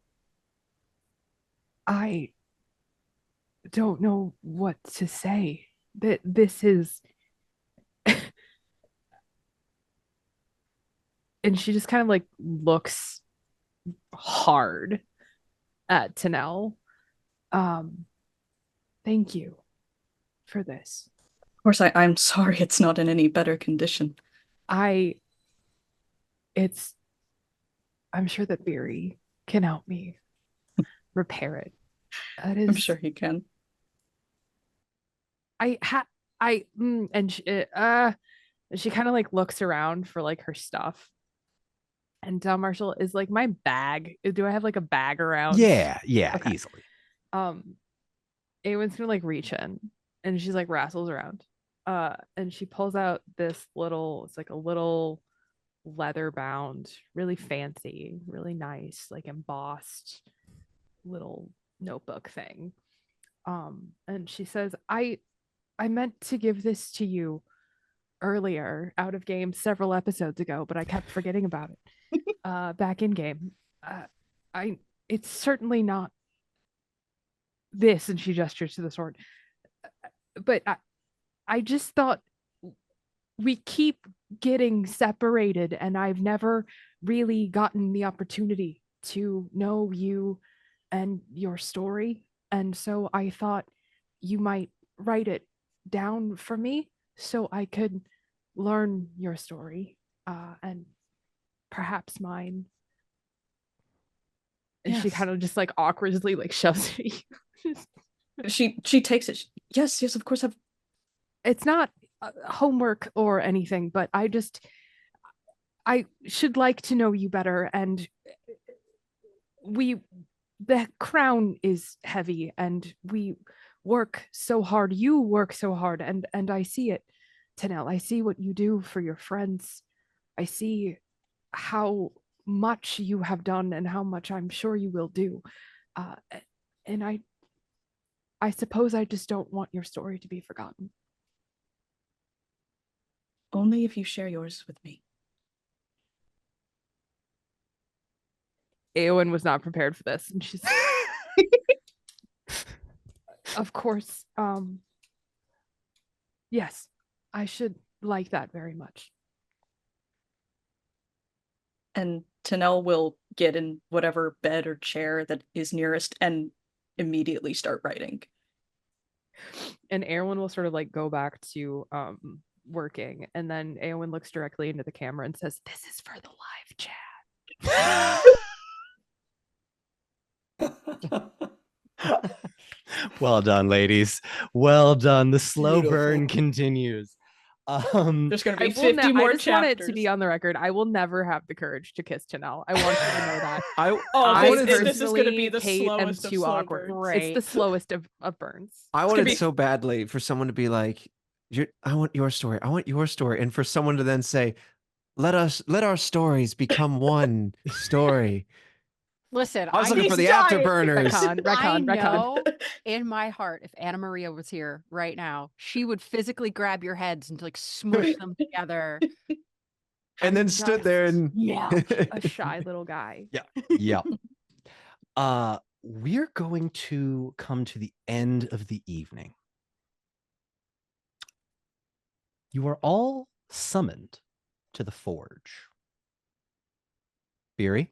I don't know what to say. This is and she just kind of like looks hard at Tanel. Thank you for this. Of course, I'm sorry it's not in any better condition. I'm sure that Beery can help me repair it. I'm sure he can. And she kind of like looks around for like her stuff. And Marshall is like, my bag. Do I have like a bag around? Yeah, Okay. Easily. Aowen's gonna like reach in, and she's like wrestles around. And she pulls out this it's like a little leather bound, really fancy, really nice, like embossed little notebook thing. And she says, I meant to give this to you earlier out of game several episodes ago, but I kept forgetting about it. Back in game. It's certainly not this, and she gestures to the sword. But I just thought we keep getting separated, and I've never really gotten the opportunity to know you and your story. And so I thought you might write it down for me so I could learn your story and perhaps mine. And she Yes. kind of just like awkwardly like shoves it. She takes it. Yes, yes, of course. It's not homework or anything, but I should like to know you better, and the crown is heavy, and we work so hard. You work so hard, and I see it, Tanel. I see what you do for your friends. I see how much you have done and how much I'm sure you will do. And I suppose I just don't want your story to be forgotten. Only if you share yours with me. Aoen was not prepared for this, and she's of course, yes, I should like that very much. And Tanel will get in whatever bed or chair that is nearest and immediately start writing. And Aowen will sort of like go back to working, and then Aowen looks directly into the camera and says, "This is for the live chat." Well done, ladies. Well done. The slow Beautiful. burn continues. There's going to I be 50 more I just want it to chapters. be on the record. I will never have the courage to kiss Tanel. I want you to know that. This is going to be the hate and slowest of too slow awkward. burns. It's the slowest of burns. I gonna wanted be- so badly for someone to be like, I want your story. I want your story. And for someone to then say, let our stories become one story. Listen, I was looking for the dying. afterburners. Retcon. I know in my heart, if Anna Maria was here right now, she would physically grab your heads and like smush them together. And then stood there and A shy little guy. Yeah. We're going to come to the end of the evening. You are all summoned to the forge. Beery?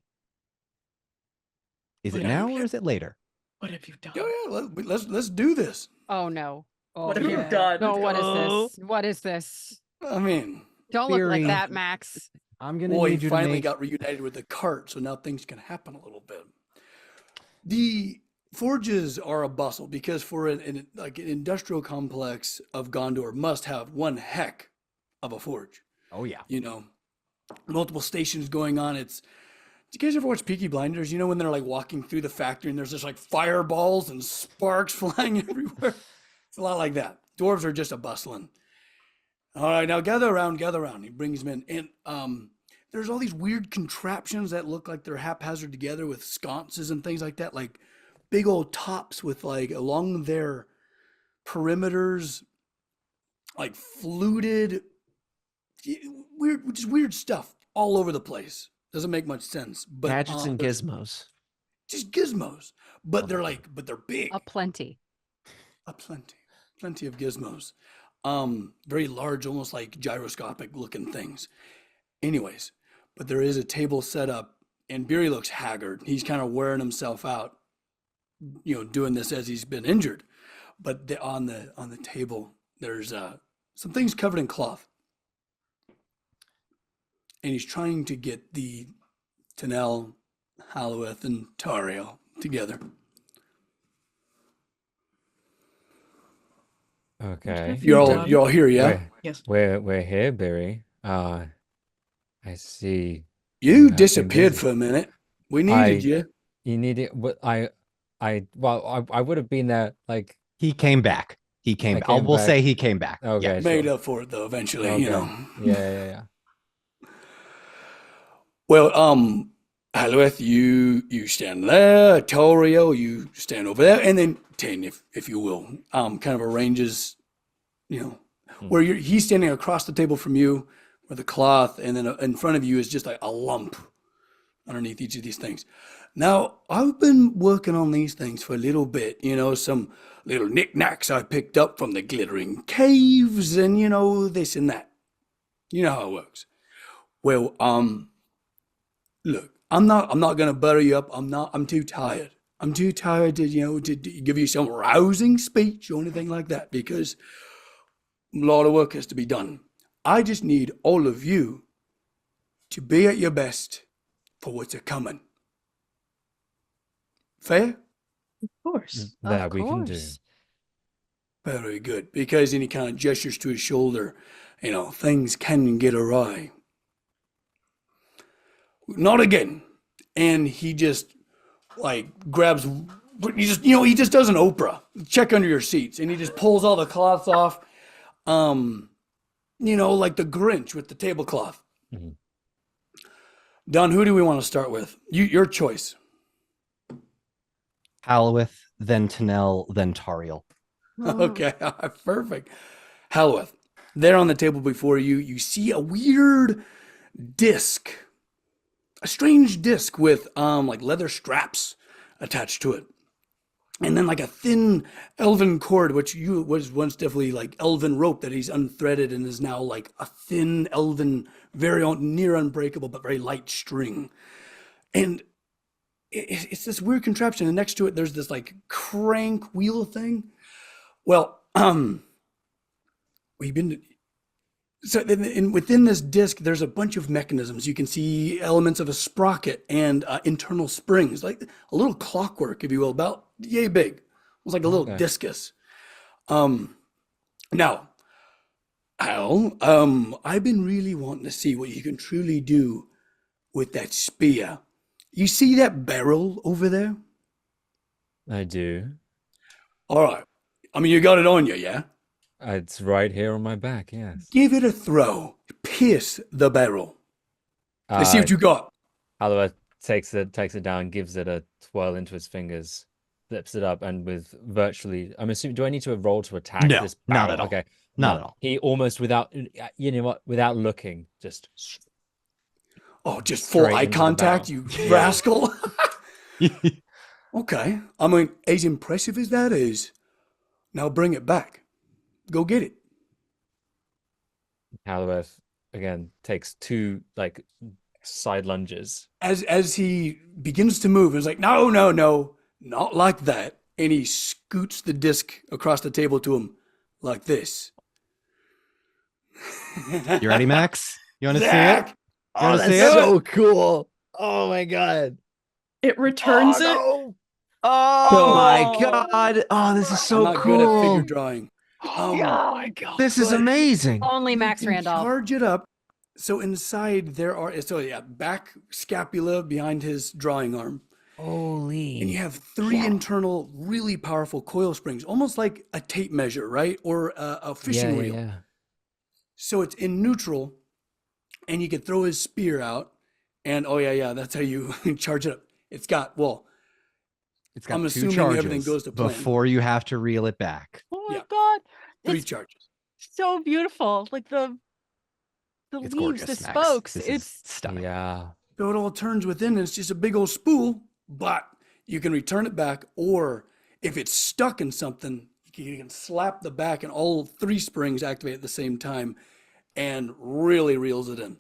Is it now or is it later? What have you done? Yeah, let's do this. Oh no. What have you done? No, what is this? What is this? I mean, Don't look like Theory. that, Max. I'm gonna boy, need he you to finally make... got reunited with the cart, so now things can happen a little bit. The forges are a bustle because for an industrial complex of Gondor must have one heck of a forge. Oh yeah. You know, multiple stations going on. Did you guys ever watch Peaky Blinders? You know, when they're like walking through the factory and there's just like fireballs and sparks flying everywhere? It's a lot like that. Dwarves are just a bustling. All right, now gather around. He brings them in. And there's all these weird contraptions that look like they're haphazard together with sconces and things like that, like big old tops with like along their perimeters, like fluted, weird stuff all over the place. Doesn't make much sense. But gadgets and gizmos. Just gizmos. But they're big. Aplenty. Plenty of gizmos. Very large, almost like gyroscopic looking things. Anyways, but there is a table set up, and Beery looks haggard. He's kind of wearing himself out, you know, doing this as he's been injured. But on the table, there's some things covered in cloth. And he's trying to get the Tanel, Halloweth, and Tariel together. Okay. You're all here, yeah? Yes. We're here, Barry. I see. You been disappeared busy. for a minute. We needed you. You need it. What I would have been there. Like He came back. He came I back. came We'll back. say he came back. Okay, Made sure. up for it though, eventually, Okay. you know. Yeah. Well, Halloweth, you stand there. Toriel, you stand over there, and then Tin, if you will, kind of arranges, you know, where he's standing across the table from you, with the cloth, and then in front of you is just like a lump underneath each of these things. Now, I've been working on these things for a little bit, you know, some little knickknacks I picked up from the glittering caves, and you know, this and that. You know how it works. Well, look, I'm not gonna butter you up. I'm too tired. I'm too tired to, you know, to give you some rousing speech or anything like that because a lot of work has to be done. I just need all of you to be at your best for what's a coming. Fair? Of course. That Of we can do. course. Very good. Because then he kind of gestures to his shoulder. Things can get awry. Not again. And he just grabs, he just does an Oprah. Check under your seats. And he just pulls all the cloths off. Like the Grinch with the tablecloth. Mm-hmm. Don, who do we want to start with? Your choice. Halowith, then Tanel, then Tariel. Okay, perfect. Halowith, there on the table before you, you see a weird disc, a strange disc with leather straps attached to it, and then like a thin elven cord, which was once definitely like elven rope that he's unthreaded and is now like a thin elven, very near unbreakable but very light string, and it's this weird contraption. And next to it, there's this like crank wheel thing. Well, we've been. So within this disc, there's a bunch of mechanisms. You can see elements of a sprocket and internal springs, like a little clockwork, if you will, about yay big. It's like a little discus. Now, Al, I've been really wanting to see what you can truly do with that spear. You see that barrel over there? I do. All right. I mean, you got it on you, yeah? It's right here on my back, yes. Give it a throw. Pierce the barrel. Let's see what you got. Halowith takes it down, gives it a twirl into his fingers, flips it up, and with virtually, I'm assuming, do I need to roll to attack No, this barrel? not at all. Okay. Not at all. He almost without looking, just Just full straight eye into the contact, barrel. you rascal. Okay. I mean, as impressive as that is, now bring it back. Go get it. Halowith again takes two side lunges. As he begins to move, it's like, no, not like that. And he scoots the disc across the table to him like this. You ready, Max? You want to see it? Zach! You want to see it? cool. Oh my god. It returns it. Oh my god. Oh, this is so I'm not good at figure cool. drawing. Oh my god. This is But- amazing. Only Max You can Randolph. Charge it up. So inside there are back scapula behind his drawing arm. Holy. And you have three internal, really powerful coil springs, almost like a tape measure, right? Or a fishing reel. Yeah. So it's in neutral, and you could throw his spear out, and that's how you charge it up. It's got It's got I'm two assuming charges everything goes to plan. before you have to reel it back. Oh my Yeah. god. 3 It's charges. so beautiful. Like the It's leaves, gorgeous, the Max. spokes. This It's is stunning. Yeah. So it all turns within, and it's just a big old spool, but you can return it back, or if it's stuck in something, you can slap the back and all 3 springs activate at the same time and really reels it in.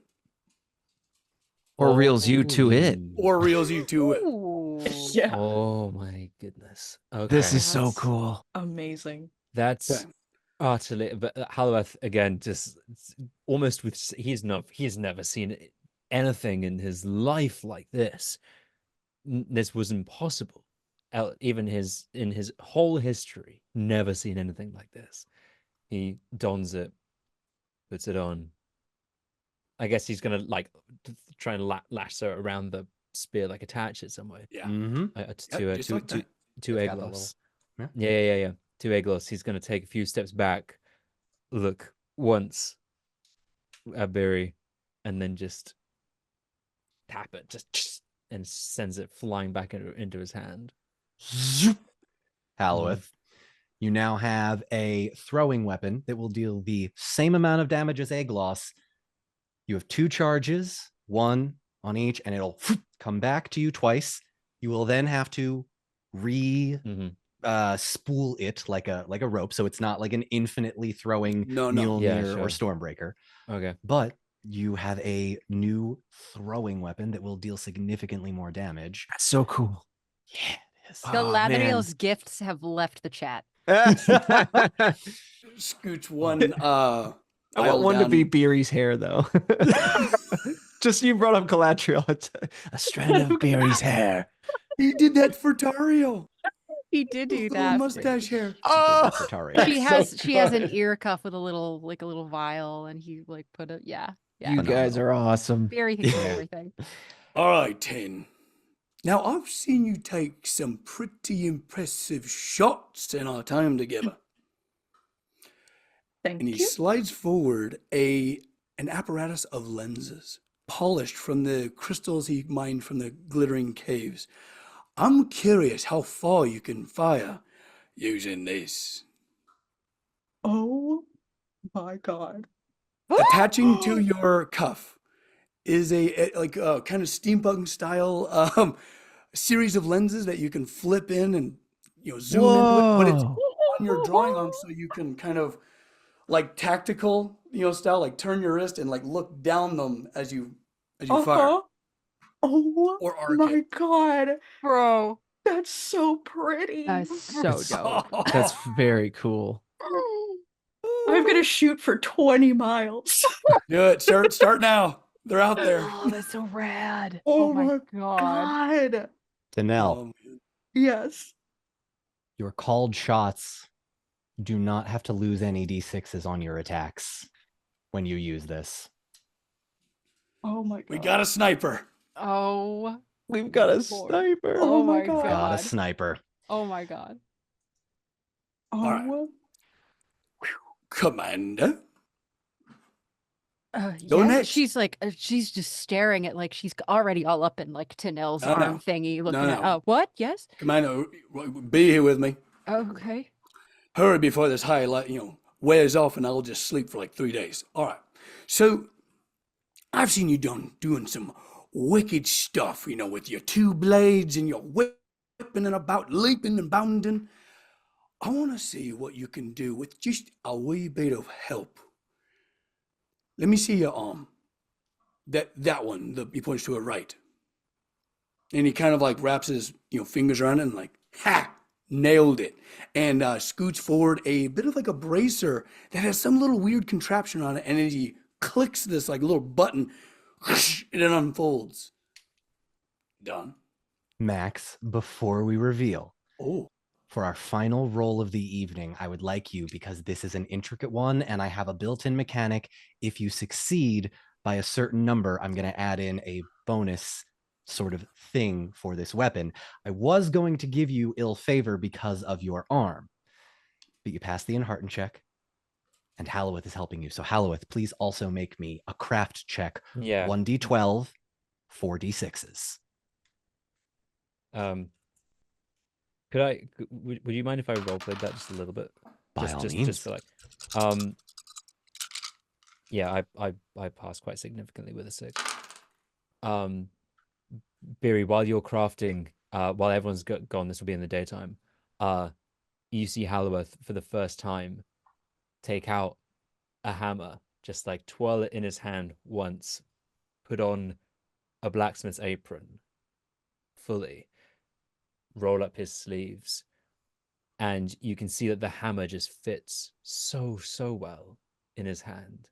Or reels you to it. Or reels you to it. Ooh. Yeah. Oh my goodness. Okay. This is so That's- cool. Amazing. That's Okay. utterly. But Halowith again, just almost with he's never seen anything in his life like this. This was impossible. Even in his whole history, never seen anything like this. He dons it, puts it on. I guess he's gonna try and lasso it around the spear, attach it somewhere. Yeah. Mm-hmm. Just like that. Two It's got the eglos. little- Yeah. Two eglos. He's gonna take a few steps back, look once at Barry, and then just tap it, just and sends it flying back into his hand. Halowith, you now have a throwing weapon that will deal the same amount of damage as Eglos. You have 2 charges, 1 on each, and it'll come back to you twice. You will then have to spool it like a rope, so it's not like an infinitely throwing No. Mjolnir Yeah, or sure. Stormbreaker. Okay. But you have a new throwing weapon that will deal significantly more damage. That's so cool. Yeah, it is. Galadriel's gifts have left the chat. Scooch one I want one to be Beery's hair though. Just you brought up Galadriel. A strand of Barry's hair. He did that for Tario. He did do Little that. mustache hair. Oh, for Tario. She that's has so she has an good. ear cuff with a little vial, and he like put it. Yeah. You guys are awesome. Barry thinks of everything. All right, 10. Now, I've seen you take some pretty impressive shots in our time together. Thank And he you. slides forward an apparatus of lenses, polished from the crystals he mined from the glittering caves. I'm curious how far you can fire using this. Oh my god. Attaching to your cuff is a kind of steampunk style series of lenses that you can flip in and zoom into it, but it's Whoa. on your drawing arm, so you can kind of like tactical style, like turn your wrist and like look down them as you fire Oh or arc my it. god. Bro, That's so pretty. that's so dope. That's very cool. I'm gonna shoot for 20 miles. Do it. Start now. They're out there. Oh, that's so rad. Oh my my god. god. Danelle, Yes. your called shots do not have to lose any d6s on your attacks when you use this. Oh my god. We got a sniper. Oh, We've got a Lord. sniper. Oh my God. god. Got a sniper. Oh my god. Oh, right. Commander. Yeah, next. she's like she's just staring at like she's already all up in like Tanel's No, arm no. thingy, looking No, at. no. Oh, what? Yes. Commander, be here with me. Okay. Hurry before this highlight, wears off and I'll just sleep for like 3 days. All right. So I've seen you doing some wicked stuff, with your 2 blades and your whipping and about, leaping and bounding. I want to see what you can do with just a wee bit of help. Let me see your arm. That one, he points to a right. And he kind of like wraps his fingers around it and like, ha! Nailed it. And scoots forward a bit of like a bracer that has some little weird contraption on it. And then he clicks this like little button and it unfolds. Done. Max, before we reveal, Oh. for our final roll of the evening, I would like you, because this is an intricate one and I have a built-in mechanic. If you succeed by a certain number, I'm going to add in a bonus sort of thing for this weapon. I was going to give you ill favor because of your arm, but you passed the Enhearten check and Halloweth is helping you. So Halloweth, please also make me a craft check. Yeah. 1d12, 4d6s. Would you mind if I roleplayed that just a little bit? By all means. Just for like, yeah, I passed quite significantly with a 6. Beery, while you're crafting, while everyone's gone, this will be in the daytime. You see Halloweth for the first time take out a hammer, just like twirl it in his hand once, put on a blacksmith's apron fully, roll up his sleeves, and you can see that the hammer just fits so well in his hand.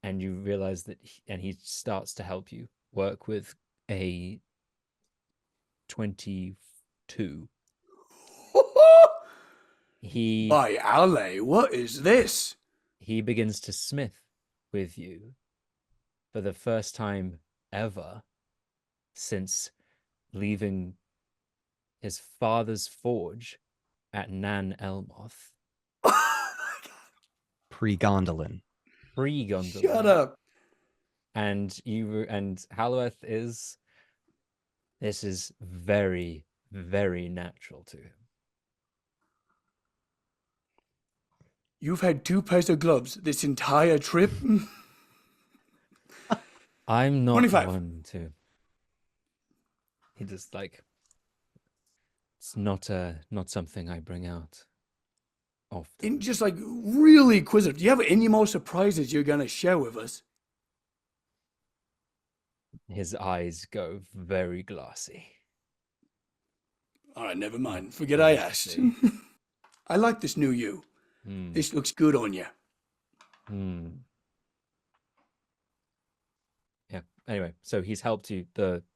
And you realize that he starts to help you work with a 22. By Allah, what is this? He begins to smith with you for the first time ever since leaving his father's forge at Nan Elmoth. Pre-Gondolin. Pre-Gondolin. Shut up. And Halloweth this is very, very natural to him. You've had 2 pairs of gloves this entire trip? I'm not 25. one to. He just like, it's not something I bring out often. And just like really inquisitive. Do you have any more surprises you're gonna share with us? His eyes go very glassy. All right, never mind. Forget I asked. I like this new you. This looks good on you. Yeah. anyway, so he's helped you.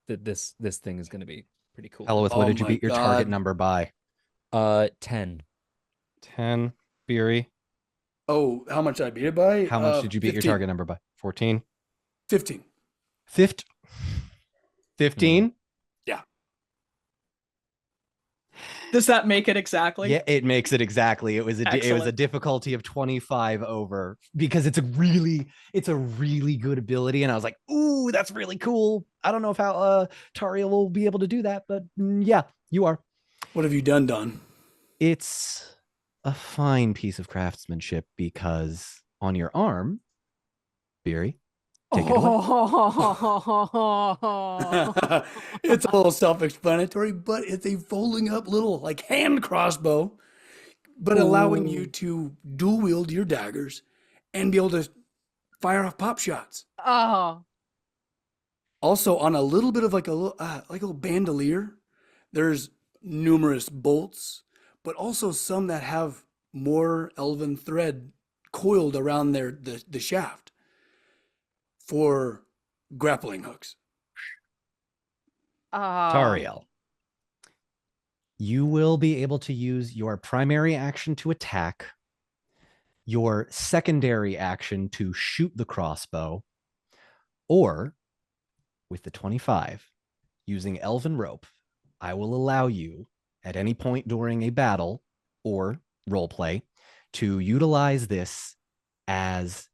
This thing is going to be pretty cool. Elwith, what Oh did you my beat your target God. number by? 10. 10. Beery, Oh, how much I beat it by? how much did you beat 15. your target number by? 14? 15. 15? Yeah. Does that make it exactly? Yeah, it makes it exactly. It was a Excellent. difficulty of 25 over because it's a really good ability, and I was like, ooh, that's really cool. I don't know if how Taria will be able to do that, but yeah, you are. What have you done, Don? It's a fine piece of craftsmanship because on your arm, Beery, take it away. It's a little self-explanatory, but it's a folding up little like hand crossbow, but allowing you Ooh. to dual wield your daggers and be able to fire off pop shots. Oh, Also, on a little bit of like a little bandolier, there's numerous bolts, but also some that have more elven thread coiled around the shaft for grappling hooks. Tariel, you will be able to use your primary action to attack, your secondary action to shoot the crossbow, or with the 25, using Elven Rope, I will allow you at any point during a battle or roleplay to utilize this as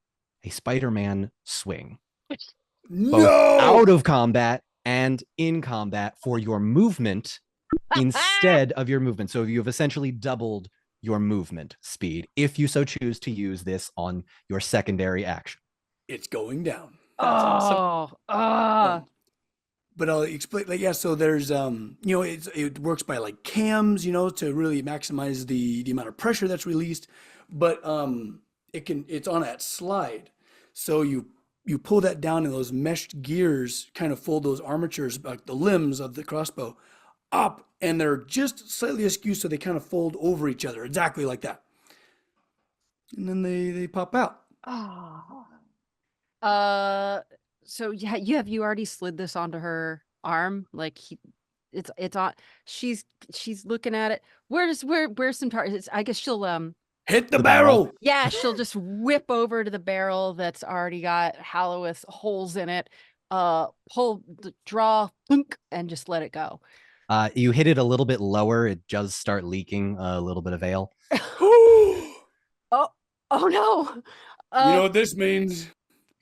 a Spider-Man swing, both out of combat and in combat for your movement instead of your movement. So you've essentially doubled your movement speed if you so choose to use this on your secondary action. It's going down. That's awesome. But I'll explain. Like, yeah, so there's it works by like cams, to really maximize the amount of pressure that's released. But it's on that slide, so you pull that down, and those meshed gears kind of fold those armatures, like the limbs of the crossbow, up, and they're just slightly askew, so they kind of fold over each other, exactly like that. And then they pop out. So yeah, you already slid this onto her arm? Like it's on. She's looking at it. Where's some targets? I guess she'll hit the barrel. Yeah, she'll just whip over to the barrel that's already got Halloweth holes in it. Draw, thunk, and just let it go. You hit it a little bit lower. It does start leaking a little bit of ale. Oh no. You know what this means?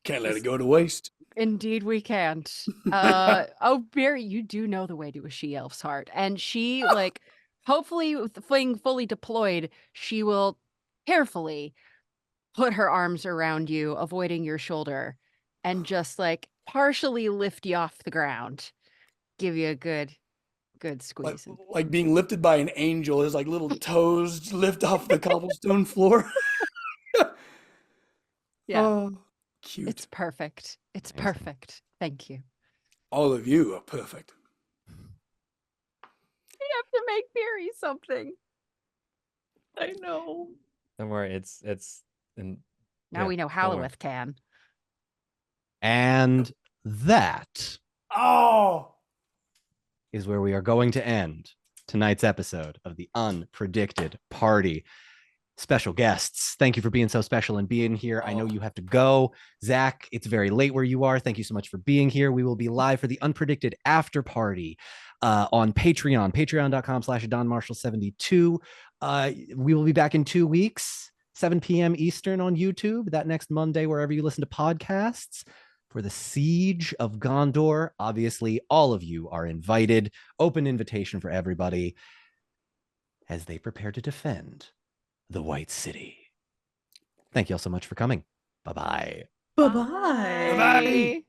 Can't let it go to waste. Indeed we can't. Barry, you do know the way to a she-elf's heart. And she, hopefully with the thing fully deployed, she will carefully put her arms around you, avoiding your shoulder, and just partially lift you off the ground. Give you a good squeeze. Like being lifted by an angel. His little toes lift off the cobblestone floor. Yeah. Oh, cute. It's perfect. It's perfect. Thank you. All of you are perfect. You have to make Barry something. I know. Don't worry, it's now we know Halloweth can. And that is where we are going to end tonight's episode of the Unpredicted Party. Special guests, thank you for being so special and being here. I know you have to go. Zach, it's very late where you are. Thank you so much for being here. We will be live for the Unpredicted After Party on Patreon, patreon.com/DonMarshall72. We will be back in 2 weeks, 7 p.m. Eastern on YouTube, that next Monday, wherever you listen to podcasts, for the Siege of Gondor. Obviously, all of you are invited. Open invitation for everybody as they prepare to defend the White City. Thank you all so much for coming. Bye-bye. Bye-bye. Bye-bye.